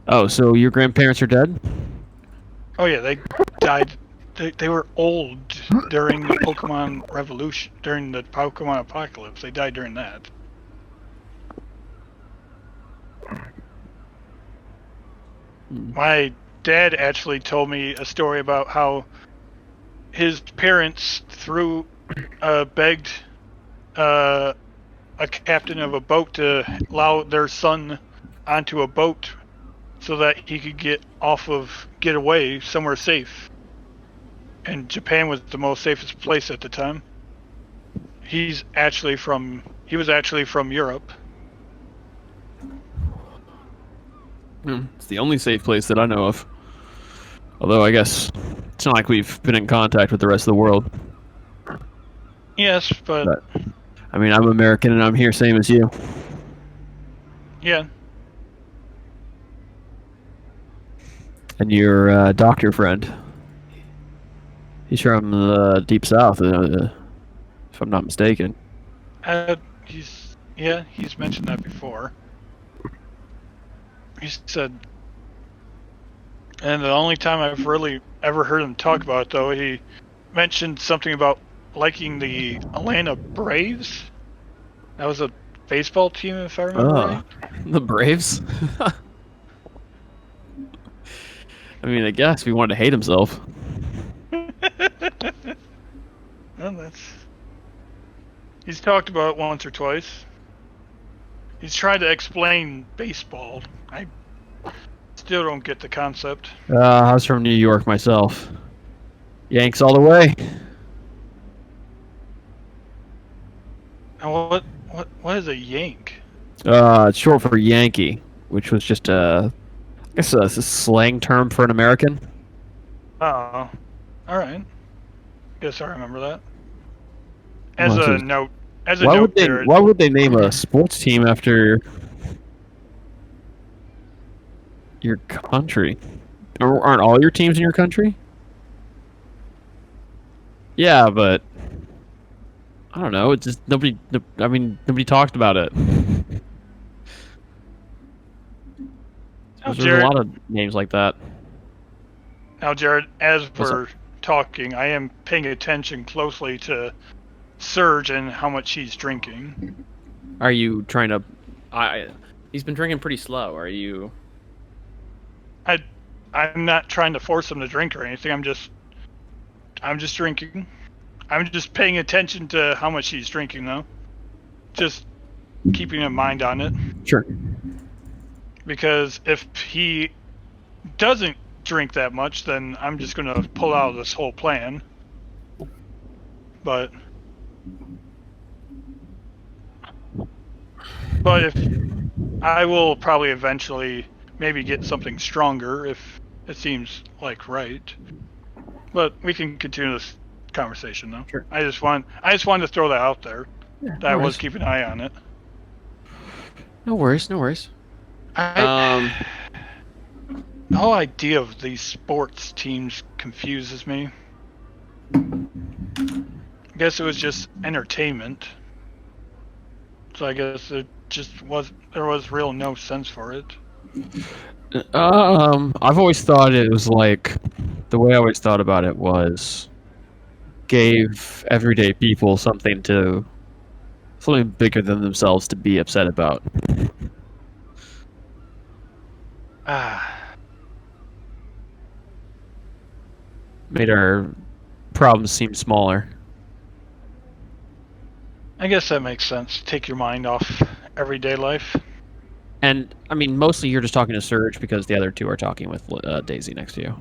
[SPEAKER 4] Oh, so your grandparents are dead?
[SPEAKER 5] Oh yeah, they died. They were old during the Pokemon Revolution, during the Pokemon Apocalypse. They died during that. My dad actually told me a story about how his parents begged a captain of a boat to allow their son onto a boat so that he could get away somewhere safe. And Japan was the most safest place at the time. He was actually from Europe.
[SPEAKER 4] It's the only safe place that I know of. Although I guess it's not like we've been in contact with the rest of the world.
[SPEAKER 5] Yes, but
[SPEAKER 4] I mean, I'm American and I'm here same as you.
[SPEAKER 5] yeah.
[SPEAKER 4] And your doctor friend. He's from the deep south, if I'm not mistaken.
[SPEAKER 5] He's mentioned that before. He said And the only time I've really ever heard him talk about it, though, he mentioned something about liking the Atlanta Braves. That was a baseball team, if I remember right.
[SPEAKER 4] The Braves. I mean, I guess if he wanted to hate himself.
[SPEAKER 5] Well, he's talked about it once or twice. He's tried to explain baseball. I still don't get the concept.
[SPEAKER 4] I was from New York myself. Yanks all the way.
[SPEAKER 5] And what is a Yank?
[SPEAKER 4] It's short for Yankee, which was just I guess a slang term for an American.
[SPEAKER 5] Oh, all right. Guess I remember that.
[SPEAKER 4] Well,
[SPEAKER 5] As a
[SPEAKER 4] it's-
[SPEAKER 5] note,
[SPEAKER 4] Why would they name a sports team after your country? Aren't all your teams in your country? Yeah, but I don't know. It's just nobody. I mean, nobody talked about it. There's a
[SPEAKER 5] Jared,
[SPEAKER 4] lot of names like that.
[SPEAKER 5] now, Jared, as
[SPEAKER 4] What's
[SPEAKER 5] we're talking, I am paying attention closely to Serge and how much he's drinking.
[SPEAKER 4] Are you trying to? He's been drinking pretty slow. Are you?
[SPEAKER 5] I'm not trying to force him to drink or anything. I'm just drinking. I'm just paying attention to how much he's drinking, though. Just keeping a mind on it.
[SPEAKER 4] Sure.
[SPEAKER 5] Because if he doesn't drink that much, then I'm just going to pull out of this whole plan. But if I will probably eventually maybe get something stronger if it seems like right. But we can continue this conversation though.
[SPEAKER 4] Sure.
[SPEAKER 5] I just wanted to throw that out there.
[SPEAKER 4] Yeah,
[SPEAKER 5] That I was keeping an eye on it.
[SPEAKER 4] No worries. No worries.
[SPEAKER 5] The whole idea of these sports teams confuses me. I guess it was just entertainment. So I guess there was real no sense for it.
[SPEAKER 4] I've always thought it was like the way I always thought about it was gave everyday people something bigger than themselves to be upset about. Made our problems seem smaller.
[SPEAKER 5] I guess that makes sense. Take your mind off everyday life.
[SPEAKER 4] And I mean, mostly you're just talking to Serge because the other two are talking with Daisy next to you.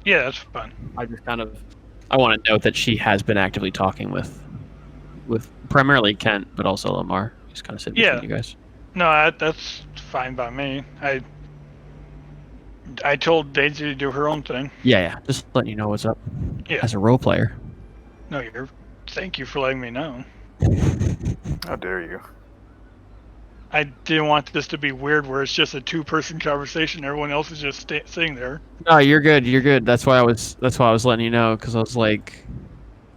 [SPEAKER 5] Yeah, that's fun.
[SPEAKER 4] I want to note that she has been actively talking with primarily Kent, but also Lamar. He's kind of sitting between you guys.
[SPEAKER 5] No, that's fine by me. I told Daisy to do her own thing.
[SPEAKER 4] Yeah. Just letting you know what's up.
[SPEAKER 5] Yeah.
[SPEAKER 4] As a role player.
[SPEAKER 5] No, thank you for letting me know.
[SPEAKER 3] How dare you?
[SPEAKER 5] I didn't want this to be weird where it's just a two-person conversation. Everyone else is just sitting there.
[SPEAKER 4] No, you're good. You're good. That's why I was letting you know, because I was like,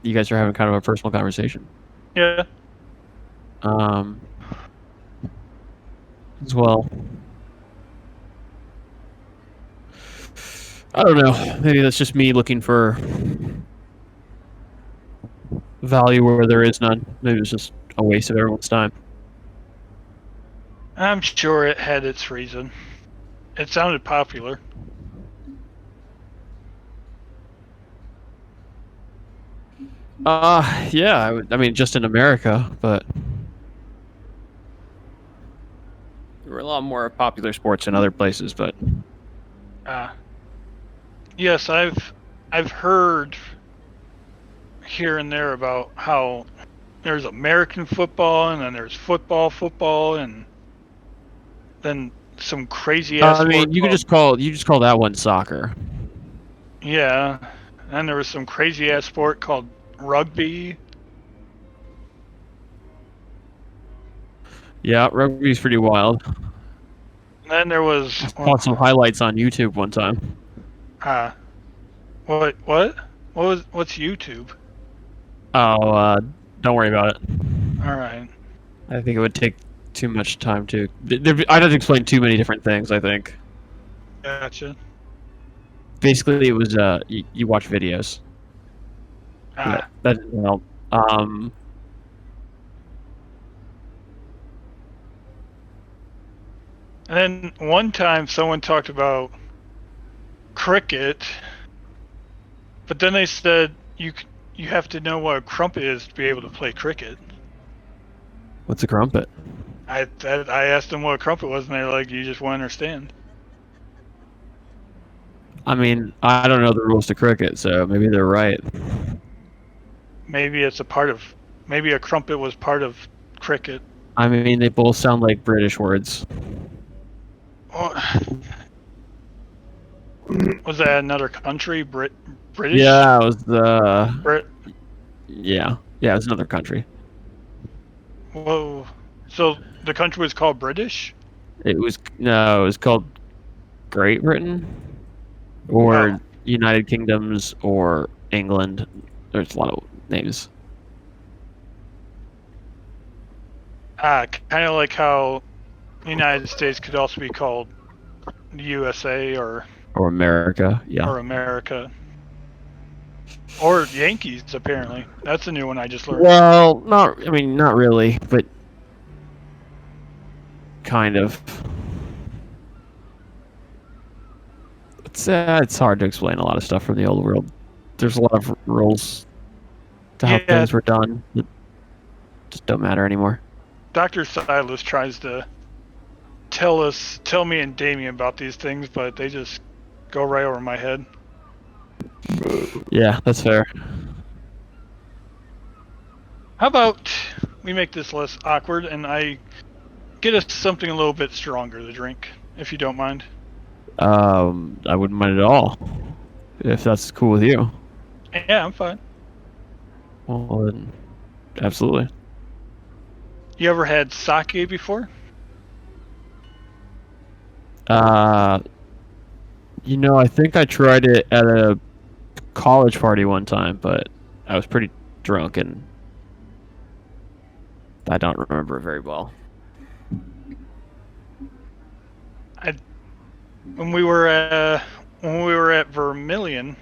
[SPEAKER 4] you guys are having kind of a personal conversation.
[SPEAKER 5] Yeah.
[SPEAKER 4] As well. I don't know. Maybe that's just me looking for value where there is none. Maybe it's just a waste of everyone's time.
[SPEAKER 5] I'm sure it had its reason. It sounded popular.
[SPEAKER 4] Yeah. I mean, just in America, but there were a lot more popular sports in other places. But
[SPEAKER 5] yes, I've heard here and there about how there's American football and then there's football, and then some crazy ass.
[SPEAKER 4] I mean, you just call that one soccer.
[SPEAKER 5] Yeah, and there was some crazy ass sport called rugby.
[SPEAKER 4] Yeah, rugby's pretty wild.
[SPEAKER 5] And then there was
[SPEAKER 4] Watched some highlights on YouTube one time.
[SPEAKER 5] What's YouTube?
[SPEAKER 4] Oh, don't worry about it.
[SPEAKER 5] All right.
[SPEAKER 4] I think it would take too much time to. I'd have to explain too many different things, I think.
[SPEAKER 5] Gotcha.
[SPEAKER 4] basically it was you watch videos.
[SPEAKER 5] Ah,
[SPEAKER 4] That didn't help.
[SPEAKER 5] and then one time someone talked about cricket, but then they said you have to know what a crumpet is to be able to play cricket.
[SPEAKER 4] What's a crumpet?
[SPEAKER 5] I asked them what a crumpet was, and they're like, "You just won't understand."
[SPEAKER 4] I mean, I don't know the rules to cricket, so maybe they're right.
[SPEAKER 5] Maybe it's a part of. Maybe a crumpet was part of cricket.
[SPEAKER 4] I mean, they both sound like British words.
[SPEAKER 5] Oh, was that another country? British?
[SPEAKER 4] Yeah, it was the.
[SPEAKER 5] Brit.
[SPEAKER 4] Yeah, it was another country.
[SPEAKER 5] Whoa. So the country was called British?
[SPEAKER 4] It was called Great Britain, or
[SPEAKER 5] Oh.
[SPEAKER 4] United Kingdoms, or England. There's a lot of names.
[SPEAKER 5] Kind of like how the United States could also be called USA or
[SPEAKER 4] America, yeah.
[SPEAKER 5] or America. Or Yankees, apparently. That's a new one I just learned.
[SPEAKER 4] Well, not really, but kind of. It's hard to explain a lot of stuff from the old world. There's a lot of rules to how
[SPEAKER 5] Yeah.
[SPEAKER 4] things were done that just don't matter anymore.
[SPEAKER 5] Dr. Silas tries to tell me and Damien about these things, but they just go right over my head.
[SPEAKER 4] Yeah, that's fair.
[SPEAKER 5] How about we make this less awkward and I get us something a little bit stronger to drink, if you don't mind?
[SPEAKER 4] I wouldn't mind at all, if that's cool with you.
[SPEAKER 5] Yeah, I'm fine.
[SPEAKER 4] Well, then, absolutely.
[SPEAKER 5] You ever had sake before?
[SPEAKER 4] I think I tried it at a college party one time, but I was pretty drunk and I don't remember it very well.
[SPEAKER 5] When we were at Vermilion,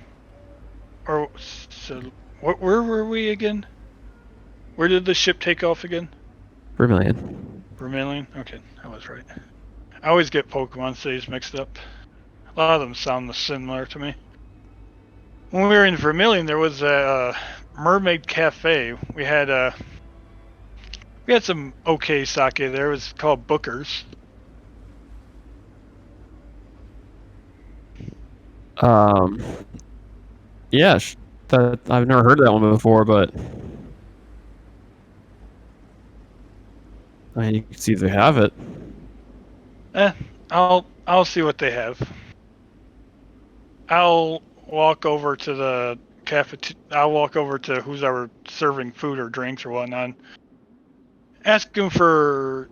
[SPEAKER 5] or so, where were we again? Where did the ship take off again?
[SPEAKER 4] Vermilion.
[SPEAKER 5] Vermilion? Okay, I was right. I always get Pokemon cities mixed up. A lot of them sound similar to me. When we were in Vermilion, there was a mermaid cafe. We had some okay sake there. It was called Booker's.
[SPEAKER 4] Yeah, I've never heard of that one before, but I mean, you can see if they have it.
[SPEAKER 5] I'll see what they have. I'll walk over to the I'll walk over to who's ever serving food or drinks or whatnot. Ask him for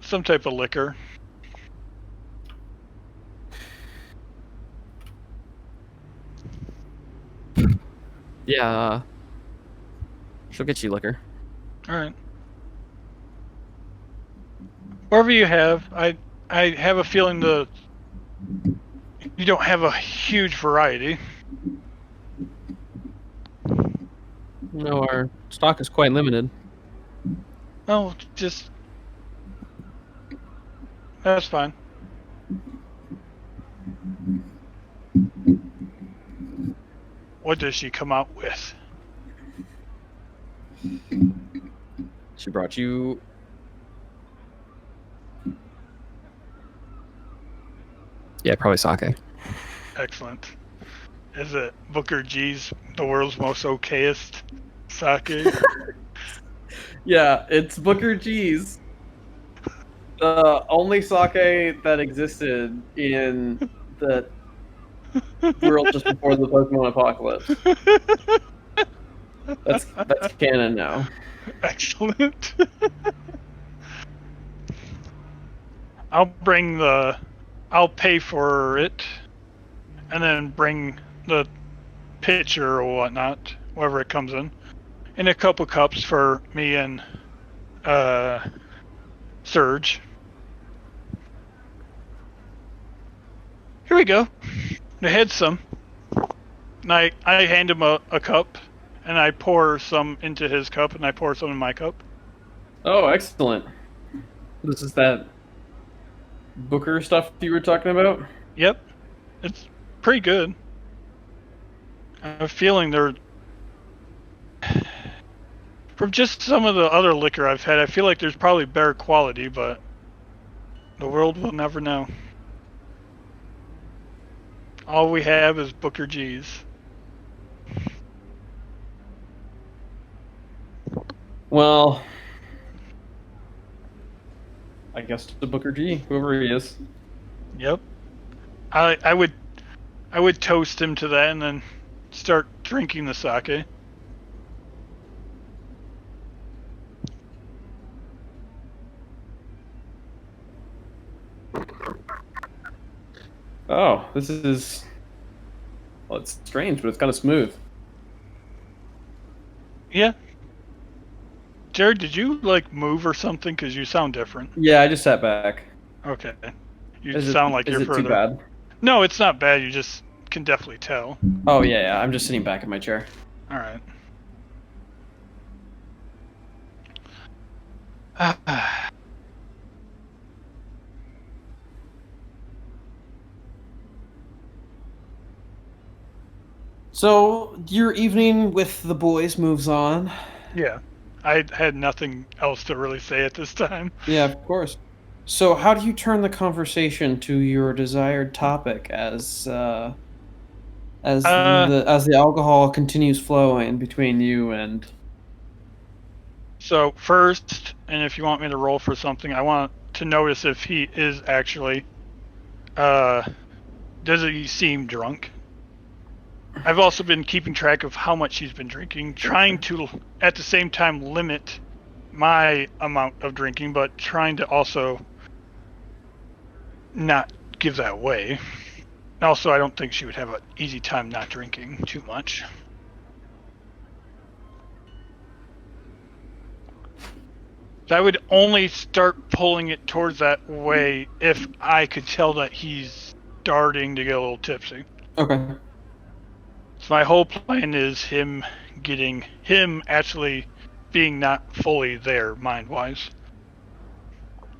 [SPEAKER 5] some type of liquor.
[SPEAKER 4] Yeah, she'll get you liquor.
[SPEAKER 5] All right. Whatever you have, I have a feeling you don't have a huge variety.
[SPEAKER 4] No, our stock is quite limited.
[SPEAKER 5] Oh, that's fine. What does she come out with?
[SPEAKER 4] She brought you. Yeah, probably sake.
[SPEAKER 5] Excellent. Is it Booker G's the world's most okayest sake?
[SPEAKER 6] Yeah, it's Booker G's. The only sake that existed in the world just before the Pokemon apocalypse. That's canon now.
[SPEAKER 5] Excellent. I'll pay for it, and then bring the pitcher or whatnot, whatever it comes in a couple cups for me and Surge. Here we go. They had some. And I hand him a cup, and I pour some into his cup, and I pour some in my cup.
[SPEAKER 6] Oh, excellent. This is that Booker stuff you were talking about?
[SPEAKER 5] Yep, it's pretty good. I have a feeling they're from just some of the other liquor I've had. I feel like there's probably better quality, but the world will never know. All we have is Booker G's.
[SPEAKER 6] Well, I guess to Booker G, whoever he is.
[SPEAKER 5] Yep. I would toast him to that and then start drinking the sake.
[SPEAKER 6] Oh, this is. Well, it's strange, but it's kind of smooth.
[SPEAKER 5] Yeah. Jared, did you like move or something? Because you sound different.
[SPEAKER 6] Yeah, I just sat back.
[SPEAKER 5] Okay. You
[SPEAKER 6] Is
[SPEAKER 5] sound like
[SPEAKER 6] is
[SPEAKER 5] you're
[SPEAKER 6] it
[SPEAKER 5] further.
[SPEAKER 6] too bad?
[SPEAKER 5] No, it's not bad. You just can definitely tell.
[SPEAKER 6] Oh yeah, I'm just sitting back in my chair.
[SPEAKER 5] All right.
[SPEAKER 6] So your evening with the boys moves on.
[SPEAKER 5] Yeah. I had nothing else to really say at this time.
[SPEAKER 6] Yeah, of course. So how do you turn the conversation to your desired topic as the alcohol continues flowing between you and?
[SPEAKER 5] So first, and if you want me to roll for something, I want to notice if he is actually, does he seem drunk? I've also been keeping track of how much he's been drinking, trying to, at the same time, limit my amount of drinking, but trying to also not give that away. Also, I don't think she would have an easy time not drinking too much. So I would only start pulling it towards that way if I could tell that he's starting to get a little tipsy.
[SPEAKER 6] Okay.
[SPEAKER 5] So my whole plan is him actually being not fully there mind-wise.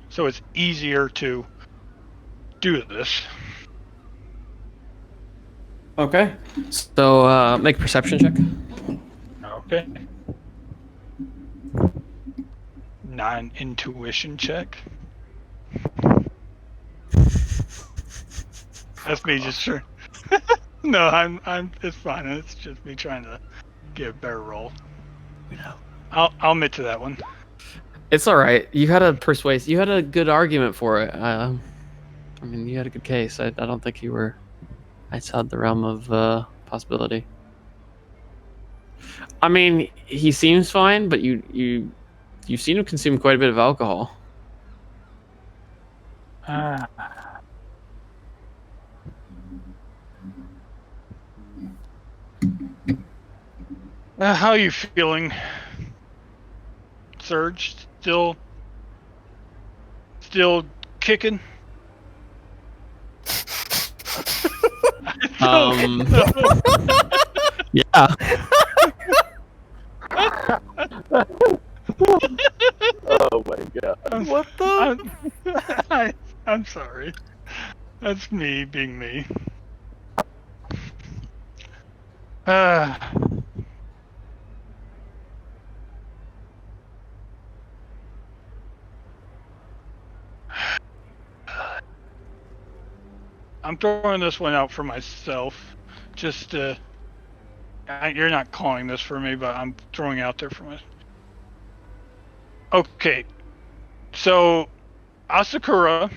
[SPEAKER 5] So it's easier to do this.
[SPEAKER 6] Okay. So make a perception check.
[SPEAKER 5] Okay. Non-intuition check. That's me just sure. No, I'm. It's fine. It's just me trying to get a better roll.
[SPEAKER 4] You know.
[SPEAKER 5] I'll admit to that one.
[SPEAKER 4] It's all right. You had a you had a good argument for it. I mean, you had a good case. I don't think you were outside the realm of possibility. I mean, he seems fine, but you've seen him consume quite a bit of alcohol.
[SPEAKER 5] How are you feeling, Surge? Still kicking?
[SPEAKER 4] Yeah.
[SPEAKER 2] Oh my god.
[SPEAKER 5] What the? I'm sorry. That's me being me. I'm throwing this one out for myself. Just you're not calling this for me, but I'm throwing it out there for myself. Okay. So, Asakura.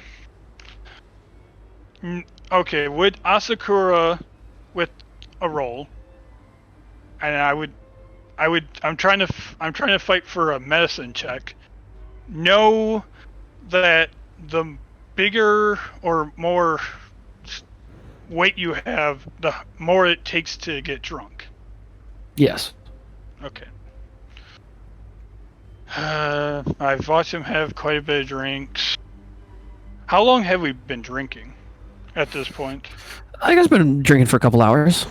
[SPEAKER 5] Okay, with Asakura with a roll, and I'm trying to fight for a medicine check. Know that the bigger or more weight you have, the more it takes to get drunk.
[SPEAKER 4] Yes.
[SPEAKER 5] Okay. I've watched him have quite a bit of drinks. How long have we been drinking? at this point?
[SPEAKER 4] I think I've been drinking for a couple hours.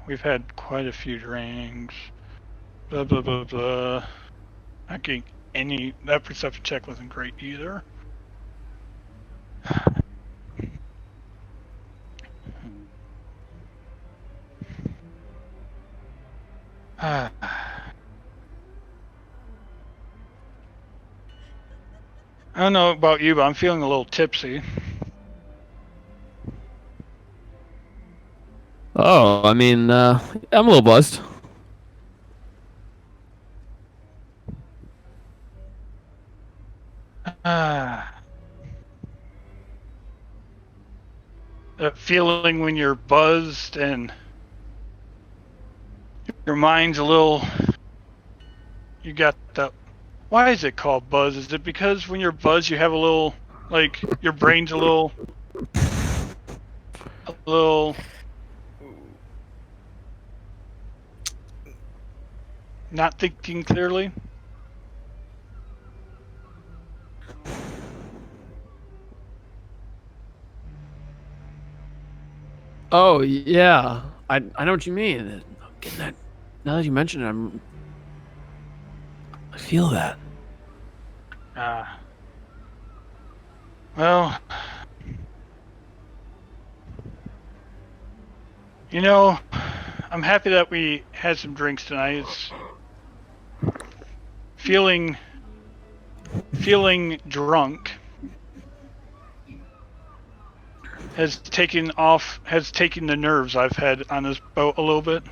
[SPEAKER 5] We've had quite a few drinks. Blah blah blah blah. Not getting that perception check wasn't great either. I don't know about you, but I'm feeling a little tipsy.
[SPEAKER 4] Oh, I mean, I'm a little buzzed.
[SPEAKER 5] That feeling when you're buzzed and your mind's a little. You got that. Why is it called buzz? Is it because when you're buzzed, you have a little, like, your brain's a little not thinking clearly?
[SPEAKER 4] Oh yeah, I know what you mean. I'm getting that. Now that you mention it, I feel that.
[SPEAKER 5] Well, you know, I'm happy that we had some drinks tonight. It's feeling drunk has taken the nerves I've had on this boat a little bit.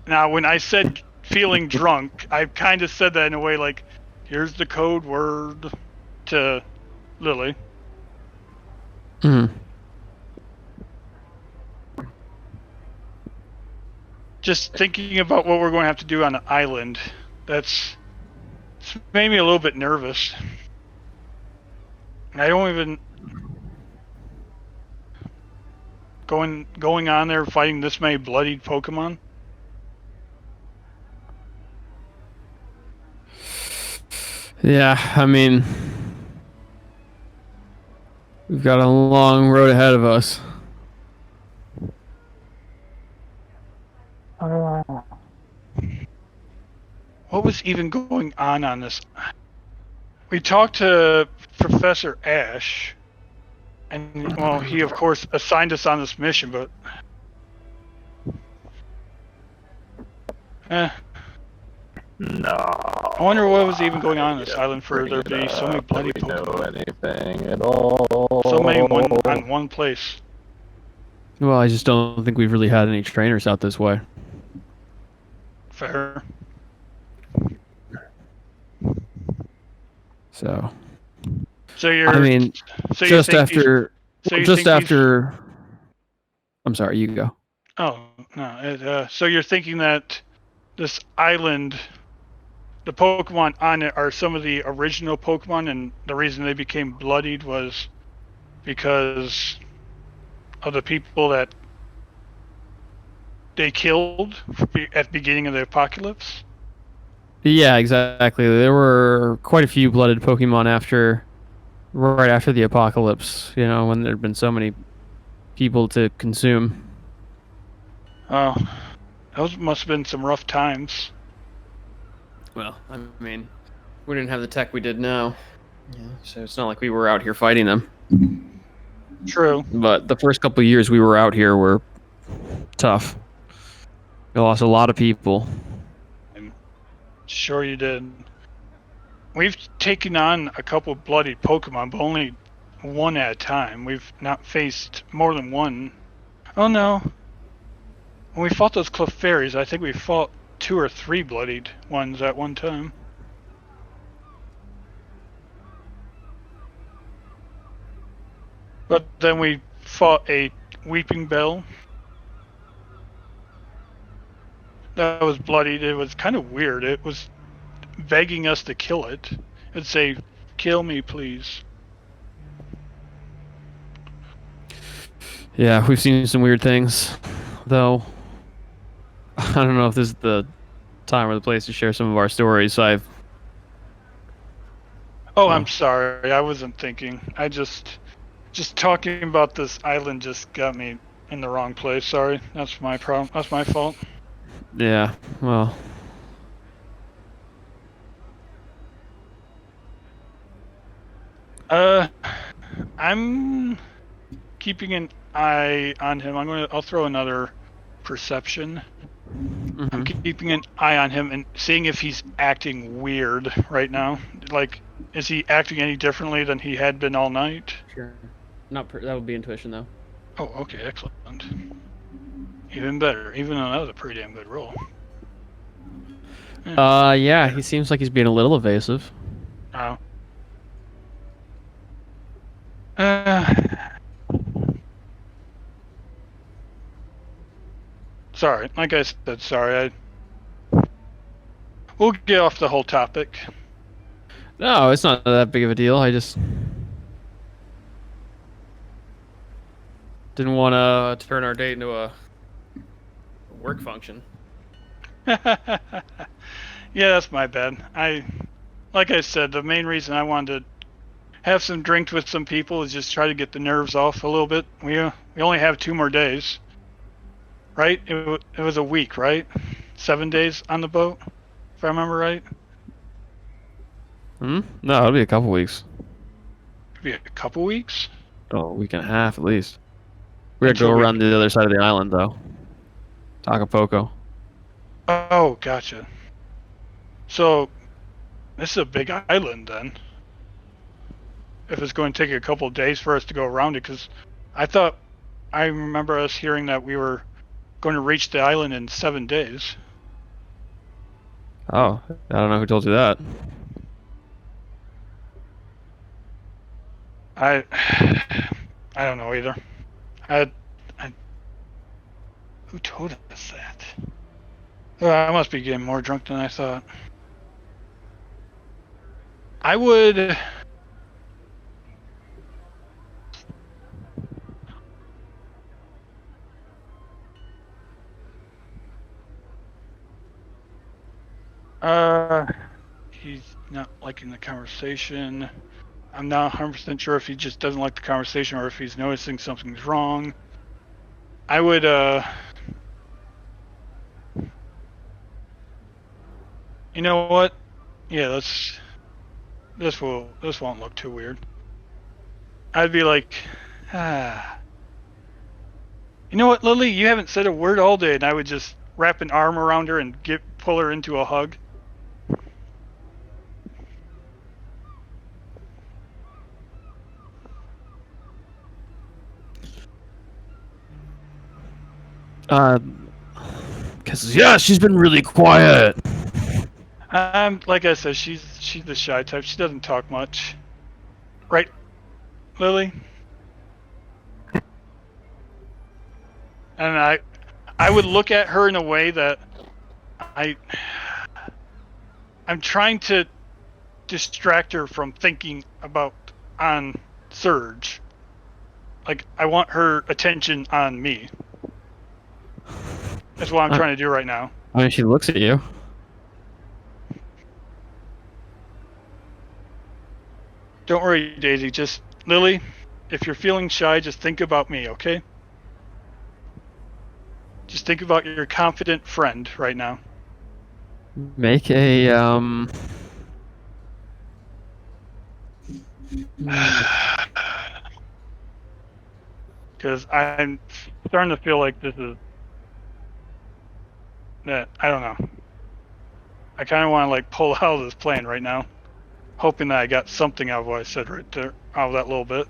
[SPEAKER 5] Now when I said feeling drunk, I kind of said that in a way like, here's the code word to Lily.
[SPEAKER 4] Hmm.
[SPEAKER 5] Just thinking about what we're going to have to do on the island, it's made me a little bit nervous. I don't even going on there fighting this many bloodied Pokemon.
[SPEAKER 4] Yeah, I mean, we've got a long road ahead of us.
[SPEAKER 5] What was even going on this? We talked to Professor Ash, and well, he of course assigned us on this mission, but
[SPEAKER 2] No.
[SPEAKER 5] I wonder what was even going on this island for there to be so many bloody
[SPEAKER 2] Do we know
[SPEAKER 5] Pokemon.
[SPEAKER 2] anything at all?
[SPEAKER 5] So many on one place.
[SPEAKER 4] Well, I just don't think we've really had any trainers out this way.
[SPEAKER 5] Fair.
[SPEAKER 4] So
[SPEAKER 5] So
[SPEAKER 4] I mean,
[SPEAKER 5] so
[SPEAKER 4] just
[SPEAKER 5] you think
[SPEAKER 4] after. I'm sorry, you go.
[SPEAKER 5] Oh no! So you're thinking that this island, the Pokemon on it are some of the original Pokemon, and the reason they became bloodied was because of the people that they killed at the beginning of the apocalypse?
[SPEAKER 4] Yeah, exactly. There were quite a few blooded Pokemon right after the apocalypse. You know, when there'd been so many people to consume.
[SPEAKER 5] Oh, those must have been some rough times.
[SPEAKER 4] Well, I mean, we didn't have the tech we did now. Yeah, so it's not like we were out here fighting them.
[SPEAKER 5] True.
[SPEAKER 4] But the first couple of years we were out here were tough. We lost a lot of people.
[SPEAKER 5] Sure you did. We've taken on a couple bloodied Pokemon, but only one at a time. We've not faced more than one. Oh no. When we fought those Clefairies, I think we fought 2 or 3 bloodied ones at one time. But then we fought a Weeping Bell. That was bloodied. It was kind of weird. It was begging us to kill it. It'd say, "Kill me, please."
[SPEAKER 4] Yeah, we've seen some weird things, though. I don't know if this is the time or the place to share some of our stories.
[SPEAKER 5] Oh, I'm sorry. I wasn't thinking. I just talking about this island just got me in the wrong place. Sorry. That's my problem. That's my fault.
[SPEAKER 4] Yeah. Well.
[SPEAKER 5] I'm keeping an eye on him. I'll throw another perception. I'm
[SPEAKER 4] Mhm.
[SPEAKER 5] keeping an eye on him and seeing if he's acting weird right now. Like, is he acting any differently than he had been all night?
[SPEAKER 4] Sure. That would be intuition though.
[SPEAKER 5] Oh, okay, excellent. Even better. Even though that was a pretty damn good roll.
[SPEAKER 4] Yeah, he seems like he's being a little evasive.
[SPEAKER 5] Oh. Sorry. Like I said, sorry. We'll get off the whole topic.
[SPEAKER 4] No, it's not that big of a deal. I just didn't want to turn our date into a work function.
[SPEAKER 5] Yeah, that's my bad. Like I said, the main reason I wanted to have some drinks with some people is just try to get the nerves off a little bit. We only have 2 more days, right? It was a week, right? 7 days on the boat, if I remember right.
[SPEAKER 4] No, it'll be a couple weeks.
[SPEAKER 5] Could be a couple weeks.
[SPEAKER 4] Oh, a week and a half at least. We gotta
[SPEAKER 5] Until
[SPEAKER 4] go
[SPEAKER 5] we-
[SPEAKER 4] around to the other side of the island though. Acapulco.
[SPEAKER 5] Oh, gotcha. So this is a big island then. If it's going to take a couple of days for us to go around it, because I remember us hearing that we were going to reach the island in 7 days.
[SPEAKER 4] Oh, I don't know who told you that.
[SPEAKER 5] I don't know either. I who told us that? Oh, I must be getting more drunk than I thought. I would. He's not liking the conversation. I'm not 100% sure if he just doesn't like the conversation or if he's noticing something's wrong. I would, you know what? Yeah, this won't look too weird. I'd be like, you know what, Lily? You haven't said a word all day, and I would just wrap an arm around her and pull her into a hug.
[SPEAKER 4] Cause yeah, she's been really quiet.
[SPEAKER 5] Like I said, she's the shy type. She doesn't talk much, right, Lily? And I would look at her in a way that I'm trying to distract her from thinking about on Surge. Like, I want her attention on me. That's what I'm trying to do right now.
[SPEAKER 4] I mean, she looks at you.
[SPEAKER 5] Don't worry, Daisy. Just, Lily, if you're feeling shy, just think about me, okay? Just think about your confident friend right now.
[SPEAKER 4] Make a
[SPEAKER 5] Because I'm starting to feel like this is that I don't know. I kind of want to like pull out of this plan right now, hoping that I got something out of what I said right there, out of that little bit.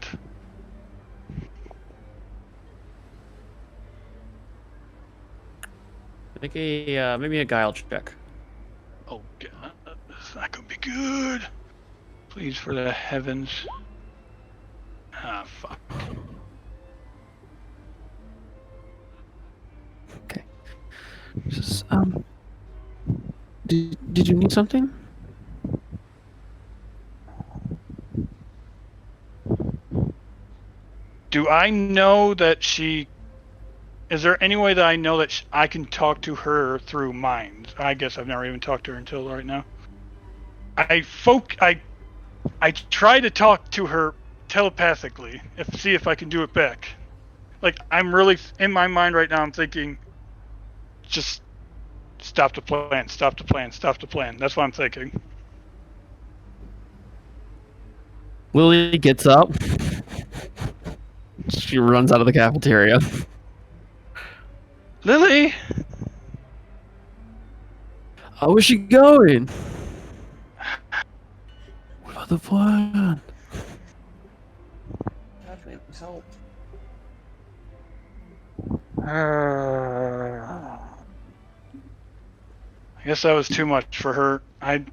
[SPEAKER 4] make a maybe a guile check.
[SPEAKER 5] Oh god, this is not gonna be good. Please, for the heavens. Ah, fuck.
[SPEAKER 4] Okay. Just did you need something?
[SPEAKER 5] Do I know that she? Is there any way that I know that I can talk to her through minds? I guess I've never even talked to her until right now. I I try to talk to her telepathically, see if I can do it back. Like, I'm really, in my mind right now, I'm thinking, just stop the plan, stop the plan, stop the plan. That's what I'm thinking.
[SPEAKER 4] Lily gets up. She runs out of the cafeteria.
[SPEAKER 5] Lily!
[SPEAKER 4] Where's she going? What about the plan?
[SPEAKER 6] Help.
[SPEAKER 5] I guess that was too much for her. I'm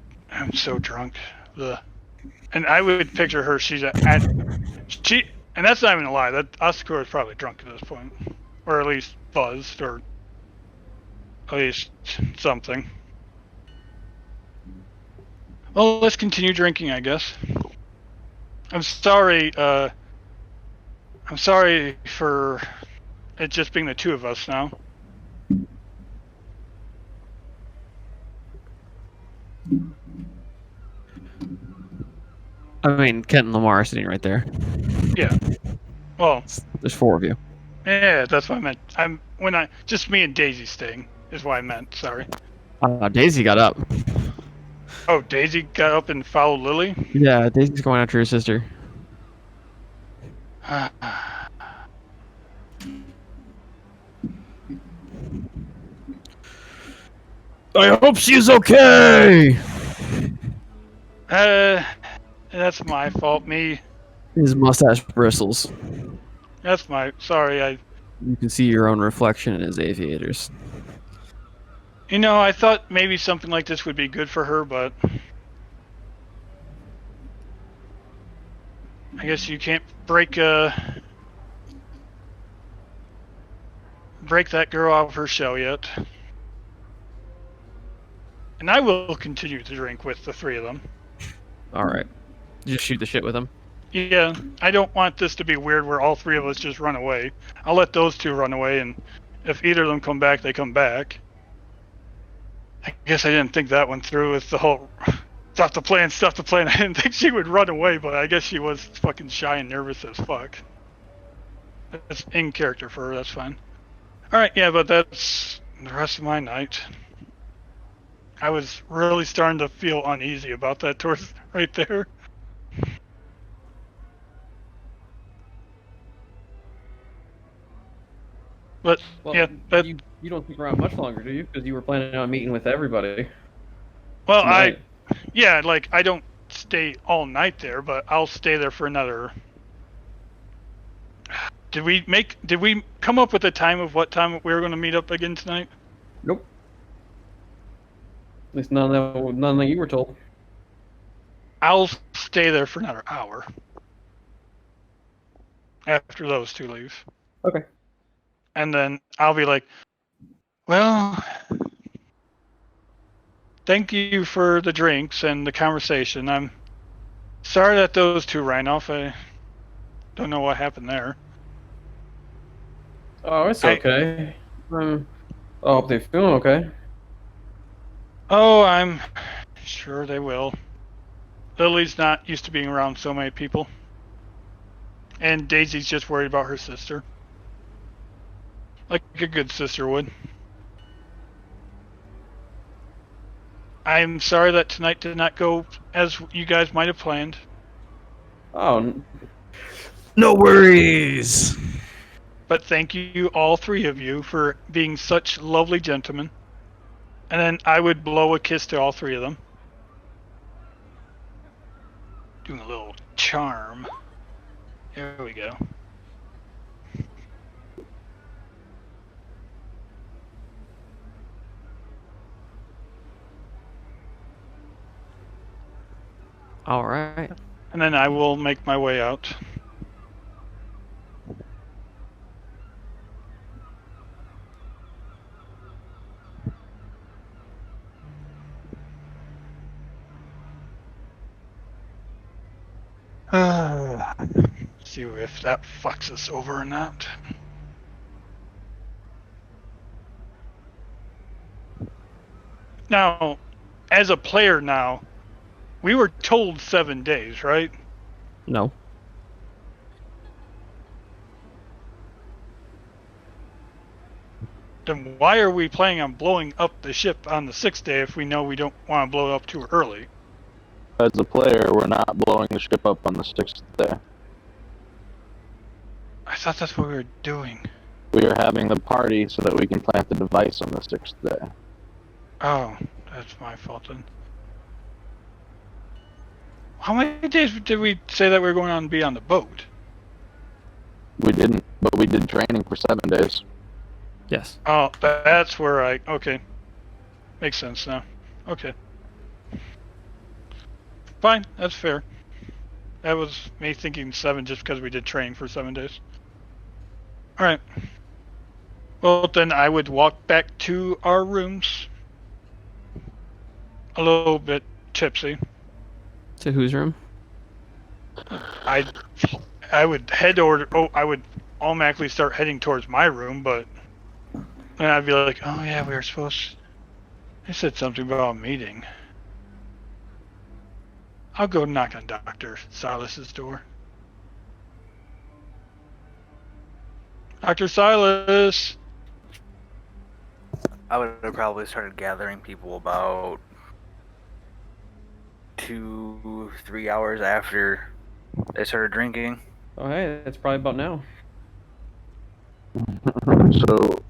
[SPEAKER 5] so drunk. Ugh. And I would picture her, and that's not even a lie, that Asakura is probably drunk at this point. Or at least buzzed, or at least something. Well, let's continue drinking, I guess. I'm sorry for it just being the two of us now.
[SPEAKER 4] I mean, Kent and Lamar are sitting right there.
[SPEAKER 5] Yeah. Well,
[SPEAKER 4] There's 4 of you.
[SPEAKER 5] yeah, that's what I meant. Just me and Daisy staying is what I meant, sorry.
[SPEAKER 4] Daisy got up.
[SPEAKER 5] Oh, Daisy got up and followed Lily?
[SPEAKER 4] Yeah, Daisy's going after her sister. I hope she's okay!
[SPEAKER 5] That's my fault.
[SPEAKER 4] His mustache bristles.
[SPEAKER 5] Sorry,
[SPEAKER 4] You can see your own reflection in his aviators.
[SPEAKER 5] I thought maybe something like this would be good for her, but I guess you can't break that girl out of her shell yet. And I will continue to drink with the 3 of them.
[SPEAKER 4] Alright. Just shoot the shit with him.
[SPEAKER 5] Yeah, I don't want this to be weird where all 3 of us just run away. I'll let those 2 run away, and if either of them come back, they come back. I guess I didn't think that one through with the whole stop the plan. I didn't think she would run away, but I guess she was fucking shy and nervous as fuck. That's in character for her, that's fine. Alright, yeah, but that's the rest of my night. I was really starting to feel uneasy about that towards right there. But
[SPEAKER 6] Well,
[SPEAKER 5] yeah,
[SPEAKER 6] you don't stick around much longer, do you? Because you were planning on meeting with everybody.
[SPEAKER 5] well,
[SPEAKER 6] tonight.
[SPEAKER 5] I don't stay all night there, but I'll stay there for another. Did we come up with a time of what time we were going to meet up again tonight?
[SPEAKER 6] Nope. At least none that you were told.
[SPEAKER 5] I'll stay there for another hour after those 2 leave.
[SPEAKER 6] Okay.
[SPEAKER 5] And then I'll be like, well, thank you for the drinks and the conversation. I'm sorry that those 2 ran off. I don't know what happened there.
[SPEAKER 6] Oh, it's okay. I hope they're feeling okay.
[SPEAKER 5] Oh, I'm sure they will. Lily's not used to being around so many people. And Daisy's just worried about her sister. Like a good sister would. I'm sorry that tonight did not go as you guys might have planned.
[SPEAKER 6] Oh,
[SPEAKER 4] No worries!
[SPEAKER 5] But thank you, all 3 of you, for being such lovely gentlemen. And then I would blow a kiss to all 3 of them. Doing a little charm. There we go.
[SPEAKER 4] Alright.
[SPEAKER 5] And then I will make my way out. See if that fucks us over or not. Now, as a player now, We were told 7 days, right?
[SPEAKER 4] No.
[SPEAKER 5] Then why are we planning on blowing up the ship on the 6th day if we know we don't want to blow it up too early?
[SPEAKER 2] As a player, we're not blowing the ship up on the 6th day.
[SPEAKER 5] I thought that's what we were doing.
[SPEAKER 2] We are having the party so that we can plant the device on the 6th day.
[SPEAKER 5] Oh, that's my fault then. How many days did we say that we were going on to be on the boat?
[SPEAKER 2] We didn't, but we did training for 7 days.
[SPEAKER 4] Yes.
[SPEAKER 5] Oh, that's where okay. Makes sense now. Okay. Fine, that's fair. That was me thinking 7 just because we did training for 7 days. Alright. Well, then I would walk back to our rooms. A little bit tipsy.
[SPEAKER 4] To whose room?
[SPEAKER 5] I would head over. I would automatically start heading towards my room, but then I'd be like, "Oh yeah, we were supposed." They said something about a meeting. I'll go knock on Dr. Silas's door. Dr. Silas.
[SPEAKER 3] I would have probably started gathering people about 2-3 hours after they started drinking.
[SPEAKER 6] Oh, hey, that's probably about now.
[SPEAKER 2] So,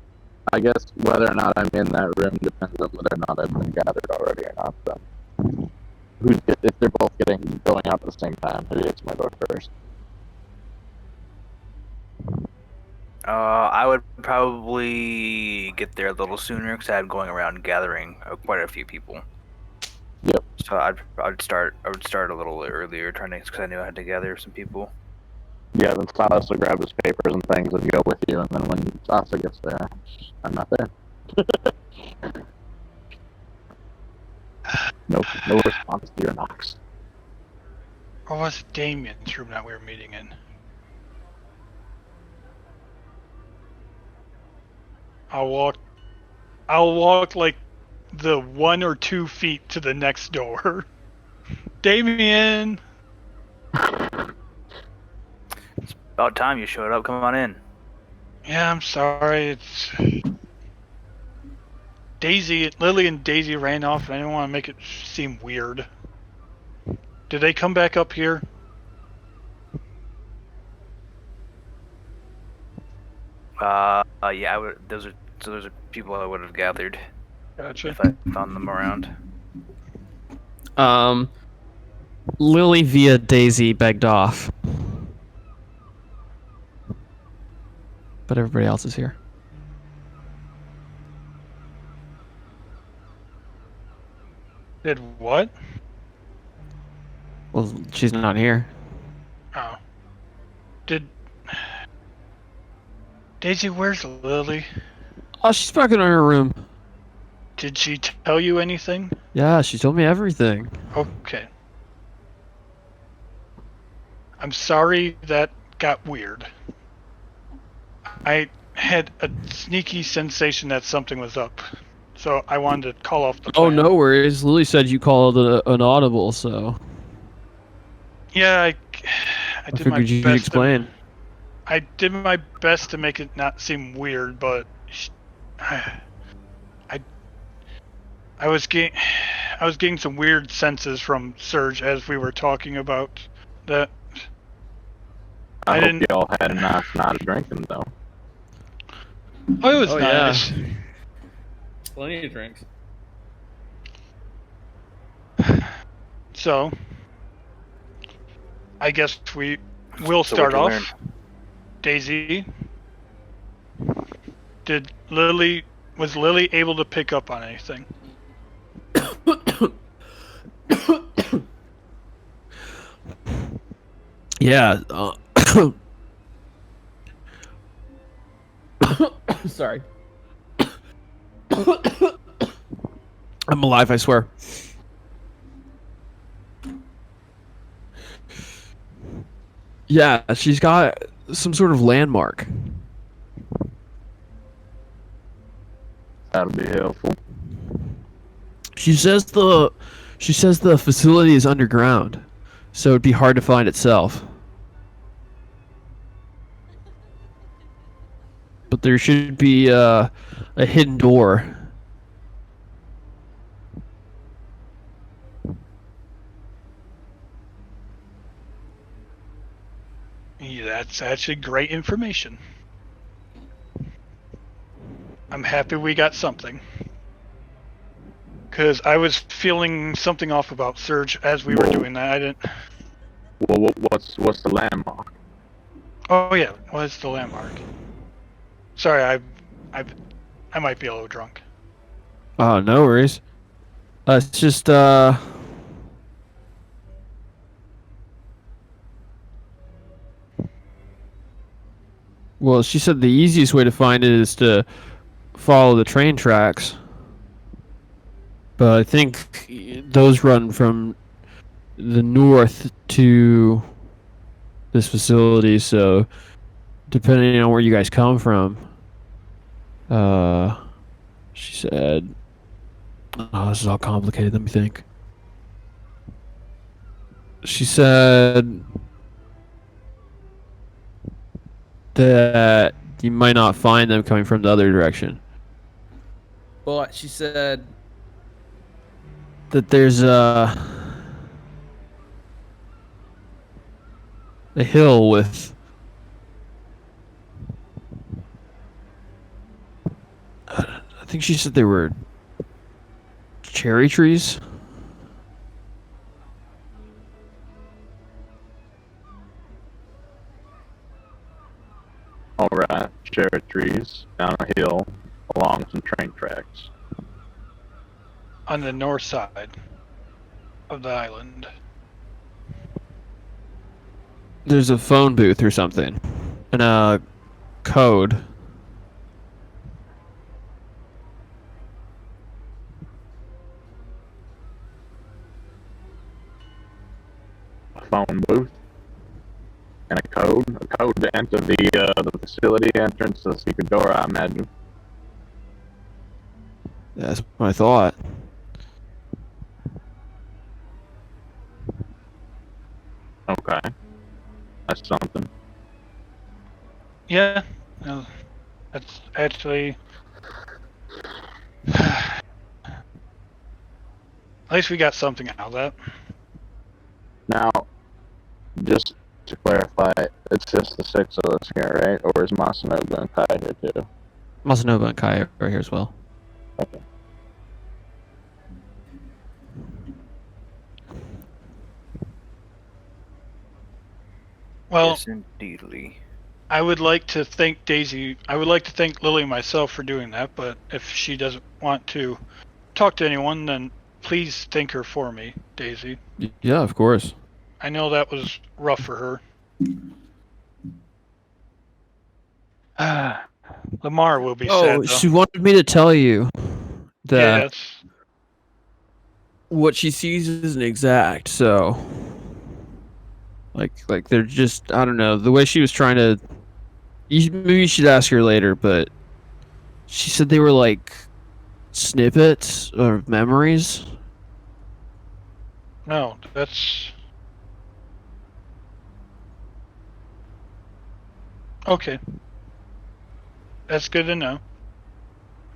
[SPEAKER 2] I guess whether or not I'm in that room depends on whether or not I've been gathered already or not. Then, if they're both going out at the same time, who hits my door first?
[SPEAKER 3] I would probably get there a little sooner because I'm going around gathering quite a few people.
[SPEAKER 2] Yep.
[SPEAKER 3] So I would start a little earlier, because I knew I had to gather some people.
[SPEAKER 2] Yeah, then Silas will grab his papers and things and go with you, and then when Sasa gets there, I'm not there. No response to your knocks.
[SPEAKER 5] Or was it Damien's room that we were meeting in? I'll walk like the 1 or 2 feet to the next door. Damien!
[SPEAKER 3] It's about time you showed up. Come on in.
[SPEAKER 5] Yeah, I'm sorry. It's Lily and Daisy ran off, and I didn't want to make it seem weird. Did they come back up here?
[SPEAKER 3] Yeah, I would. Those are people I would have gathered
[SPEAKER 5] Gotcha.
[SPEAKER 3] if I found them around.
[SPEAKER 4] Lily via Daisy begged off. But everybody else is here.
[SPEAKER 5] Did what?
[SPEAKER 4] Well, she's not here.
[SPEAKER 5] Oh. Did... Daisy, where's Lily?
[SPEAKER 4] Oh, she's back in her room.
[SPEAKER 5] Did she tell you anything?
[SPEAKER 4] Yeah, she told me everything.
[SPEAKER 5] Okay. I'm sorry that got weird. I had a sneaky sensation that something was up, so I wanted to call off the plan.
[SPEAKER 4] Oh, no worries. Lily said you called an audible, so
[SPEAKER 5] Yeah, I did my
[SPEAKER 4] figured you'd
[SPEAKER 5] best.
[SPEAKER 4] explain.
[SPEAKER 5] I did my best to make it not seem weird, but I was getting some weird senses from Serge as we were talking about that.
[SPEAKER 2] I hope you all had enough not drinking, though.
[SPEAKER 5] Oh, it was
[SPEAKER 6] Oh,
[SPEAKER 5] nice.
[SPEAKER 6] yeah. Plenty of drinks.
[SPEAKER 5] So, I guess we will
[SPEAKER 3] So
[SPEAKER 5] start
[SPEAKER 3] what'd you
[SPEAKER 5] off. Daisy, was Lily able to pick up on anything?
[SPEAKER 4] Yeah. Sorry. I'm alive, I swear. Yeah, she's got some sort of landmark.
[SPEAKER 2] That'll be helpful.
[SPEAKER 4] She says She says the facility is underground, so it'd be hard to find itself. But there should be a hidden door.
[SPEAKER 5] Yeah, that's actually great information. I'm happy we got something. Because I was feeling something off about Surge as we were doing that. I didn't.
[SPEAKER 2] Well, what's the landmark?
[SPEAKER 5] Oh yeah, what's the landmark? Sorry, I might be a little drunk.
[SPEAKER 4] Oh, no worries. It's just well, she said the easiest way to find it is to follow the train tracks. But I think those run from the north to this facility, so depending on where you guys come from, she said, oh, this is all complicated, let me think. She said that you might not find them coming from the other direction. Well, she said that there's a hill with I think she said they were cherry trees.
[SPEAKER 2] Alright, cherry trees down a hill along some train tracks.
[SPEAKER 5] On the north side of the island.
[SPEAKER 4] There's a phone booth or something, and a code.
[SPEAKER 2] A phone booth and a code to enter the facility entrance to the secret door, I imagine.
[SPEAKER 4] That's what I thought.
[SPEAKER 2] Okay, that's something.
[SPEAKER 5] Yeah, no, that's actually. At least we got something out of that.
[SPEAKER 2] Now, just to clarify, it's just the 6 of us here, right? Or is Masanobu and Kai here too?
[SPEAKER 4] Masanobu and Kai are here as well.
[SPEAKER 2] Okay.
[SPEAKER 5] Well,
[SPEAKER 3] Yes, indeedly.
[SPEAKER 5] I would like to thank Daisy. I would like to thank Lily myself for doing that, but if she doesn't want to talk to anyone, then please thank her for me, Daisy.
[SPEAKER 4] Yeah, of course.
[SPEAKER 5] I know that was rough for her. Lamar will be sad,
[SPEAKER 4] Oh,
[SPEAKER 5] though.
[SPEAKER 4] she wanted me to tell you that
[SPEAKER 5] Yes.
[SPEAKER 4] what she sees isn't exact, so like they're just, I don't know, the way she was trying to, maybe you should ask her later, but she said they were like snippets of memories.
[SPEAKER 5] No, that's... Okay. That's good to know.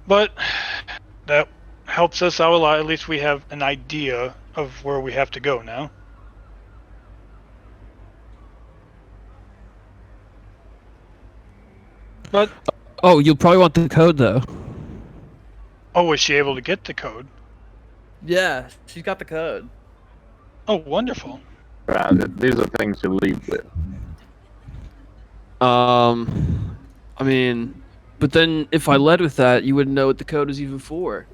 [SPEAKER 5] But that helps us out a lot. At least we have an idea of where we have to go now. But,
[SPEAKER 4] Oh, you'll probably want the code though.
[SPEAKER 5] oh, was she able to get the code?
[SPEAKER 4] Yeah, she's got the code.
[SPEAKER 5] Oh, wonderful.
[SPEAKER 2] Right, these are things to leave with.
[SPEAKER 4] I mean, but then if I led with that, you wouldn't know what the code is even for.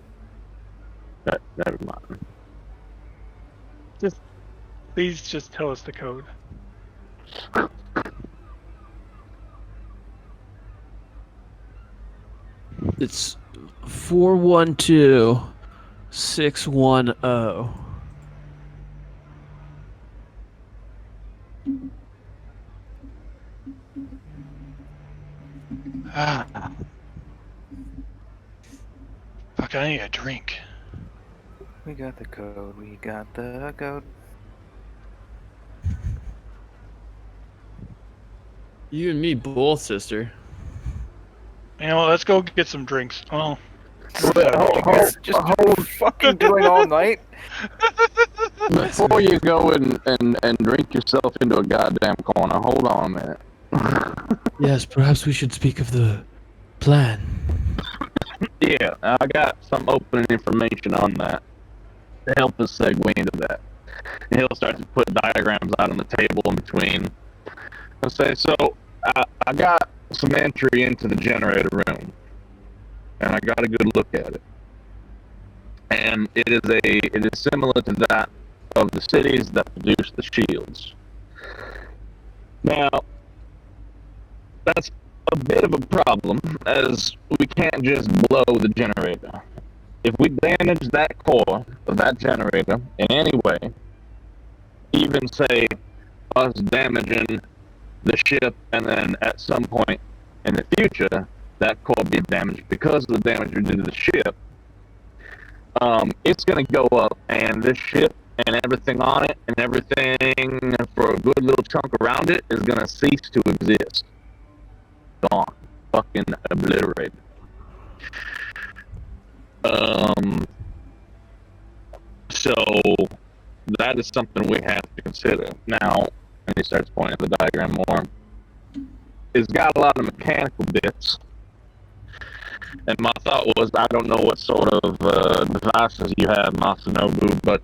[SPEAKER 2] Never mind.
[SPEAKER 5] Please just tell us the code.
[SPEAKER 4] It's 412610.
[SPEAKER 5] Fuck, I need a drink.
[SPEAKER 3] We got the code. We got the code.
[SPEAKER 4] You and me both, sister.
[SPEAKER 5] You know, let's go get some drinks. Well,
[SPEAKER 3] Just fucking doing all night.
[SPEAKER 2] Before you go and drink yourself into a goddamn corner, hold on a minute.
[SPEAKER 4] Yes, perhaps we should speak of the plan.
[SPEAKER 2] Yeah, I got some opening information on that to help us segue into that. And he'll start to put diagrams out on the table in between. I'll say, so I got some entry into the generator room, and I got a good look at it. And it is similar to that of the cities that produce the shields. Now, that's a bit of a problem, as we can't just blow the generator. If we damage that core of that generator in any way, even say us damaging the ship, and then at some point in the future, that core be damaged because of the damage we did to the ship, it's going to go up, and this ship and everything on it and everything for a good little chunk around it is going to cease to exist. Gone. Fucking obliterated. So that is something we have to consider. Now, and he starts pointing at the diagram more, it's got a lot of mechanical bits. And my thought was, I don't know what sort of devices you have, Masanobu, but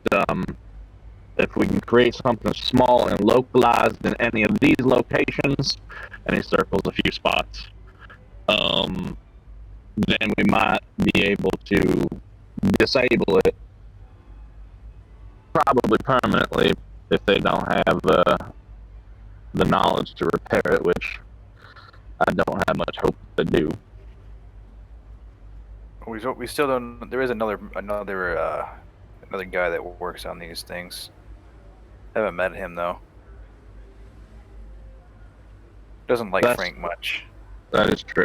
[SPEAKER 2] if we can create something small and localized in any of these locations, and he circles a few spots, then we might be able to disable it, probably permanently, if they don't have the knowledge to repair it, which I don't have much hope they do.
[SPEAKER 3] We still don't. There is another guy that works on these things. Haven't met him though. Doesn't like Frank much.
[SPEAKER 2] That is true.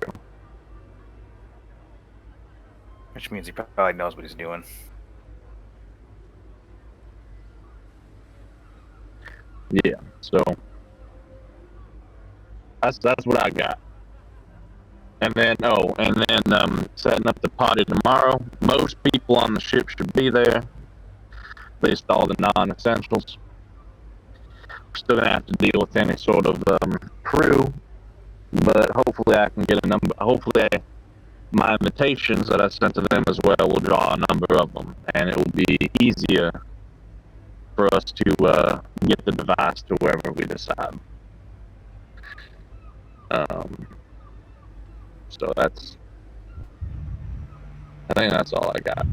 [SPEAKER 3] Which means he probably knows what he's doing.
[SPEAKER 2] Yeah, so that's what I got. And then setting up the party tomorrow. Most people on the ship should be there. At least all the non-essentials. We're still gonna have to deal with any sort of crew, but hopefully I can get a number. Hopefully, my invitations that I sent to them as well will draw a number of them, and it will be easier for us to get the device to wherever we decide. So I think that's all I got.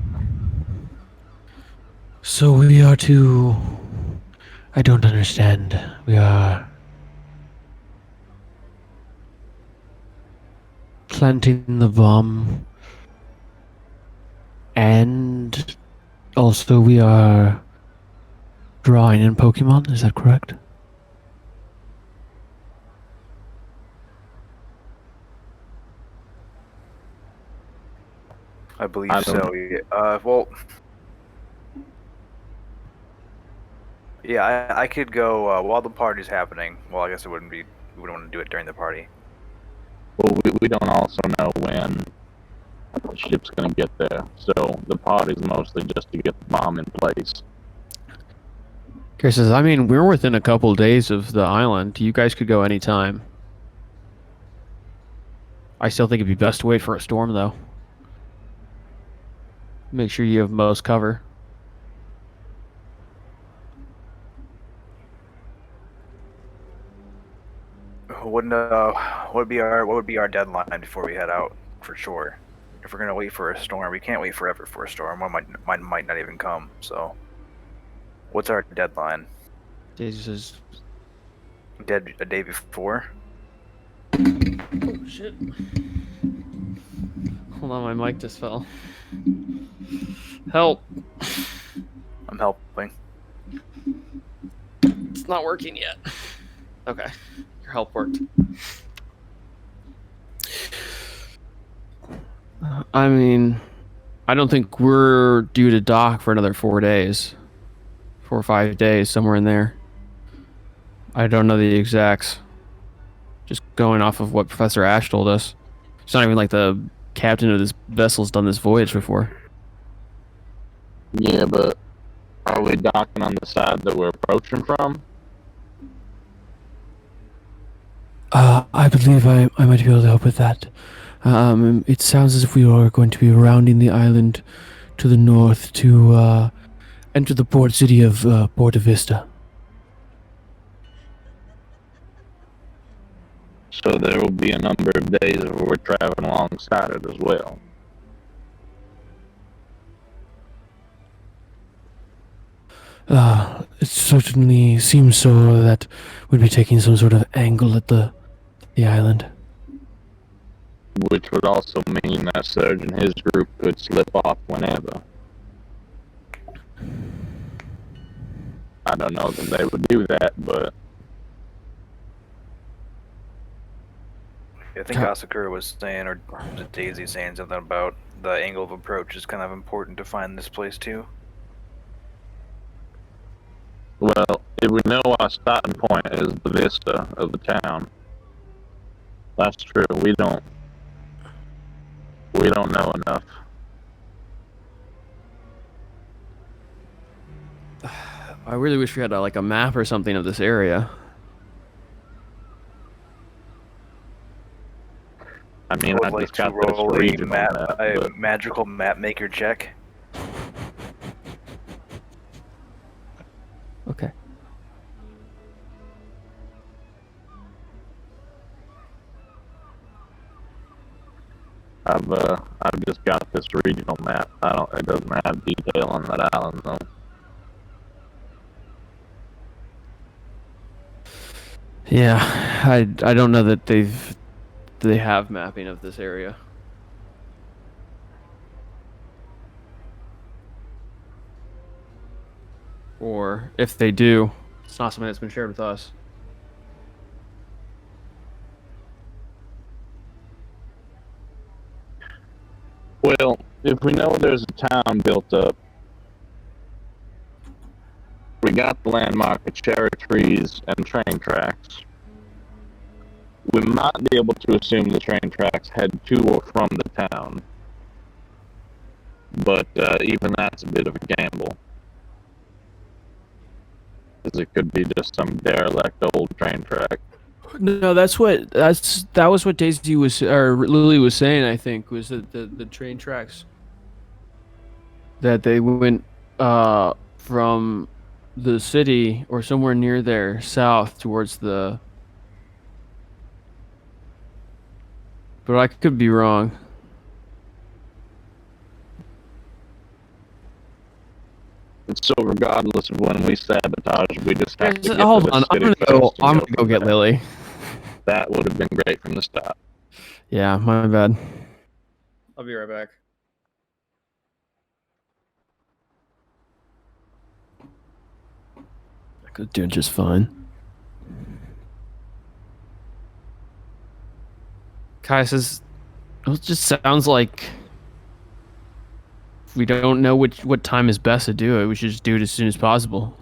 [SPEAKER 4] So we are to... I don't understand. We are... planting the bomb. And... also we are... drawing in Pokemon, is that correct?
[SPEAKER 3] I believe so. Well, yeah, I could go while the party's happening. Well, I guess it wouldn't be. We wouldn't want to do it during the party.
[SPEAKER 2] Well, we don't also know when the ship's going to get there, so the party's mostly just to get the bomb in place.
[SPEAKER 4] Chris says, I mean, we're within a couple days of the island. You guys could go anytime. I still think it'd be best to wait for a storm, though. Make sure you have most cover.
[SPEAKER 3] What would be our deadline before we head out for sure? If we're gonna wait for a storm, we can't wait forever for a storm. One might not even come. So, what's our deadline?
[SPEAKER 4] Daisy says,
[SPEAKER 3] A day before?
[SPEAKER 4] oh shit. Hold on, my mic just fell. Help.
[SPEAKER 3] I'm helping.
[SPEAKER 4] It's not working yet. Okay. Your help worked. I mean, I don't think we're due to dock for another 4 days. 4 or 5 days, somewhere in there. I don't know the exacts. Just going off of what Professor Ash told us. It's not even like the captain of this vessel's done this voyage before.
[SPEAKER 2] Yeah, but are we docking on the side that we're approaching from?
[SPEAKER 4] I believe I might be able to help with that. It sounds as if we are going to be rounding the island to the north to enter the port city of Porta Vista.
[SPEAKER 2] So there will be a number of days where we're traveling alongside it as well.
[SPEAKER 4] It certainly seems so that we'd be taking some sort of angle at the island.
[SPEAKER 2] Which would also mean that Serge and his group could slip off whenever. I don't know that they would do that, but
[SPEAKER 3] I think Asakura was saying, or was it Daisy saying something about the angle of approach is kind of important to find this place too.
[SPEAKER 2] well, if we know our starting point is the vista of the town, that's true. We don't know enough.
[SPEAKER 4] I really wish we had like a map or something of this area.
[SPEAKER 2] I mean,
[SPEAKER 3] I
[SPEAKER 2] I
[SPEAKER 3] would like
[SPEAKER 2] just
[SPEAKER 3] to
[SPEAKER 2] got this
[SPEAKER 3] roll
[SPEAKER 2] regional
[SPEAKER 3] map,
[SPEAKER 2] map,
[SPEAKER 3] a
[SPEAKER 2] but
[SPEAKER 3] magical map maker check.
[SPEAKER 4] Okay.
[SPEAKER 2] I've just got this regional map. It doesn't have detail on that island though.
[SPEAKER 4] Yeah, I don't know that they have mapping of this area. Or if they do, it's not something that's been shared with us.
[SPEAKER 2] Well, if we know there's a town built up, we got the landmark of cherry trees and train tracks. We might be able to assume the train tracks head to or from the town. But even that's a bit of a gamble. Because it could be just some derelict old train track.
[SPEAKER 4] No, that was what Daisy was or Lily was saying. I think was that the train tracks that they went from the city or somewhere near there south towards the. But I could be wrong.
[SPEAKER 2] So regardless of when we sabotage, we just have to get
[SPEAKER 4] Hold
[SPEAKER 2] to the
[SPEAKER 4] on,
[SPEAKER 2] city
[SPEAKER 4] I'm
[SPEAKER 2] first and
[SPEAKER 4] gonna go
[SPEAKER 2] from
[SPEAKER 4] get
[SPEAKER 2] there.
[SPEAKER 4] Lily.
[SPEAKER 2] That would have been great from the start.
[SPEAKER 4] Yeah, my bad. I'll be right back. I'm doing just fine. Kai says, it just sounds like we don't know what time is best to do it. We should just do it as soon as possible.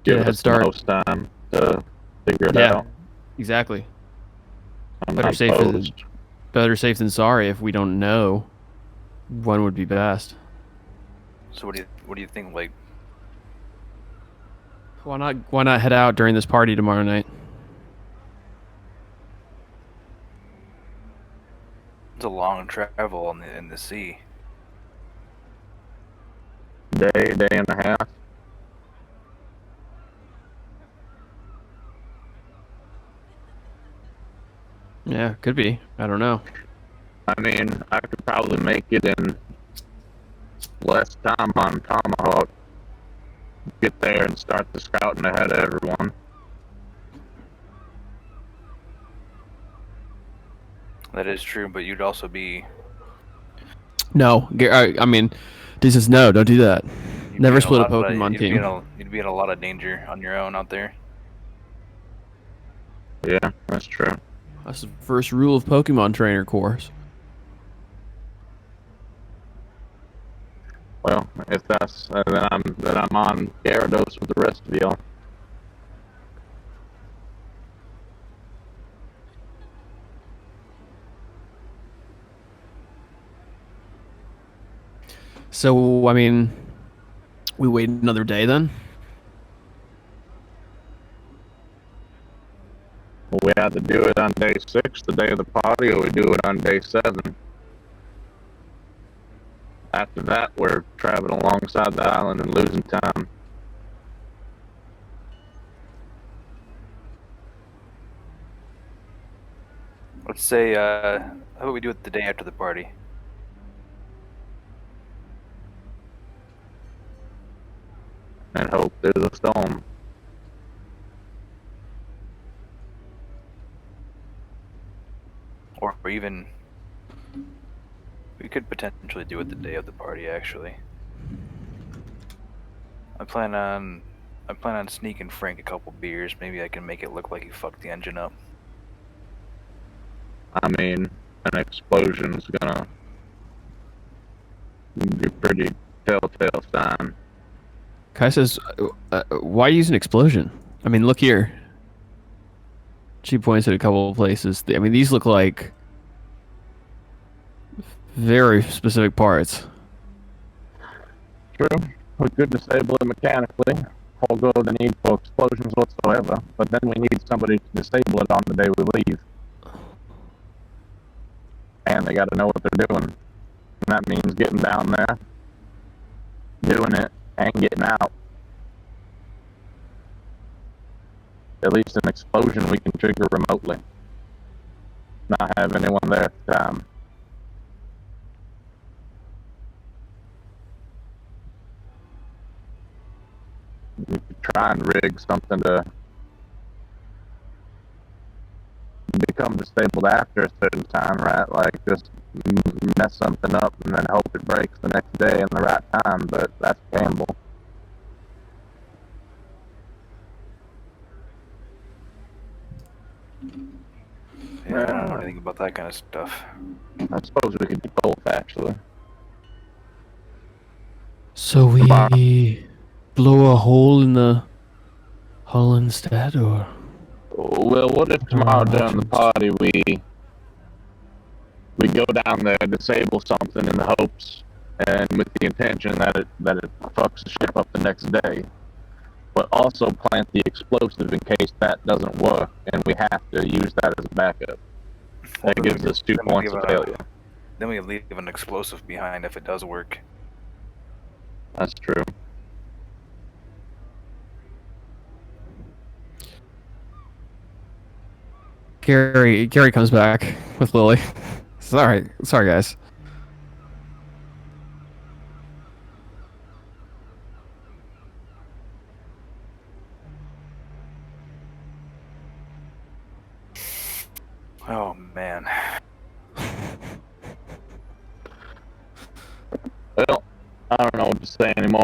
[SPEAKER 4] Get
[SPEAKER 2] Give
[SPEAKER 4] a head
[SPEAKER 2] us the
[SPEAKER 4] start.
[SPEAKER 2] most time to figure it
[SPEAKER 4] Yeah.
[SPEAKER 2] out.
[SPEAKER 4] Exactly.
[SPEAKER 2] I'm
[SPEAKER 4] Better
[SPEAKER 2] not
[SPEAKER 4] safe
[SPEAKER 2] opposed.
[SPEAKER 4] than sorry if we don't know when would be best.
[SPEAKER 3] So what do you think? Like,
[SPEAKER 4] Why not head out during this party tomorrow night?
[SPEAKER 3] it's a long travel in the sea.
[SPEAKER 2] Day and a half.
[SPEAKER 4] Yeah, could be. I don't know.
[SPEAKER 2] I mean, I could probably make it in less time on Tomahawk. Get there and start the scouting ahead of everyone.
[SPEAKER 3] That is true, but you'd also be.
[SPEAKER 4] No, I mean, this is no. Don't do that.
[SPEAKER 3] You'd
[SPEAKER 4] Never
[SPEAKER 3] be in
[SPEAKER 4] split a
[SPEAKER 3] lot of-
[SPEAKER 4] Pokemon
[SPEAKER 3] you'd be
[SPEAKER 4] team.
[SPEAKER 3] you'd be in a lot of danger on your own out there.
[SPEAKER 2] Yeah, that's true.
[SPEAKER 4] That's the first rule of Pokemon Trainer course.
[SPEAKER 2] guess. Then I'm on Gyarados with the rest of y'all.
[SPEAKER 4] So, I mean, we wait another day then?
[SPEAKER 2] We either do it on day 6, the day of the party, or we do it on day 7. After that, we're traveling alongside the island and losing time.
[SPEAKER 3] Let's say, how about we do it the day after the party?
[SPEAKER 2] And hope there's a storm.
[SPEAKER 3] Or even, we could potentially do it the day of the party, actually. I plan on sneaking Frank a couple beers. Maybe I can make it look like he fucked the engine up.
[SPEAKER 2] I mean, an explosion's gonna be pretty telltale sign.
[SPEAKER 4] Kai says, why use an explosion? I mean, look here. She points at a couple of places. I mean, these look like very specific parts.
[SPEAKER 2] True, we could disable it mechanically, although the need for explosions whatsoever, but then we need somebody to disable it on the day we leave. And they gotta know what they're doing. And that means getting down there, doing it, and getting out. At least an explosion we can trigger remotely. Not have anyone there at the time. We could try and rig something to become disabled after a certain time, right? Like just mess something up and then hope it breaks the next day in the right time, but that's a gamble.
[SPEAKER 3] Yeah, I don't know anything about that kind of stuff.
[SPEAKER 2] I suppose we could do both, actually.
[SPEAKER 4] So we blow a hole in the hull instead, or?
[SPEAKER 2] Well, what if tomorrow during the party we go down there, disable something in the hopes and with the intention that it fucks the ship up the next day, but also plant the explosive in case that doesn't work and we have to use that as a backup. That gives us 2 points of failure.
[SPEAKER 3] Then we leave an explosive behind if it does work.
[SPEAKER 2] That's true.
[SPEAKER 4] Gary comes back with Lily. Sorry guys.
[SPEAKER 3] Oh man.
[SPEAKER 2] Well, I don't know what to say anymore.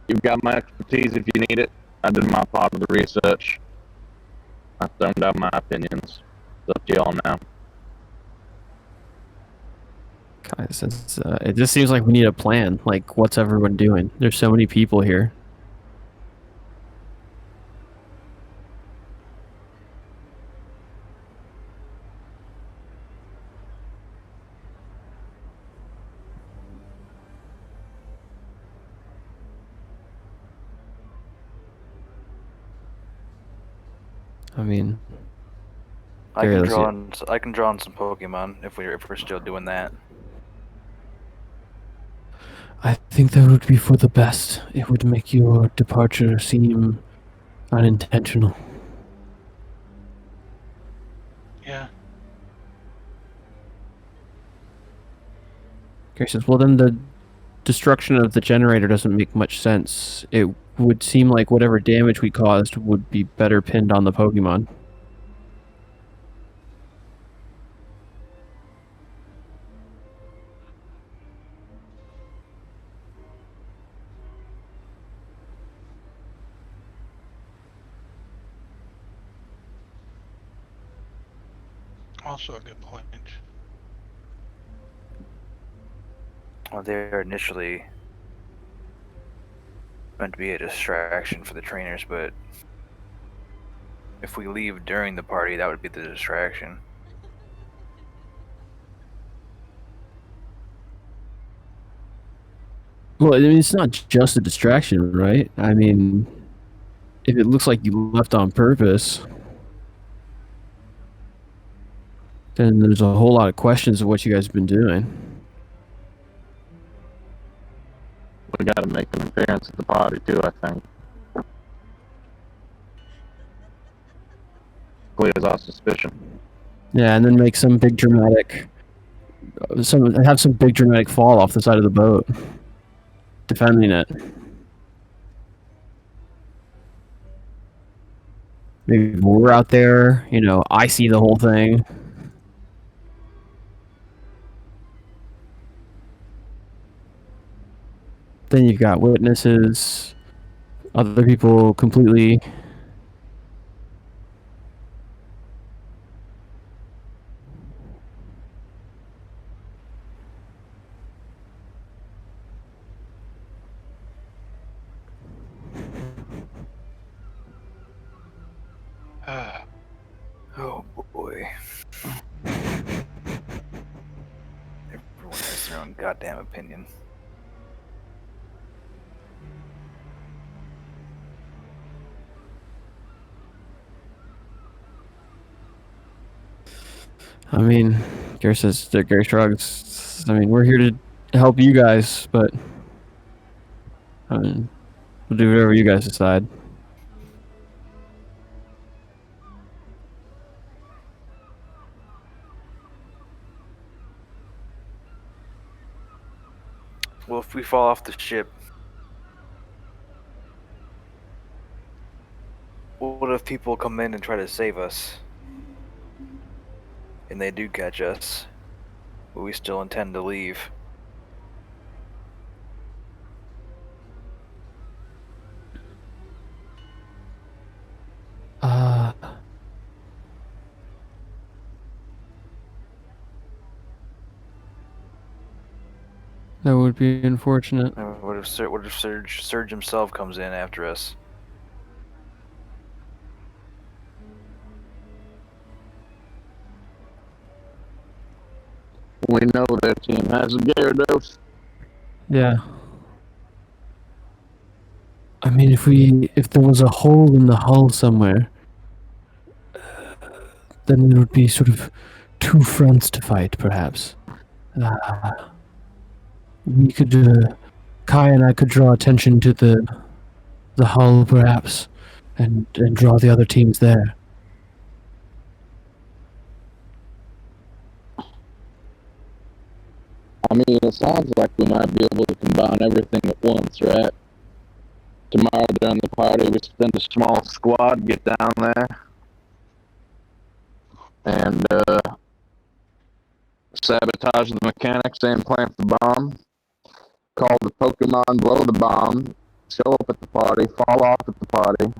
[SPEAKER 2] You've got my expertise if you need it. I did my part of the research. I thrown down my opinions. It's up to y'all now.
[SPEAKER 4] Guys, it just seems like we need a plan. Like, what's everyone doing? There's so many people here. I mean,
[SPEAKER 3] I can draw on some Pokemon if we're still doing that.
[SPEAKER 4] I think that would be for the best. It would make your departure seem unintentional.
[SPEAKER 5] Yeah.
[SPEAKER 4] Gary says, well, then the destruction of the generator doesn't make much sense. It would seem like whatever damage we caused would be better pinned on the Pokemon.
[SPEAKER 5] Also a good point.
[SPEAKER 3] Well, they're initially meant to be a distraction for the trainers, but if we leave during the party, that would be the distraction.
[SPEAKER 4] Well, I mean, it's not just a distraction, right? I mean, if it looks like you left on purpose, then there's a whole lot of questions of what you guys have been doing.
[SPEAKER 2] We got to make an appearance at the party too, I think. Clears our suspicion.
[SPEAKER 4] Yeah, and then make some big dramatic, have some big dramatic fall off the side of the boat, defending it. Maybe we're out there, you know, I see the whole thing. Then you've got witnesses, other people completely.
[SPEAKER 3] Oh boy. Everyone has their own goddamn opinion.
[SPEAKER 4] I mean, Gary shrugs. I mean, we're here to help you guys, but I mean, we'll do whatever you guys decide.
[SPEAKER 3] Well, if we fall off the ship, what if people come in and try to save us? And they do catch us, but we still intend to leave.
[SPEAKER 4] That would be unfortunate.
[SPEAKER 3] What if Surge himself comes in after us?
[SPEAKER 2] We know their team has a Gyarados.
[SPEAKER 4] Yeah. I mean, if there was a hole in the hull somewhere, then there would be sort of two fronts to fight, perhaps. We could, Kai and I could draw attention to the hull, perhaps, and draw the other teams there.
[SPEAKER 2] I mean, it sounds like we might be able to combine everything at once, right? Tomorrow during the party, we send a small squad, get down there, and sabotage the mechanics and plant the bomb. Call the Pokemon, blow the bomb, show up at the party, fall off at the party,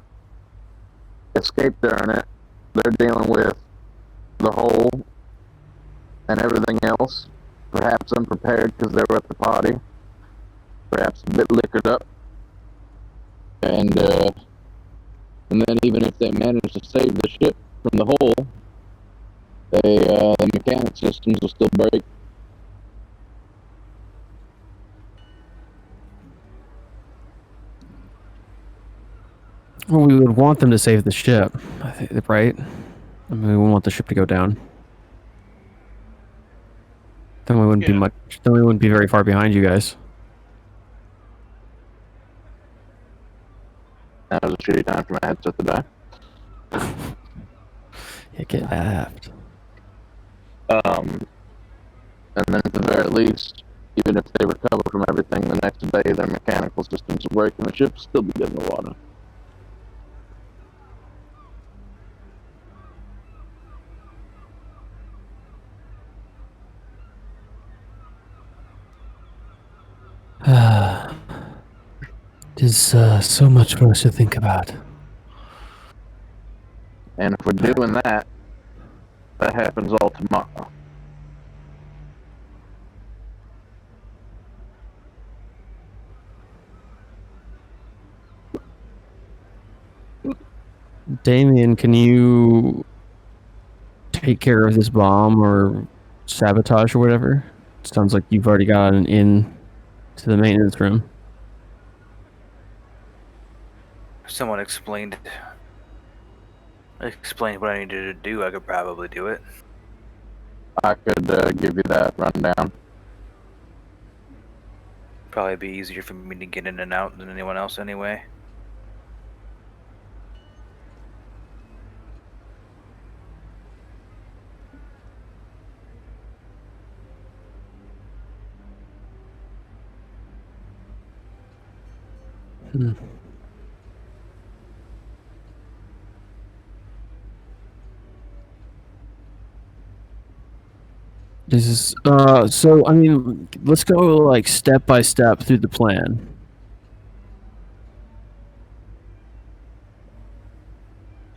[SPEAKER 2] escape during it. They're dealing with the hole and everything else. Perhaps unprepared because they were at the party. Perhaps a bit liquored up. And then even if they manage to save the ship from the hole, the mechanic systems will still break.
[SPEAKER 4] Well, we would want them to save the ship, I think, right? I mean, we wouldn't want the ship to go down. Then we wouldn't be much. Then we wouldn't be very far behind you guys.
[SPEAKER 2] That was a shitty time for my headset today.
[SPEAKER 4] Yeah, get aft.
[SPEAKER 2] And then at the very least, even if they recover from everything the next day, their mechanical systems will break and the ship will still be good in the water.
[SPEAKER 4] There's so much for us to think about.
[SPEAKER 2] And if we're doing that, that happens all tomorrow.
[SPEAKER 4] Damien, can you take care of this bomb or sabotage or whatever? Sounds like you've already got an in to the maintenance room.
[SPEAKER 3] If someone explained what I needed to do, I could probably do it.
[SPEAKER 2] I could give you that rundown.
[SPEAKER 3] Probably be easier for me to get in and out than anyone else anyway.
[SPEAKER 4] This is so I mean, let's go like step by step through the plan.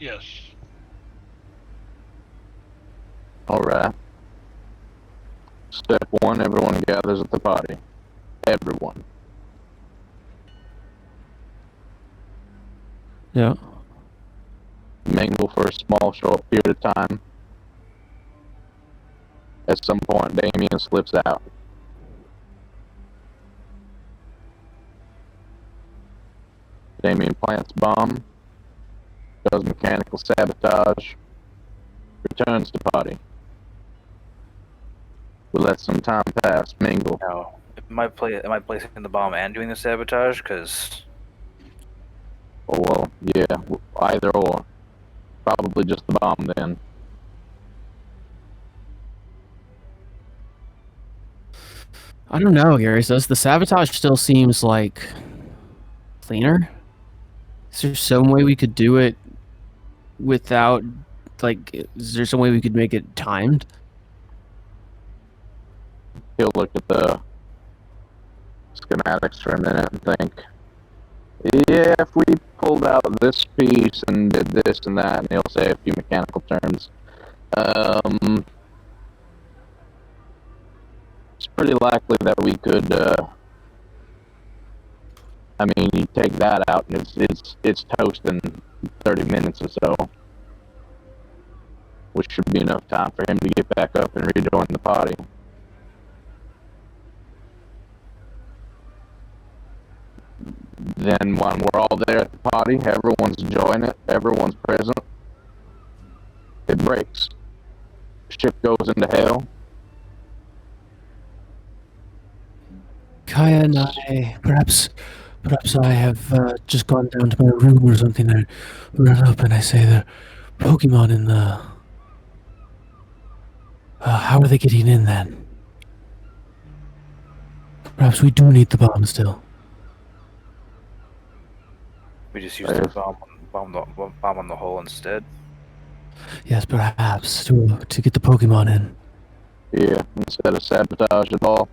[SPEAKER 5] Yes.
[SPEAKER 2] Alright. Step 1, everyone gathers at the party. Everyone.
[SPEAKER 4] Yeah.
[SPEAKER 2] Mingle for a small, short period of time. At some point, Damien slips out. Damien plants bomb, does mechanical sabotage, returns to party. We let some time pass, mingle.
[SPEAKER 3] Now, am I placing the bomb and doing the sabotage? Because
[SPEAKER 2] Oh, well, yeah, either or. Probably just the bomb then.
[SPEAKER 4] I don't know, Gary says the sabotage still seems like cleaner. Is there some way we could do it without, like, is there some way we could make it timed?
[SPEAKER 2] He'll look at the schematics for a minute and think, yeah, if we pulled out this piece and did this and that, and he'll say a few mechanical terms, it's pretty likely that we could, I mean, you take that out and it's toast in 30 minutes or so. Which should be enough time for him to get back up and rejoin the party. Then when we're all there at the party, everyone's enjoying it, everyone's present, it breaks. Ship goes into hell.
[SPEAKER 4] Kaya and I, perhaps I have just gone down to my room or something. I run up and I say the Pokemon in the. How are they getting in then? Perhaps we do need the bomb still.
[SPEAKER 3] we just use the bomb on the hole instead.
[SPEAKER 4] Yes, perhaps to get the Pokemon in.
[SPEAKER 2] Yeah, instead of sabotage at all.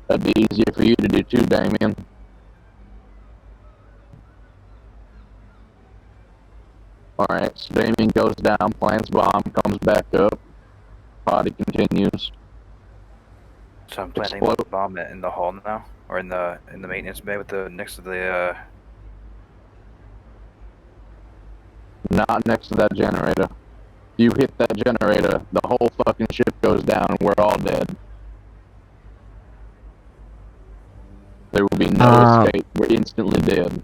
[SPEAKER 2] That'd be easier for you to do too, Damien. Alright, so Damien goes down, plants bomb, comes back up, party continues.
[SPEAKER 3] So I'm planting the bomb in the hall now, or in the maintenance bay with the next to the.
[SPEAKER 2] Not next to that generator. You hit that generator, the whole fucking ship goes down and we're all dead. There will be no escape. We're instantly dead.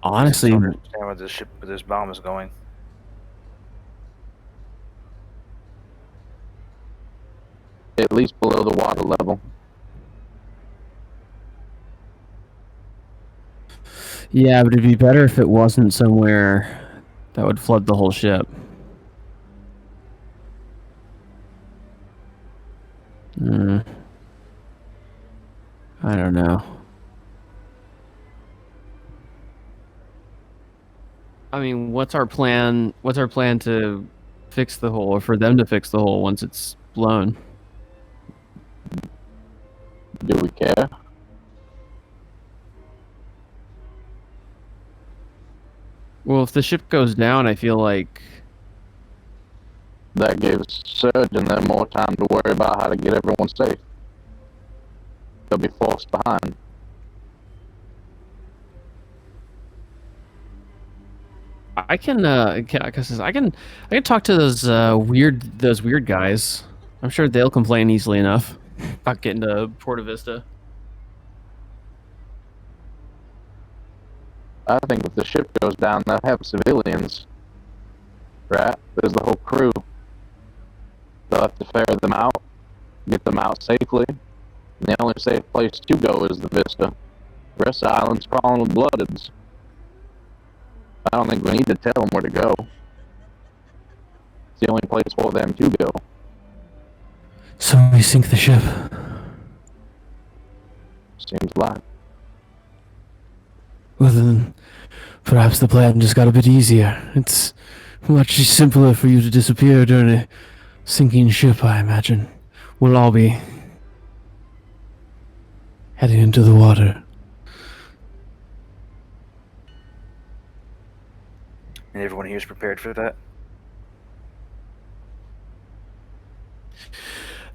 [SPEAKER 4] Honestly,
[SPEAKER 3] I don't understand where this bomb is going.
[SPEAKER 2] At least below the water level.
[SPEAKER 4] yeah, but it'd be better if it wasn't somewhere that would flood the whole ship. I don't know. I mean, what's our plan? What's our plan to fix the hole, or for them to fix the hole once it's blown?
[SPEAKER 2] Do we care?
[SPEAKER 4] Well, if the ship goes down, I feel like
[SPEAKER 2] That gives Surge and them more time to worry about how to get everyone safe. They'll be forced behind.
[SPEAKER 4] I can talk to those weird guys. I'm sure they'll complain easily enough about getting to Porta Vista.
[SPEAKER 2] I think if the ship goes down, they'll have civilians. Right? There's the whole crew. They'll have to ferry them out, get them out safely. And the only safe place to go is the Vista. The rest of the island's crawling with bloodeds. I don't think we need to tell them where to go. It's the only place for them to go.
[SPEAKER 4] So we sink the ship.
[SPEAKER 2] Seems like.
[SPEAKER 4] Well then, perhaps the plan just got a bit easier. It's much simpler for you to disappear during a sinking ship, I imagine. We'll all be heading into the water.
[SPEAKER 3] And everyone here is prepared for that?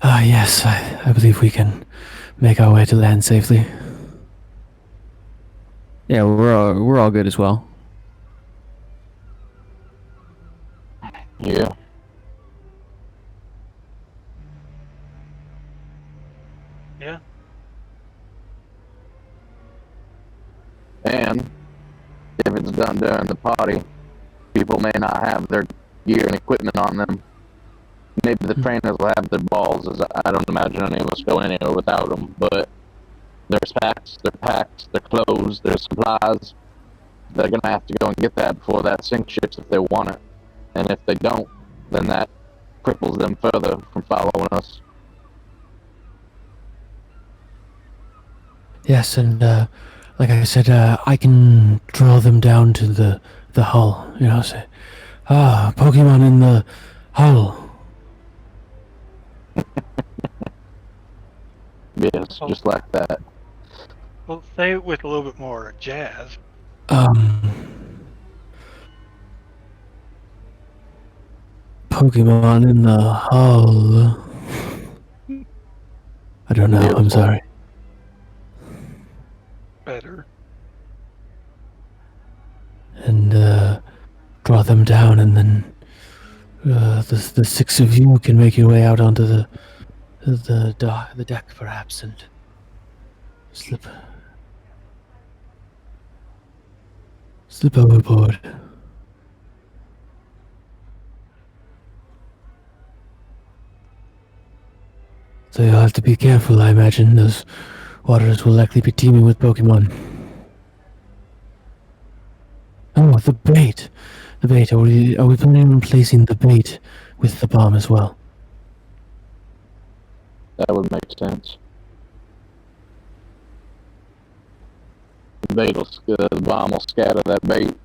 [SPEAKER 4] Yes, I believe we can make our way to land safely. Yeah, we're all good as well.
[SPEAKER 2] Yeah.
[SPEAKER 5] Yeah.
[SPEAKER 2] And if it's done during the party, people may not have their gear and equipment on them. Maybe the trainers will have their balls, as I don't imagine any of us go anywhere without them, but there's packs, their clothes, their supplies. They're going to have to go and get that before that sink ships if they want it. And if they don't, then that cripples them further from following us.
[SPEAKER 4] Yes, and like I said, I can draw them down to the hull. You know, say, Pokemon in the hull.
[SPEAKER 2] Yes, just like that.
[SPEAKER 5] Well, say it with a little bit more jazz.
[SPEAKER 4] Pokemon in the hull. I don't know, I'm sorry.
[SPEAKER 5] Better.
[SPEAKER 4] And draw them down, and then the six of you can make your way out onto the deck, perhaps, and slip overboard. So you'll have to be careful, I imagine. Those waters will likely be teeming with Pokemon. Oh, the bait! The bait. Are we planning on placing the bait with the bomb as well?
[SPEAKER 2] That would make sense. The bomb will scatter that bait.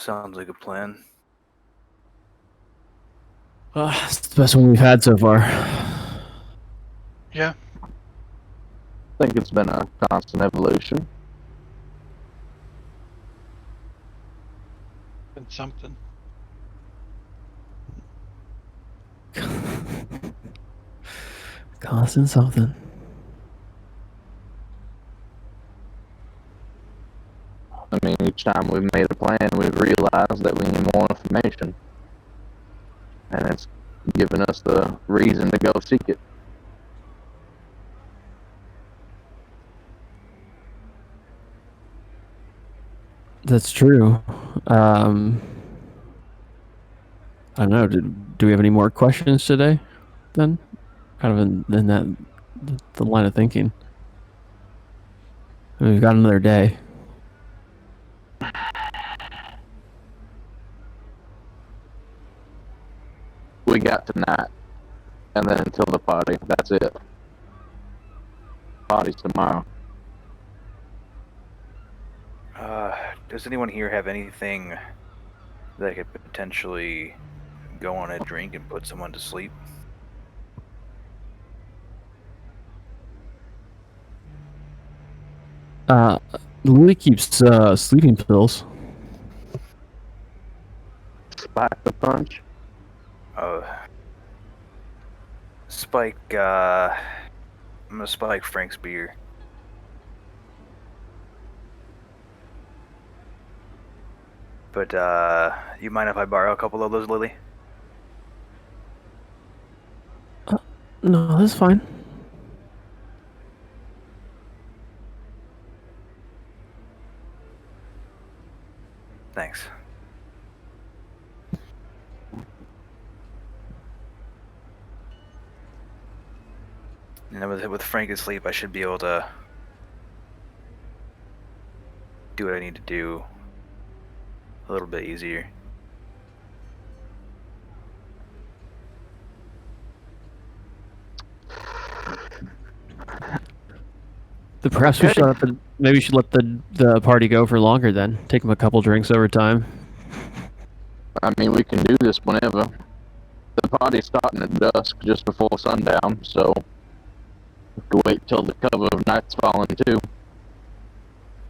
[SPEAKER 3] Sounds like a plan.
[SPEAKER 4] It's the best one we've had so far.
[SPEAKER 5] Yeah.
[SPEAKER 2] I think it's been a constant evolution.
[SPEAKER 5] Been something.
[SPEAKER 4] Constant something.
[SPEAKER 2] I mean, each time we've made a plan, we've realized that we need more information. And it's given us the reason to go seek it.
[SPEAKER 4] That's true. I don't know. Do we have any more questions today? Then, kind of in that the line of thinking. I mean, we've got another day.
[SPEAKER 2] We got tonight, and then until the party, that's it. Party's tomorrow.
[SPEAKER 3] Does anyone here have anything that could potentially go on a drink and put someone to sleep?
[SPEAKER 4] Lily keeps sleeping pills.
[SPEAKER 2] Spike the punch.
[SPEAKER 3] Spike, I'm gonna spike Frank's beer. But, you mind if I borrow a couple of those, Lily?
[SPEAKER 4] No, that's fine.
[SPEAKER 3] Thanks. And then with Frank asleep, I should be able to do what I need to do a little bit easier.
[SPEAKER 4] Perhaps we should maybe we should let the party go for longer then. Take them a couple drinks over time.
[SPEAKER 2] I mean, we can do this whenever. The party's starting at dusk, just before sundown, so we can wait till the cover of night's falling too.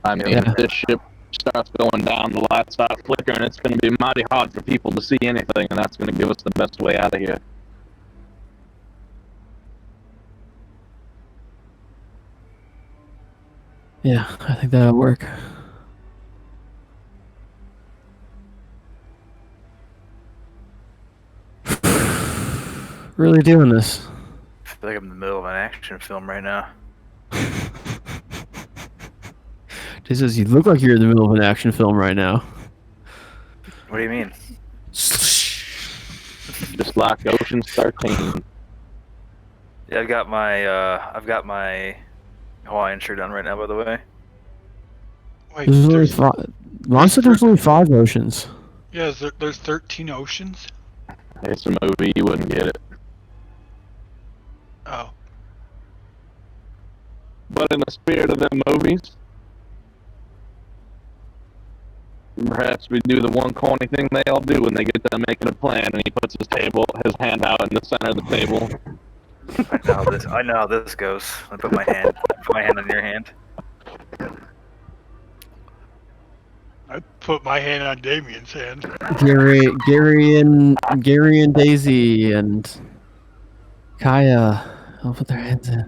[SPEAKER 2] I mean, if this ship starts going down, the lights start flickering, it's going to be mighty hard for people to see anything, and that's going to give us the best way out of here.
[SPEAKER 4] Yeah, I think that'll work. Really doing this.
[SPEAKER 3] I feel like I'm in the middle of an action film right now.
[SPEAKER 4] Just as you look like you're in the middle of an action film right now.
[SPEAKER 3] What do you mean?
[SPEAKER 2] Just like Ocean's 13.
[SPEAKER 3] Yeah, I've got my Hawaiian shirt on right now, by the way.
[SPEAKER 5] Wait,
[SPEAKER 4] There's only
[SPEAKER 5] there's,
[SPEAKER 4] five. Mom said there's only 5 oceans.
[SPEAKER 5] yeah, there's 13 oceans?
[SPEAKER 2] It's a movie, you wouldn't get it.
[SPEAKER 5] Oh.
[SPEAKER 2] But in the spirit of them movies, perhaps we do the one corny thing they all do when they get done making a plan, and he puts his hand out in the center of the table.
[SPEAKER 3] I know how this goes. I put my hand on your hand.
[SPEAKER 5] I put my hand on Damien's hand.
[SPEAKER 4] Gary and Daisy and Kaya. I'll put their hands in.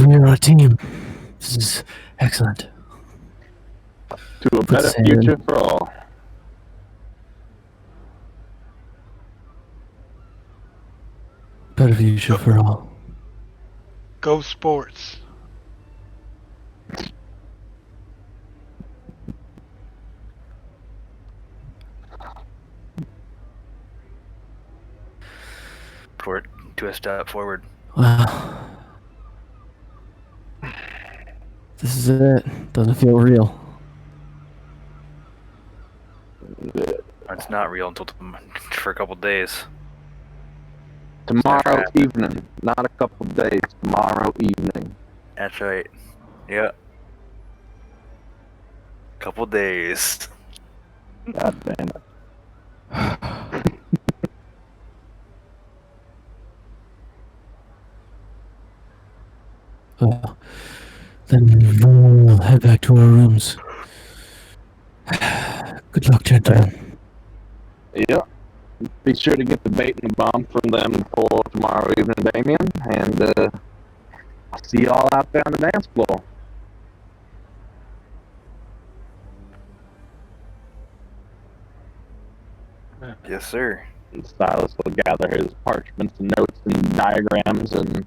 [SPEAKER 4] We're a team. This is excellent.
[SPEAKER 2] To a better future for all.
[SPEAKER 4] Better future for all.
[SPEAKER 5] Go sports.
[SPEAKER 3] To a step forward.
[SPEAKER 4] Wow. This is it. Doesn't feel real.
[SPEAKER 3] It's not real until for a couple days.
[SPEAKER 2] Tomorrow evening, not a couple days. Tomorrow evening.
[SPEAKER 3] That's right. Yeah. Couple days.
[SPEAKER 2] God damn it.
[SPEAKER 4] Then we'll head back to our rooms. Good luck, gentlemen.
[SPEAKER 2] Yeah. Be sure to get the bait and the bomb from them for tomorrow evening, Damien. And I'll see you all out there on the dance floor.
[SPEAKER 3] Yes, sir.
[SPEAKER 2] And Silas will gather his parchments and notes and diagrams and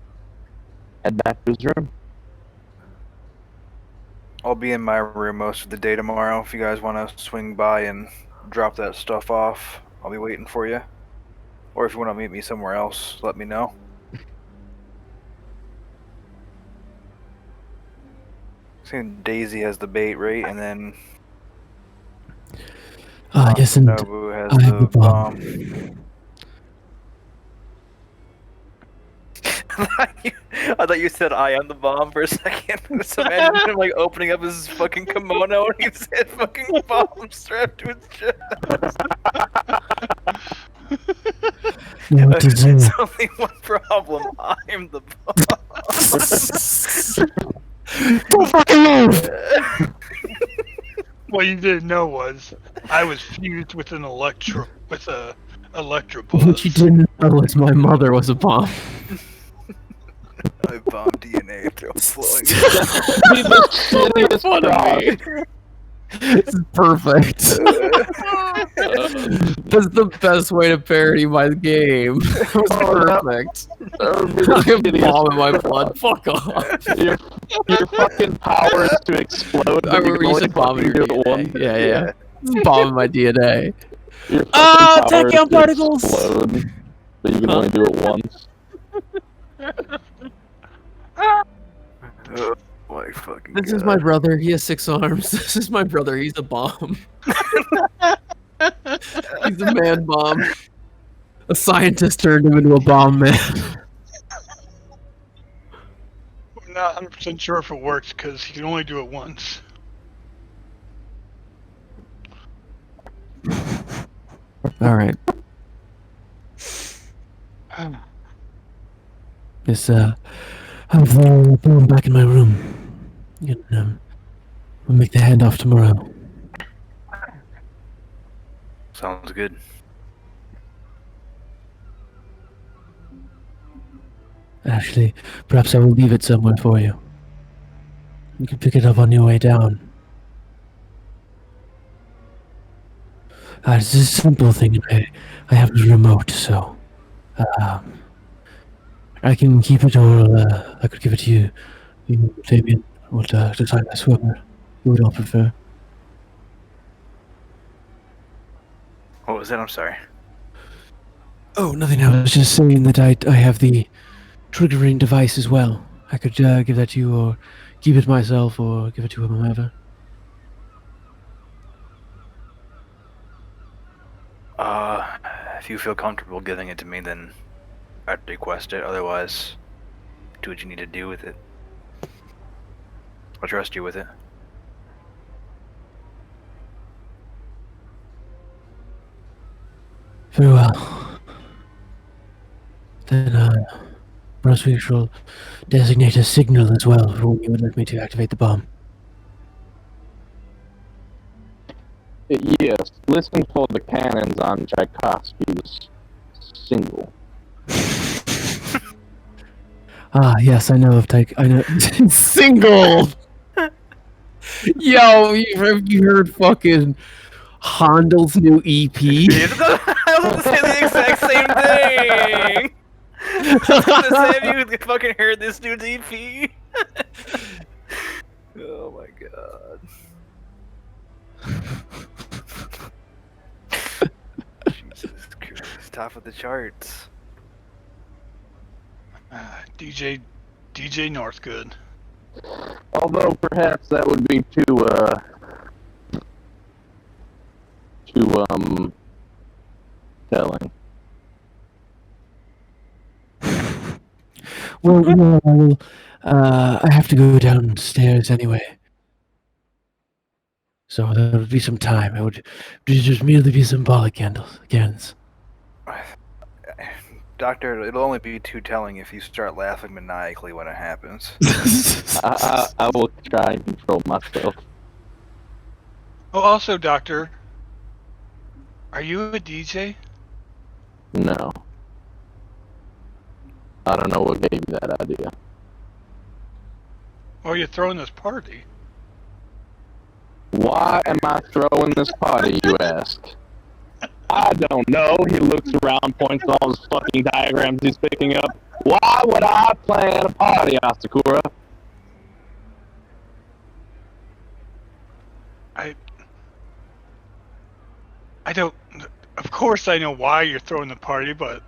[SPEAKER 2] head back to his room.
[SPEAKER 3] I'll be in my room most of the day tomorrow. If you guys want to swing by and drop that stuff off, I'll be waiting for you. Or if you want to meet me somewhere else, let me know. I think Daisy has the bait, right? And then
[SPEAKER 4] Yes, and
[SPEAKER 3] Nobu has
[SPEAKER 4] I have
[SPEAKER 3] the
[SPEAKER 4] the bomb.
[SPEAKER 3] I thought you said I am the bomb for a second. So imagine him like opening up his fucking kimono and he said fucking bomb strapped to his chest.
[SPEAKER 4] Know what to do.
[SPEAKER 3] There's only one problem. I'm the bomb.
[SPEAKER 4] Don't fucking move!
[SPEAKER 5] What you didn't know was I was fused with an Electrobuzz.
[SPEAKER 4] What you didn't know was my mother was a bomb.
[SPEAKER 3] I bomb DNA through flowing.
[SPEAKER 2] Be the shittiest cross.
[SPEAKER 4] This is perfect. That's the best way to parody my game. It was perfect.
[SPEAKER 2] That would be
[SPEAKER 4] I
[SPEAKER 2] the
[SPEAKER 4] have
[SPEAKER 2] shittiest
[SPEAKER 4] bomb in my
[SPEAKER 2] cross.
[SPEAKER 4] blood. Fuck off.
[SPEAKER 2] Your fucking power is to explode.
[SPEAKER 4] I
[SPEAKER 2] but you
[SPEAKER 4] remember
[SPEAKER 2] can
[SPEAKER 4] you
[SPEAKER 2] only
[SPEAKER 4] said bomb in
[SPEAKER 2] fucking
[SPEAKER 4] your
[SPEAKER 2] do it
[SPEAKER 4] DNA.
[SPEAKER 2] once.
[SPEAKER 4] Yeah. Bomb in my DNA.
[SPEAKER 2] Your fucking
[SPEAKER 4] Ah,
[SPEAKER 2] power is
[SPEAKER 4] tachyon
[SPEAKER 2] to
[SPEAKER 4] particles!
[SPEAKER 2] explode, but you can only do it once.
[SPEAKER 3] Oh my fucking
[SPEAKER 4] This
[SPEAKER 3] God.
[SPEAKER 4] is my brother. He has 6 arms. This is my brother. He's a bomb. He's a man bomb. A scientist turned him into a bomb man.
[SPEAKER 5] I'm not 100% sure if it works because he can only do it once.
[SPEAKER 4] All right. Yes, I've put him back in my room. And, we'll make the handoff tomorrow.
[SPEAKER 3] Sounds good.
[SPEAKER 4] Actually, perhaps I will leave it somewhere for you. You can pick it up on your way down. It's a simple thing. I have a remote, so I can keep it, or I could give it to you. You, Fabian, what design I swimmer you would all prefer.
[SPEAKER 3] What was that? I'm sorry.
[SPEAKER 4] Oh, nothing. I was just saying that I have the triggering device as well. I could give that to you, or keep it myself, or give it to whomever.
[SPEAKER 3] If you feel comfortable giving it to me, then I'd request it. Otherwise, do what you need to do with it. I'll trust you with it.
[SPEAKER 4] Very well. Then, perhaps we shall designate a signal as well for when you would like me to activate the bomb.
[SPEAKER 2] Yes, listen for the cannons on Tchaikovsky's single.
[SPEAKER 4] Ah, yes, I know of I know. Single! Yo, you heard fucking Hondel's new EP?
[SPEAKER 3] I was gonna say the exact same thing! I was gonna say, have you fucking heard this dude's EP? Oh my God. Jesus Christ. Top of the charts.
[SPEAKER 5] DJ Northgood.
[SPEAKER 2] Although perhaps that would be too telling.
[SPEAKER 4] Well, no, I will. I have to go downstairs anyway. So there would be some time. It would just merely be symbolic cannons.
[SPEAKER 3] Doctor, it'll only be too telling if you start laughing maniacally when it happens.
[SPEAKER 2] I will try and control myself.
[SPEAKER 5] Oh, also, Doctor, are you a DJ?
[SPEAKER 2] No. I don't know what gave you that idea.
[SPEAKER 5] Or are you throwing this party?
[SPEAKER 2] Why am I throwing this party, you ask? I don't know. He looks around, points to all his fucking diagrams he's picking up. Why would I plan a party, Asakura?
[SPEAKER 5] I don't... Of course I know why you're throwing the party, but...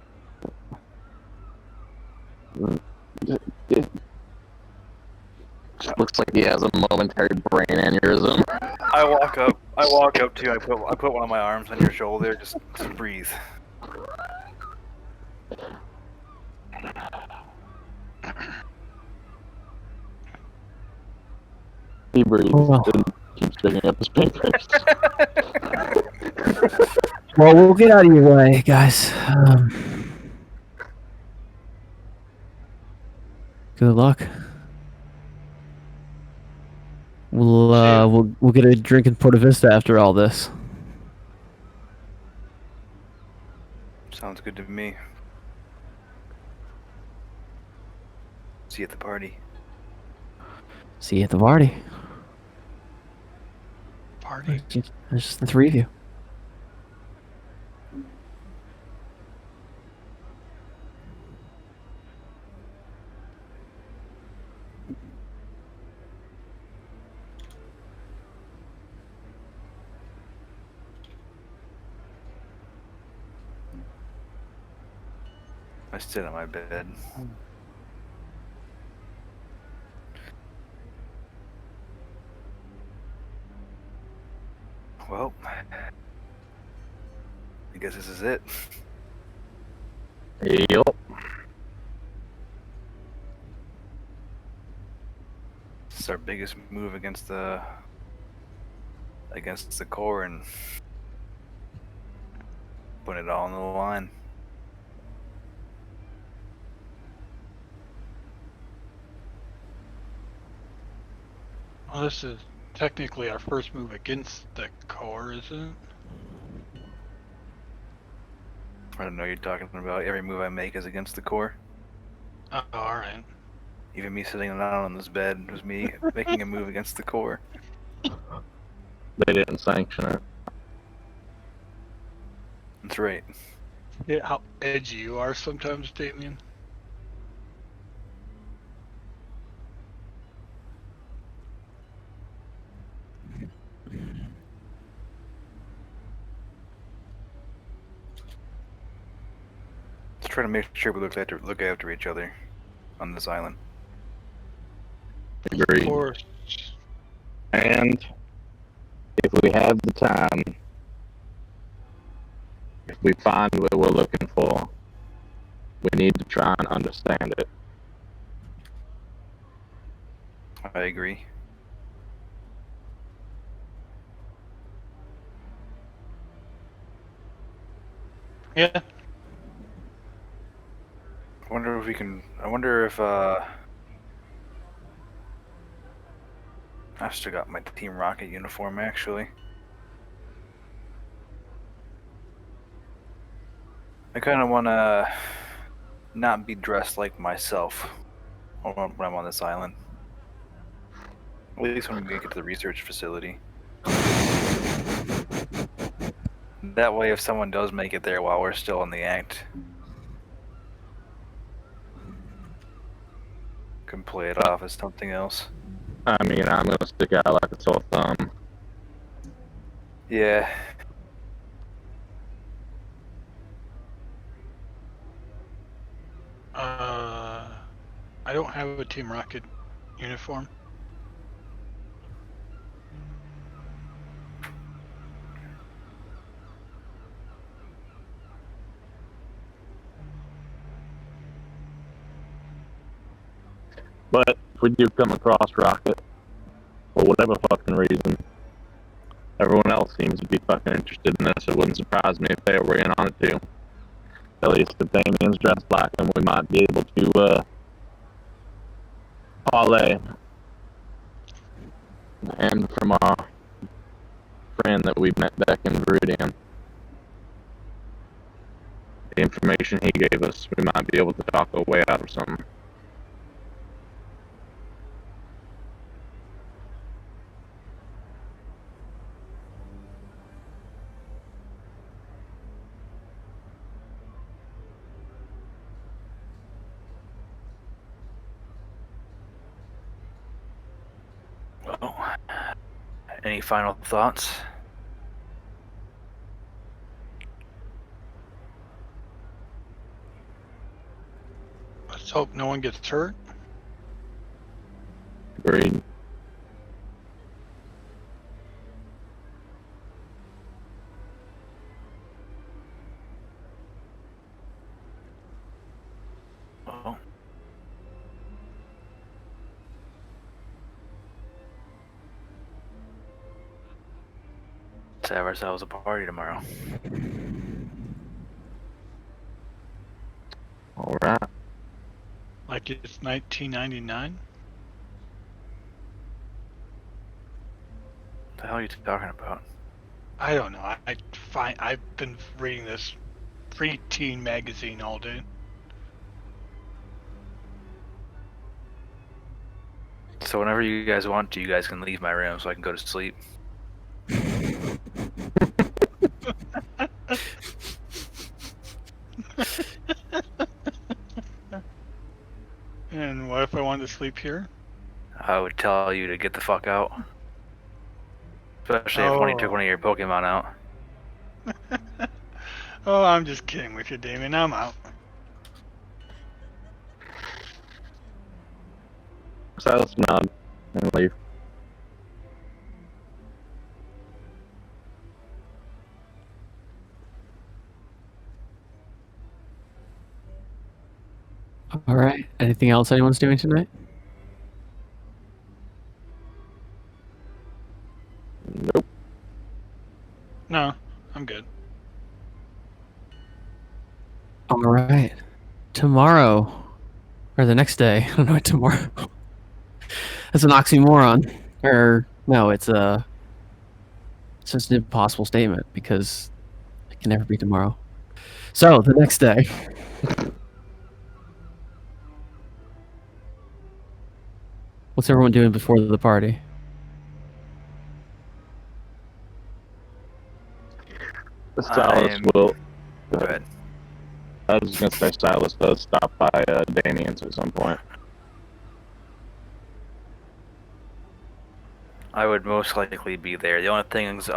[SPEAKER 2] It looks like he has a momentary brain aneurysm.
[SPEAKER 3] I walk up to you, I put one of my arms on your shoulder, just breathe.
[SPEAKER 2] He breathes
[SPEAKER 4] Oh.
[SPEAKER 2] and keeps picking up his papers.
[SPEAKER 4] Well, we'll get out of your way, guys. Good luck. We'll get a drink in Porta Vista after all this.
[SPEAKER 3] Sounds good to me. See you at the party.
[SPEAKER 4] See you at the party.
[SPEAKER 5] Party.
[SPEAKER 4] It's just the three of you.
[SPEAKER 3] I sit on my bed. Well, I guess this is it.
[SPEAKER 2] Yep.
[SPEAKER 3] This is our biggest move against the core and putting it all on the line.
[SPEAKER 5] Well, this is technically our first move against the core, isn't it?
[SPEAKER 3] I don't know what you're talking about. Every move I make is against the core.
[SPEAKER 5] Oh, alright.
[SPEAKER 3] Even me sitting down on this bed was me making a move against the core.
[SPEAKER 2] They didn't sanction it.
[SPEAKER 3] That's right.
[SPEAKER 5] Yeah, how edgy you are sometimes, Damien.
[SPEAKER 3] Let's try to make sure we look after each other on this island.
[SPEAKER 5] Of
[SPEAKER 2] Agreed.
[SPEAKER 5] course.
[SPEAKER 2] And if we have the time, if we find what we're looking for, we need to try and understand it.
[SPEAKER 3] I agree.
[SPEAKER 5] Yeah.
[SPEAKER 3] I wonder if I still got my Team Rocket uniform actually. I kind of want to not be dressed like myself when I'm on this island. At least when we get to the research facility. That way, if someone does make it there while we're still in the act, can play it off as something else.
[SPEAKER 2] I mean, I'm gonna stick out like a sore thumb.
[SPEAKER 3] Yeah.
[SPEAKER 5] I don't have a Team Rocket uniform.
[SPEAKER 2] But if we do come across Rocket, for whatever fucking reason, everyone else seems to be fucking interested in this. It wouldn't surprise me if they were in on it too. At least if Damien's dressed black, then we might be able to parlay. And from our friend that we met back in Viridian, the information he gave us, we might be able to talk our way out of something.
[SPEAKER 3] Well, any final thoughts?
[SPEAKER 5] Let's hope no one gets hurt.
[SPEAKER 2] Agreed.
[SPEAKER 3] Well, let's have ourselves a party tomorrow.
[SPEAKER 2] All right.
[SPEAKER 5] Like it's 1999.
[SPEAKER 3] What the hell are you talking about?
[SPEAKER 5] I don't know. I've been reading this preteen magazine all day.
[SPEAKER 3] So whenever you guys want to, you guys can leave my room so I can go to sleep.
[SPEAKER 5] And what if I wanted to sleep here?
[SPEAKER 3] I would tell you to get the fuck out. Especially if when you took one of your Pokemon out.
[SPEAKER 5] Oh, I'm just kidding with you, Damien. I'm out.
[SPEAKER 2] Silas nod and leave.
[SPEAKER 4] All right. Anything else anyone's doing tonight?
[SPEAKER 2] Nope.
[SPEAKER 5] No, I'm good.
[SPEAKER 4] All right. Tomorrow, or the next day. I don't know. Tomorrow. That's an oxymoron. Or no, it's just an impossible statement because it can never be tomorrow. So the next day. What's everyone doing before the party?
[SPEAKER 2] Silas
[SPEAKER 3] I'm-
[SPEAKER 2] will.
[SPEAKER 3] Go ahead.
[SPEAKER 2] I was just gonna say Silas does stop by Danian's at some point.
[SPEAKER 3] I would most likely be there. The only things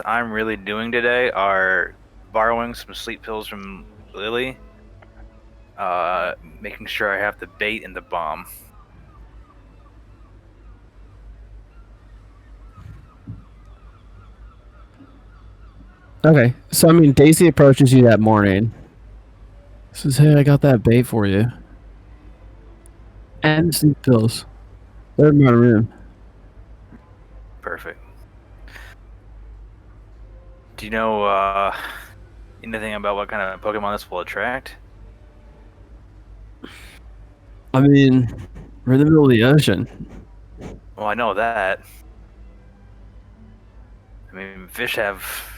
[SPEAKER 3] I'm really doing today are borrowing some sleep pills from Lily, making sure I have the bait and the bomb.
[SPEAKER 4] Okay, so I mean, Daisy approaches you that morning. Says, "Hey, I got that bait for you, and sleep pills. They're in my room."
[SPEAKER 3] Perfect. Do you know anything about what kind of Pokemon this will attract?
[SPEAKER 4] I mean, we're in the middle of the ocean.
[SPEAKER 3] Well, I know that. I mean, fish have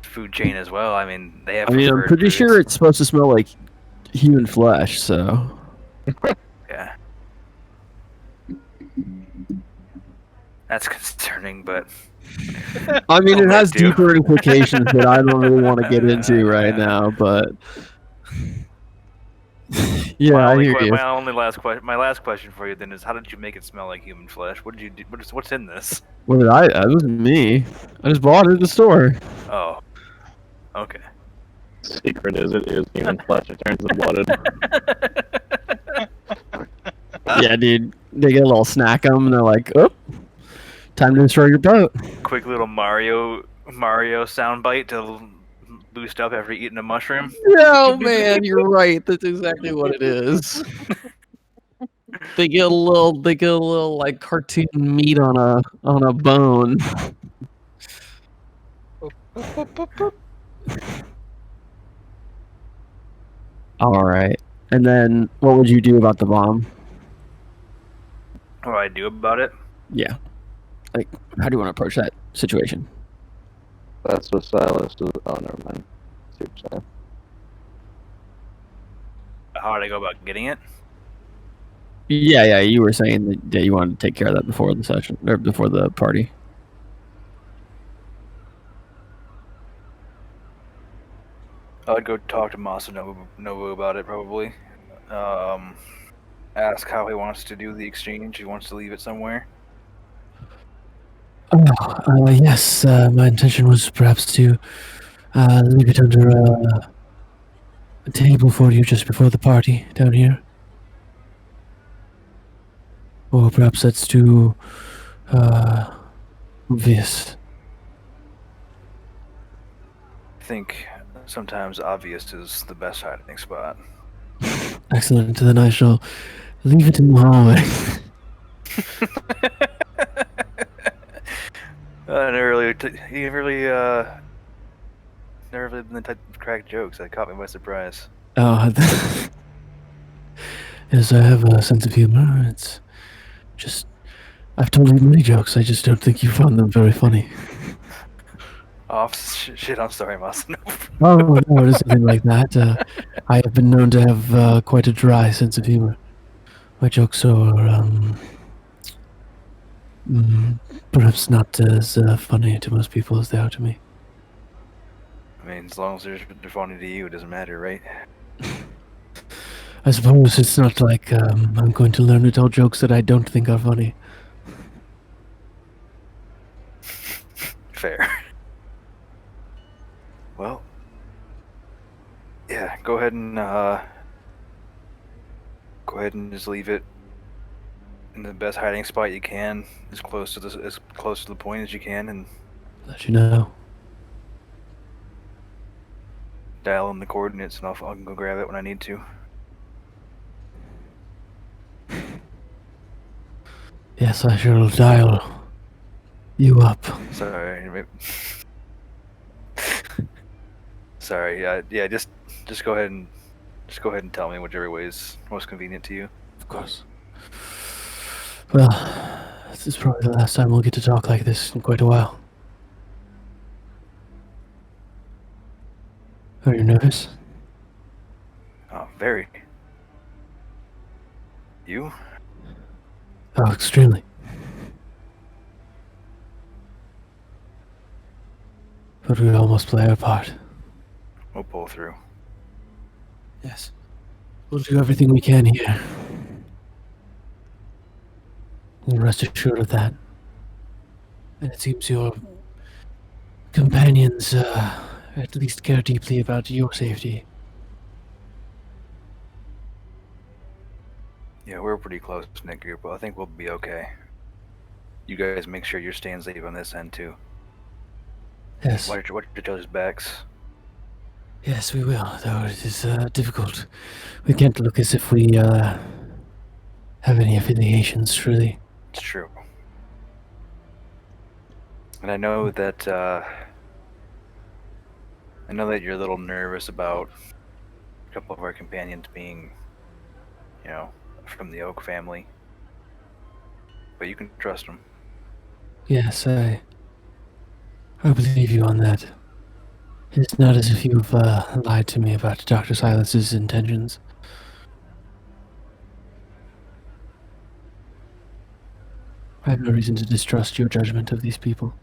[SPEAKER 3] food chain as well. I mean, they have.
[SPEAKER 4] I mean, I'm
[SPEAKER 3] preferred
[SPEAKER 4] pretty
[SPEAKER 3] foods.
[SPEAKER 4] sure it's supposed to smell like human flesh. So,
[SPEAKER 3] Yeah. That's concerning, but
[SPEAKER 4] I mean, it
[SPEAKER 3] Oh,
[SPEAKER 4] has
[SPEAKER 3] they do.
[SPEAKER 4] deeper implications that I don't really want to get into right now. But yeah, I hear you.
[SPEAKER 3] my last question for you then is, how did you make it smell like human flesh? What did you do? What's in this?
[SPEAKER 4] What did I? It wasn't me. I just bought it at the store.
[SPEAKER 3] Oh, okay.
[SPEAKER 2] Secret is it is human flesh. It turns into blooded.
[SPEAKER 4] Yeah, dude. They get a little snack 'em, and they're like, "Oh, time to destroy your boat."
[SPEAKER 3] Quick little Mario soundbite to boost up after eating a mushroom.
[SPEAKER 4] Oh man, you're right. That's exactly what it is. They get a little like cartoon meat on a bone. All right. And then what would you do about the bomb?
[SPEAKER 3] What do I do about it?
[SPEAKER 4] Yeah. Like, how do you want to approach that situation?
[SPEAKER 2] That's what Silas is. Oh, never mind. See what you're saying.
[SPEAKER 3] How would I go about getting it?
[SPEAKER 4] Yeah. You were saying that you wanted to take care of that before the session or before the party.
[SPEAKER 3] I'd go talk to Masanobu about it, probably. Ask how he wants to do the exchange. He wants to leave it somewhere.
[SPEAKER 4] Yes. My intention was perhaps to leave it under a table for you just before the party down here. Or perhaps that's too obvious.
[SPEAKER 3] I think sometimes obvious is the best hiding spot.
[SPEAKER 4] Excellent. Then I shall leave it in the hallway.
[SPEAKER 3] Never really been the type of crack jokes. That caught me by surprise.
[SPEAKER 4] Yes, I have a sense of humor. It's just I've told you many jokes. I just don't think you found them very funny.
[SPEAKER 3] Oh, shit, I'm sorry, Master.
[SPEAKER 7] Oh, no, it is nothing like that. I have been known to have quite a dry sense of humor. My jokes are, perhaps not as funny to most people as they are to me.
[SPEAKER 3] I mean, as long as they're funny to you, it doesn't matter, right?
[SPEAKER 7] I suppose it's not like I'm going to learn to tell jokes that I don't think are funny.
[SPEAKER 3] Fair. Well, yeah, go ahead and just leave it in the best hiding spot you can, as close to the point as you can, and
[SPEAKER 7] Let you know.
[SPEAKER 3] dial in the coordinates, and I can go grab it when I need to.
[SPEAKER 7] Yes, I shall dial you up.
[SPEAKER 3] Sorry. Sorry. Yeah. Just go ahead and tell me whichever way is most convenient to you.
[SPEAKER 7] Of course. Well, this is probably the last time we'll get to talk like this in quite a while. Are you nervous?
[SPEAKER 3] Oh, very. You?
[SPEAKER 7] Oh, extremely. But we almost play our part.
[SPEAKER 3] We'll pull through.
[SPEAKER 7] Yes. We'll do everything we can here. And rest assured of that. And it seems your companions at least care deeply about your safety.
[SPEAKER 3] Yeah, we're pretty close in that group, but I think we'll be okay. You guys make sure you're staying safe on this end too.
[SPEAKER 7] Yes.
[SPEAKER 3] Watch each other's backs.
[SPEAKER 7] Yes, we will, though it is difficult. We can't look as if we have any affiliations, truly.
[SPEAKER 3] It's true. And I know that you're a little nervous about a couple of our companions being, from the Oak family. But you can trust them.
[SPEAKER 7] Yes, I believe you on that. It's not as if you've lied to me about Dr. Silas's intentions. I have no reason to distrust your judgment of these people.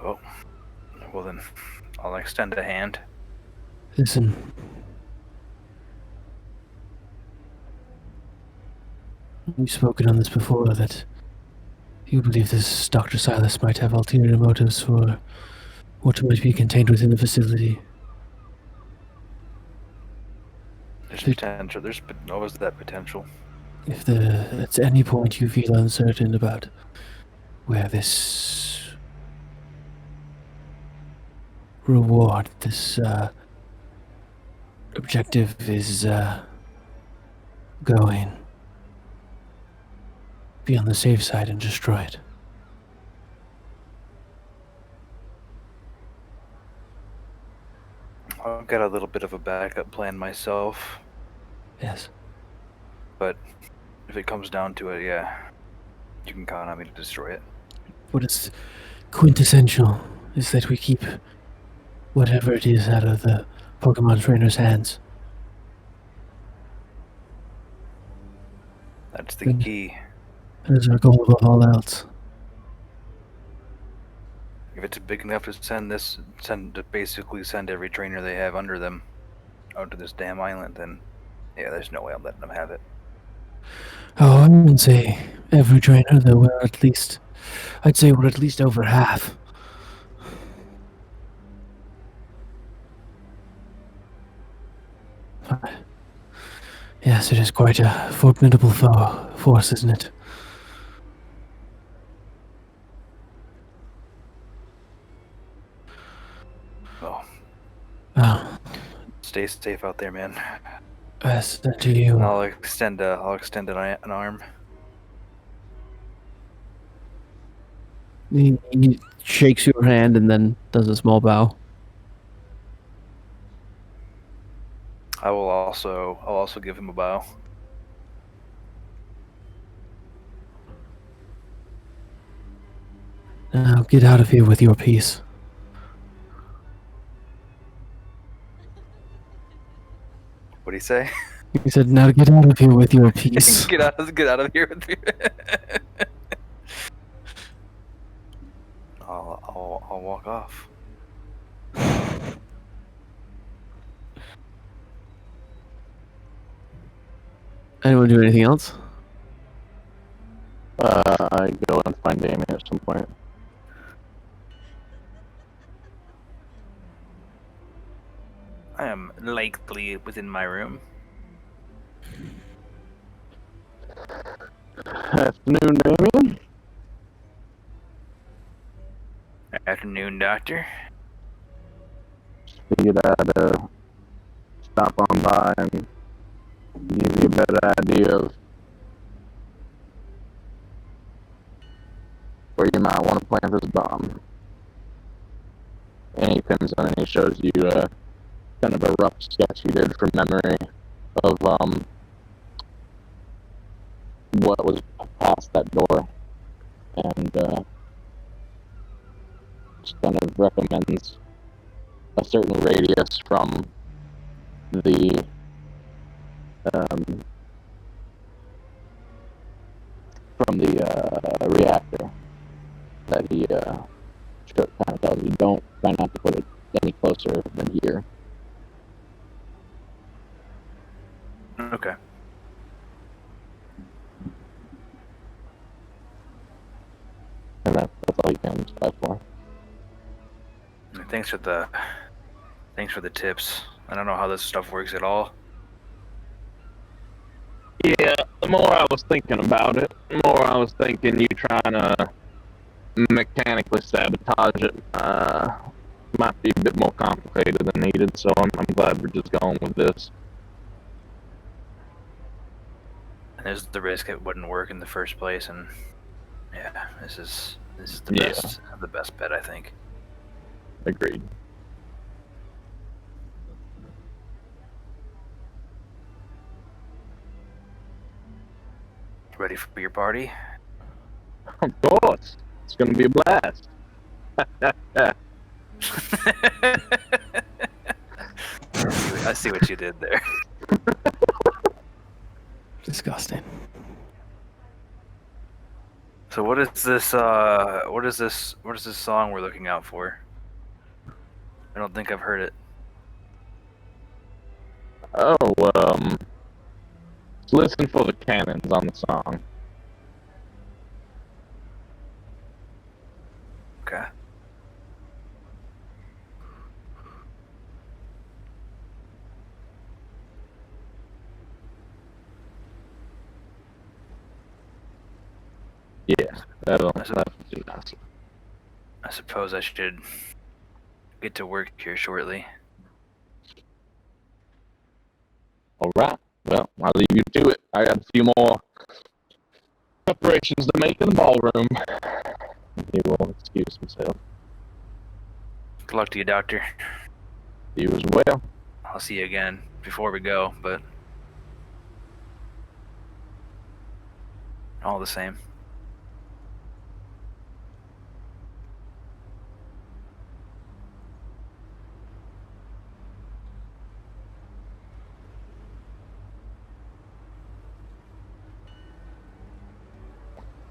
[SPEAKER 3] Well then, I'll extend a hand.
[SPEAKER 7] Listen. We've spoken on this before, that you believe this Dr. Silas might have ulterior motives for what might be contained within the facility.
[SPEAKER 3] There's potential. There's always that potential.
[SPEAKER 7] If at any point you feel uncertain about where this reward, this objective is going, be on the safe side and destroy it.
[SPEAKER 3] I've got a little bit of a backup plan myself,
[SPEAKER 7] Yes.
[SPEAKER 3] but if it comes down to it, yeah, you can count on me to destroy it.
[SPEAKER 7] What is quintessential is that we keep whatever it is out of the Pokemon trainer's hands.
[SPEAKER 3] That's the key.
[SPEAKER 7] That is our goal above all else.
[SPEAKER 3] If it's big enough to basically send every trainer they have under them out to this damn island, then yeah, there's no way I'm letting them have it.
[SPEAKER 7] Oh, I wouldn't say every trainer, though I'd say we're at least over half. Yes, it is quite a formidable force, isn't it?
[SPEAKER 3] Well,
[SPEAKER 7] Oh,
[SPEAKER 3] stay safe out there, man.
[SPEAKER 7] yes, and to you.
[SPEAKER 3] And I'll extend an arm.
[SPEAKER 4] He shakes your hand and then does a small bow.
[SPEAKER 3] I'll also give him a bow.
[SPEAKER 7] Now get out of here with your piece.
[SPEAKER 3] What do you say?
[SPEAKER 7] He said, now get out of here with your piece.
[SPEAKER 3] Get out of here with me. I'll walk off.
[SPEAKER 4] Anyone do anything else?
[SPEAKER 2] I go and find Damien at some point.
[SPEAKER 3] I am likely within my room.
[SPEAKER 2] Afternoon, Damien.
[SPEAKER 3] Afternoon, Doctor.
[SPEAKER 2] Figured I'd stop on by and give you a better idea of where you might want to plant this bomb. Any pins on any shows you kind of a rough sketch you did from memory of what was past that door, and just kind of recommends a certain radius from the reactor that he kind of tells you don't try not to put it any closer than here.
[SPEAKER 3] Okay.
[SPEAKER 2] And that's all you can spec for.
[SPEAKER 3] Thanks for the tips. I don't know how this stuff works at all.
[SPEAKER 2] Yeah, the more I was thinking about it, the more I was thinking you trying to mechanically sabotage it might be a bit more complicated than needed, so I'm glad we're just going with this.
[SPEAKER 3] And there's the risk it wouldn't work in the first place, and yeah, this is the
[SPEAKER 2] Yeah.
[SPEAKER 3] best bet, I think.
[SPEAKER 2] Agreed.
[SPEAKER 3] Ready for your party?
[SPEAKER 2] Of course. It's gonna be a blast.
[SPEAKER 3] I see what you did there.
[SPEAKER 7] Disgusting.
[SPEAKER 3] So what is this song we're looking out for? I don't think I've heard it.
[SPEAKER 2] Oh, listen for the cannons on the song.
[SPEAKER 3] Okay.
[SPEAKER 2] Yeah, that'll be nice.
[SPEAKER 3] I suppose I should get to work here shortly.
[SPEAKER 2] Alright, well, I'll leave you to it. I got a few more preparations to make in the ballroom. He will excuse himself.
[SPEAKER 3] Good luck to you, Doctor.
[SPEAKER 2] You as well.
[SPEAKER 3] I'll see you again before we go, but all the same.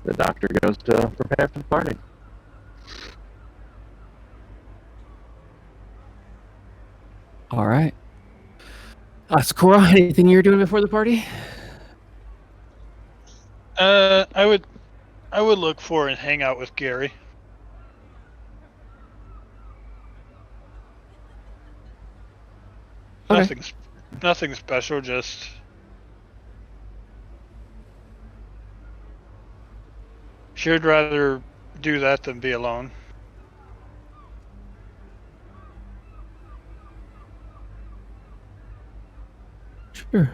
[SPEAKER 2] The doctor goes to prepare for the party.
[SPEAKER 4] All right. Sakura, anything you're doing before the party?
[SPEAKER 5] I would look for and hang out with Gary.
[SPEAKER 4] Okay.
[SPEAKER 5] Nothing special, just should rather do that than be alone.
[SPEAKER 7] Sure.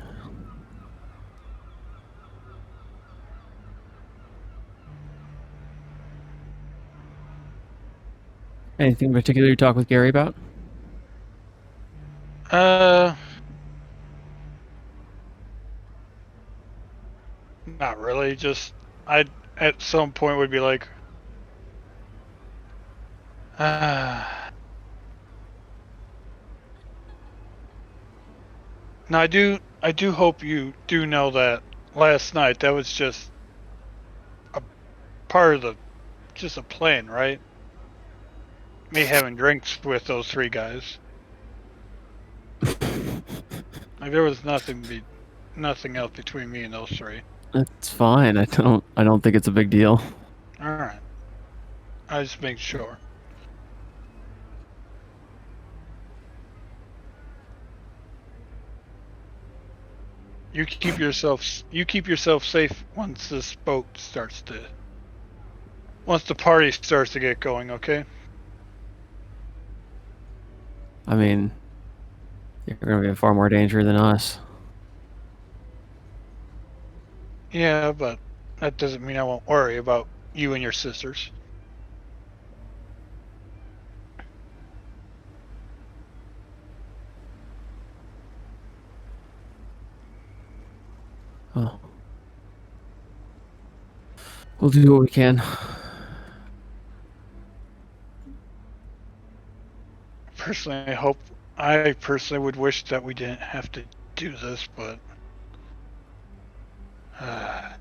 [SPEAKER 4] Anything in particular you talk with Gary about?
[SPEAKER 5] Not really. Just I at some point would be like, Now I do hope you do know that last night that was just a part of just a plan, right? Me having drinks with those three guys. Like there was nothing else between me and those three.
[SPEAKER 4] It's fine. I don't think it's a big deal.
[SPEAKER 5] All right, I just make sure. You keep yourself safe once once the party starts to get going, okay?
[SPEAKER 4] I mean, you're going to be in far more danger than us.
[SPEAKER 5] Yeah, but that doesn't mean I won't worry about you and your sisters.
[SPEAKER 4] Oh. We'll do what we can.
[SPEAKER 5] I personally would wish that we didn't have to do this, but I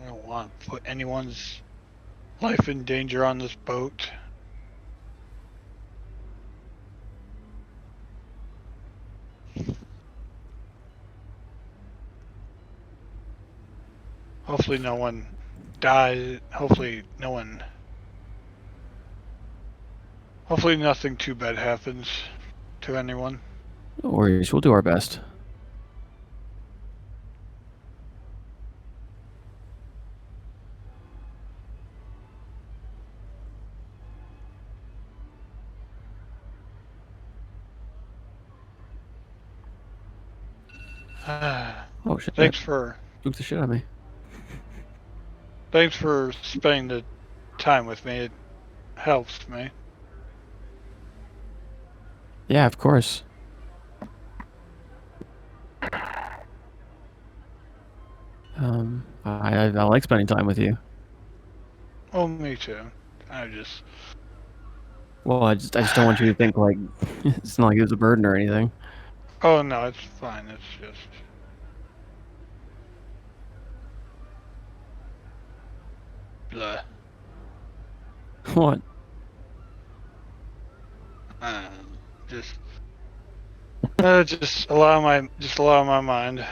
[SPEAKER 5] don't want to put anyone's life in danger on this boat. Hopefully no one dies. Hopefully nothing too bad happens to anyone.
[SPEAKER 4] No worries. We'll do our best. Oh shit!
[SPEAKER 5] Thanks
[SPEAKER 4] That
[SPEAKER 5] for
[SPEAKER 4] spooked the shit out of me.
[SPEAKER 5] spending the time with me. It helps me.
[SPEAKER 4] Yeah, of course. I like spending time with you.
[SPEAKER 5] Oh, me too. I just
[SPEAKER 4] Well, I just don't want you to think like it's not like it was a burden or anything.
[SPEAKER 5] Oh no, it's fine. It's just blah.
[SPEAKER 4] What?
[SPEAKER 5] Uh, just just allow my mind.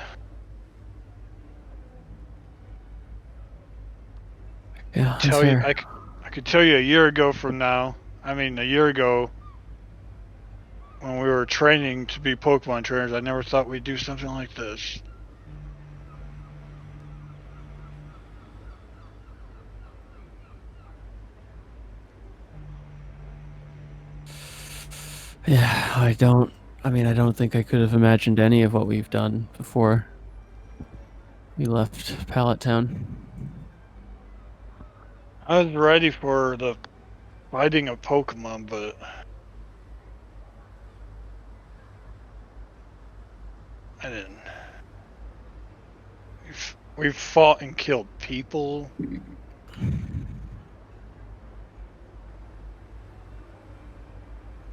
[SPEAKER 4] Yeah, that's
[SPEAKER 5] Tell you,
[SPEAKER 4] fair.
[SPEAKER 5] I could tell you a year ago from now. I mean, a year ago when we were training to be Pokemon trainers, I never thought we'd do something like this.
[SPEAKER 4] Yeah, I don't. I mean, I don't think I could have imagined any of what we've done before we left Pallet Town.
[SPEAKER 5] I was ready for the fighting of Pokemon, but I didn't. We've fought and killed people.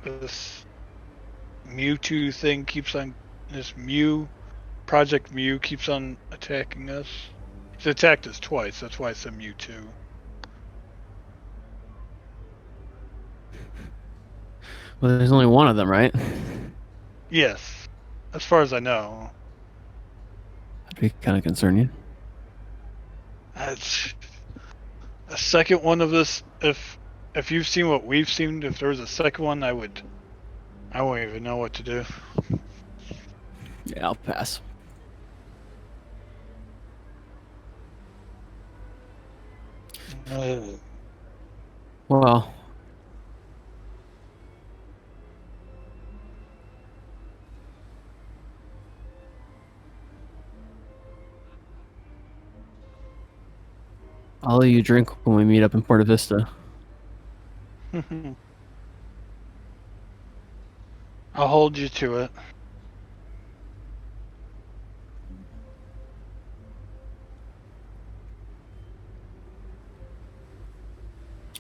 [SPEAKER 5] This Mewtwo thing keeps on. This Project Mew keeps on attacking us. It's attacked us twice. That's why it's a Mewtwo.
[SPEAKER 4] Well, there's only one of them, right?
[SPEAKER 5] Yes, as far as I know.
[SPEAKER 4] That'd be kind of concerning.
[SPEAKER 5] That's a second one of this. If you've seen what we've seen, if there was a second one, I wouldn't even know what to do.
[SPEAKER 4] Yeah, I'll pass. Well, I'll let you drink when we meet up in Porta Vista.
[SPEAKER 5] I'll hold you to it.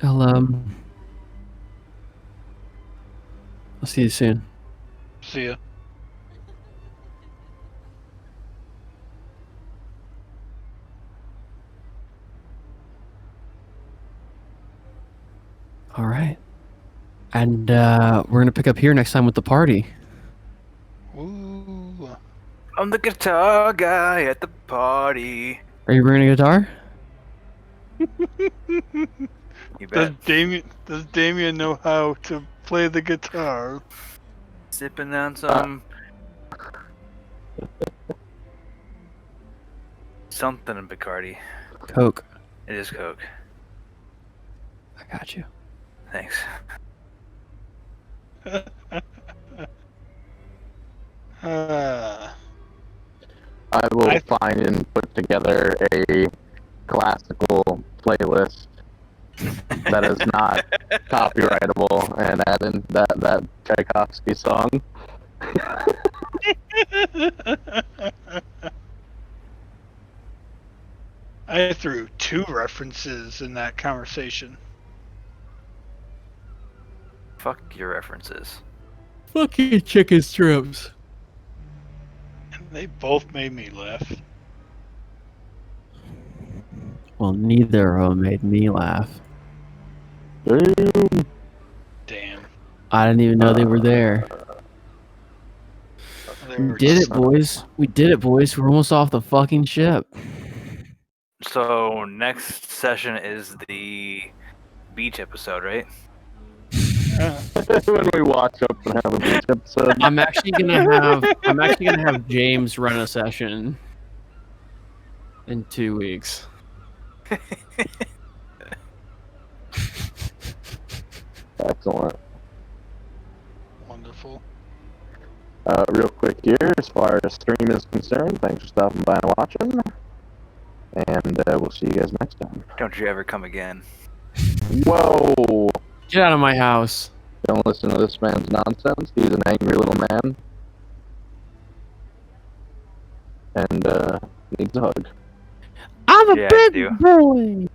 [SPEAKER 4] I'll I'll see you soon.
[SPEAKER 5] See ya.
[SPEAKER 4] All right. And we're gonna pick up here next time with the party.
[SPEAKER 5] Ooh.
[SPEAKER 3] I'm the guitar guy at the party.
[SPEAKER 4] Are you bringing a guitar?
[SPEAKER 3] You
[SPEAKER 5] Does
[SPEAKER 3] bet.
[SPEAKER 5] Damien know how to play the guitar?
[SPEAKER 3] Sipping on some something in Bacardi.
[SPEAKER 4] Coke.
[SPEAKER 3] It is Coke.
[SPEAKER 4] I got you.
[SPEAKER 3] Thanks.
[SPEAKER 5] Uh,
[SPEAKER 2] I will
[SPEAKER 5] I-
[SPEAKER 2] find and put together a classical playlist that is not copyrightable and add in that Tchaikovsky song.
[SPEAKER 5] I threw 2 references in that conversation.
[SPEAKER 3] Fuck your references.
[SPEAKER 4] Fucking chicken strips.
[SPEAKER 5] And they both made me laugh.
[SPEAKER 4] Well, neither of them made me laugh.
[SPEAKER 2] Boom.
[SPEAKER 5] Damn.
[SPEAKER 4] I didn't even know they were there.
[SPEAKER 5] They
[SPEAKER 4] We
[SPEAKER 5] were
[SPEAKER 4] did it,
[SPEAKER 5] just-
[SPEAKER 4] boys. We did it, boys. We're almost off the fucking ship.
[SPEAKER 3] So next session is the beach episode, right?
[SPEAKER 2] When we watch up and have a beach episode.
[SPEAKER 4] I'm actually gonna have James run a session in 2 weeks.
[SPEAKER 2] Excellent.
[SPEAKER 5] Wonderful.
[SPEAKER 2] Real quick here, as far as stream is concerned, thanks for stopping by and watching. And we'll see you guys next time.
[SPEAKER 3] Don't you ever come again.
[SPEAKER 2] Whoa!
[SPEAKER 4] Get out of my house.
[SPEAKER 2] Don't listen to this man's nonsense. He's an angry little man. And needs a hug.
[SPEAKER 4] I'm a
[SPEAKER 3] Yeah, I
[SPEAKER 4] big
[SPEAKER 3] do.
[SPEAKER 4] boy.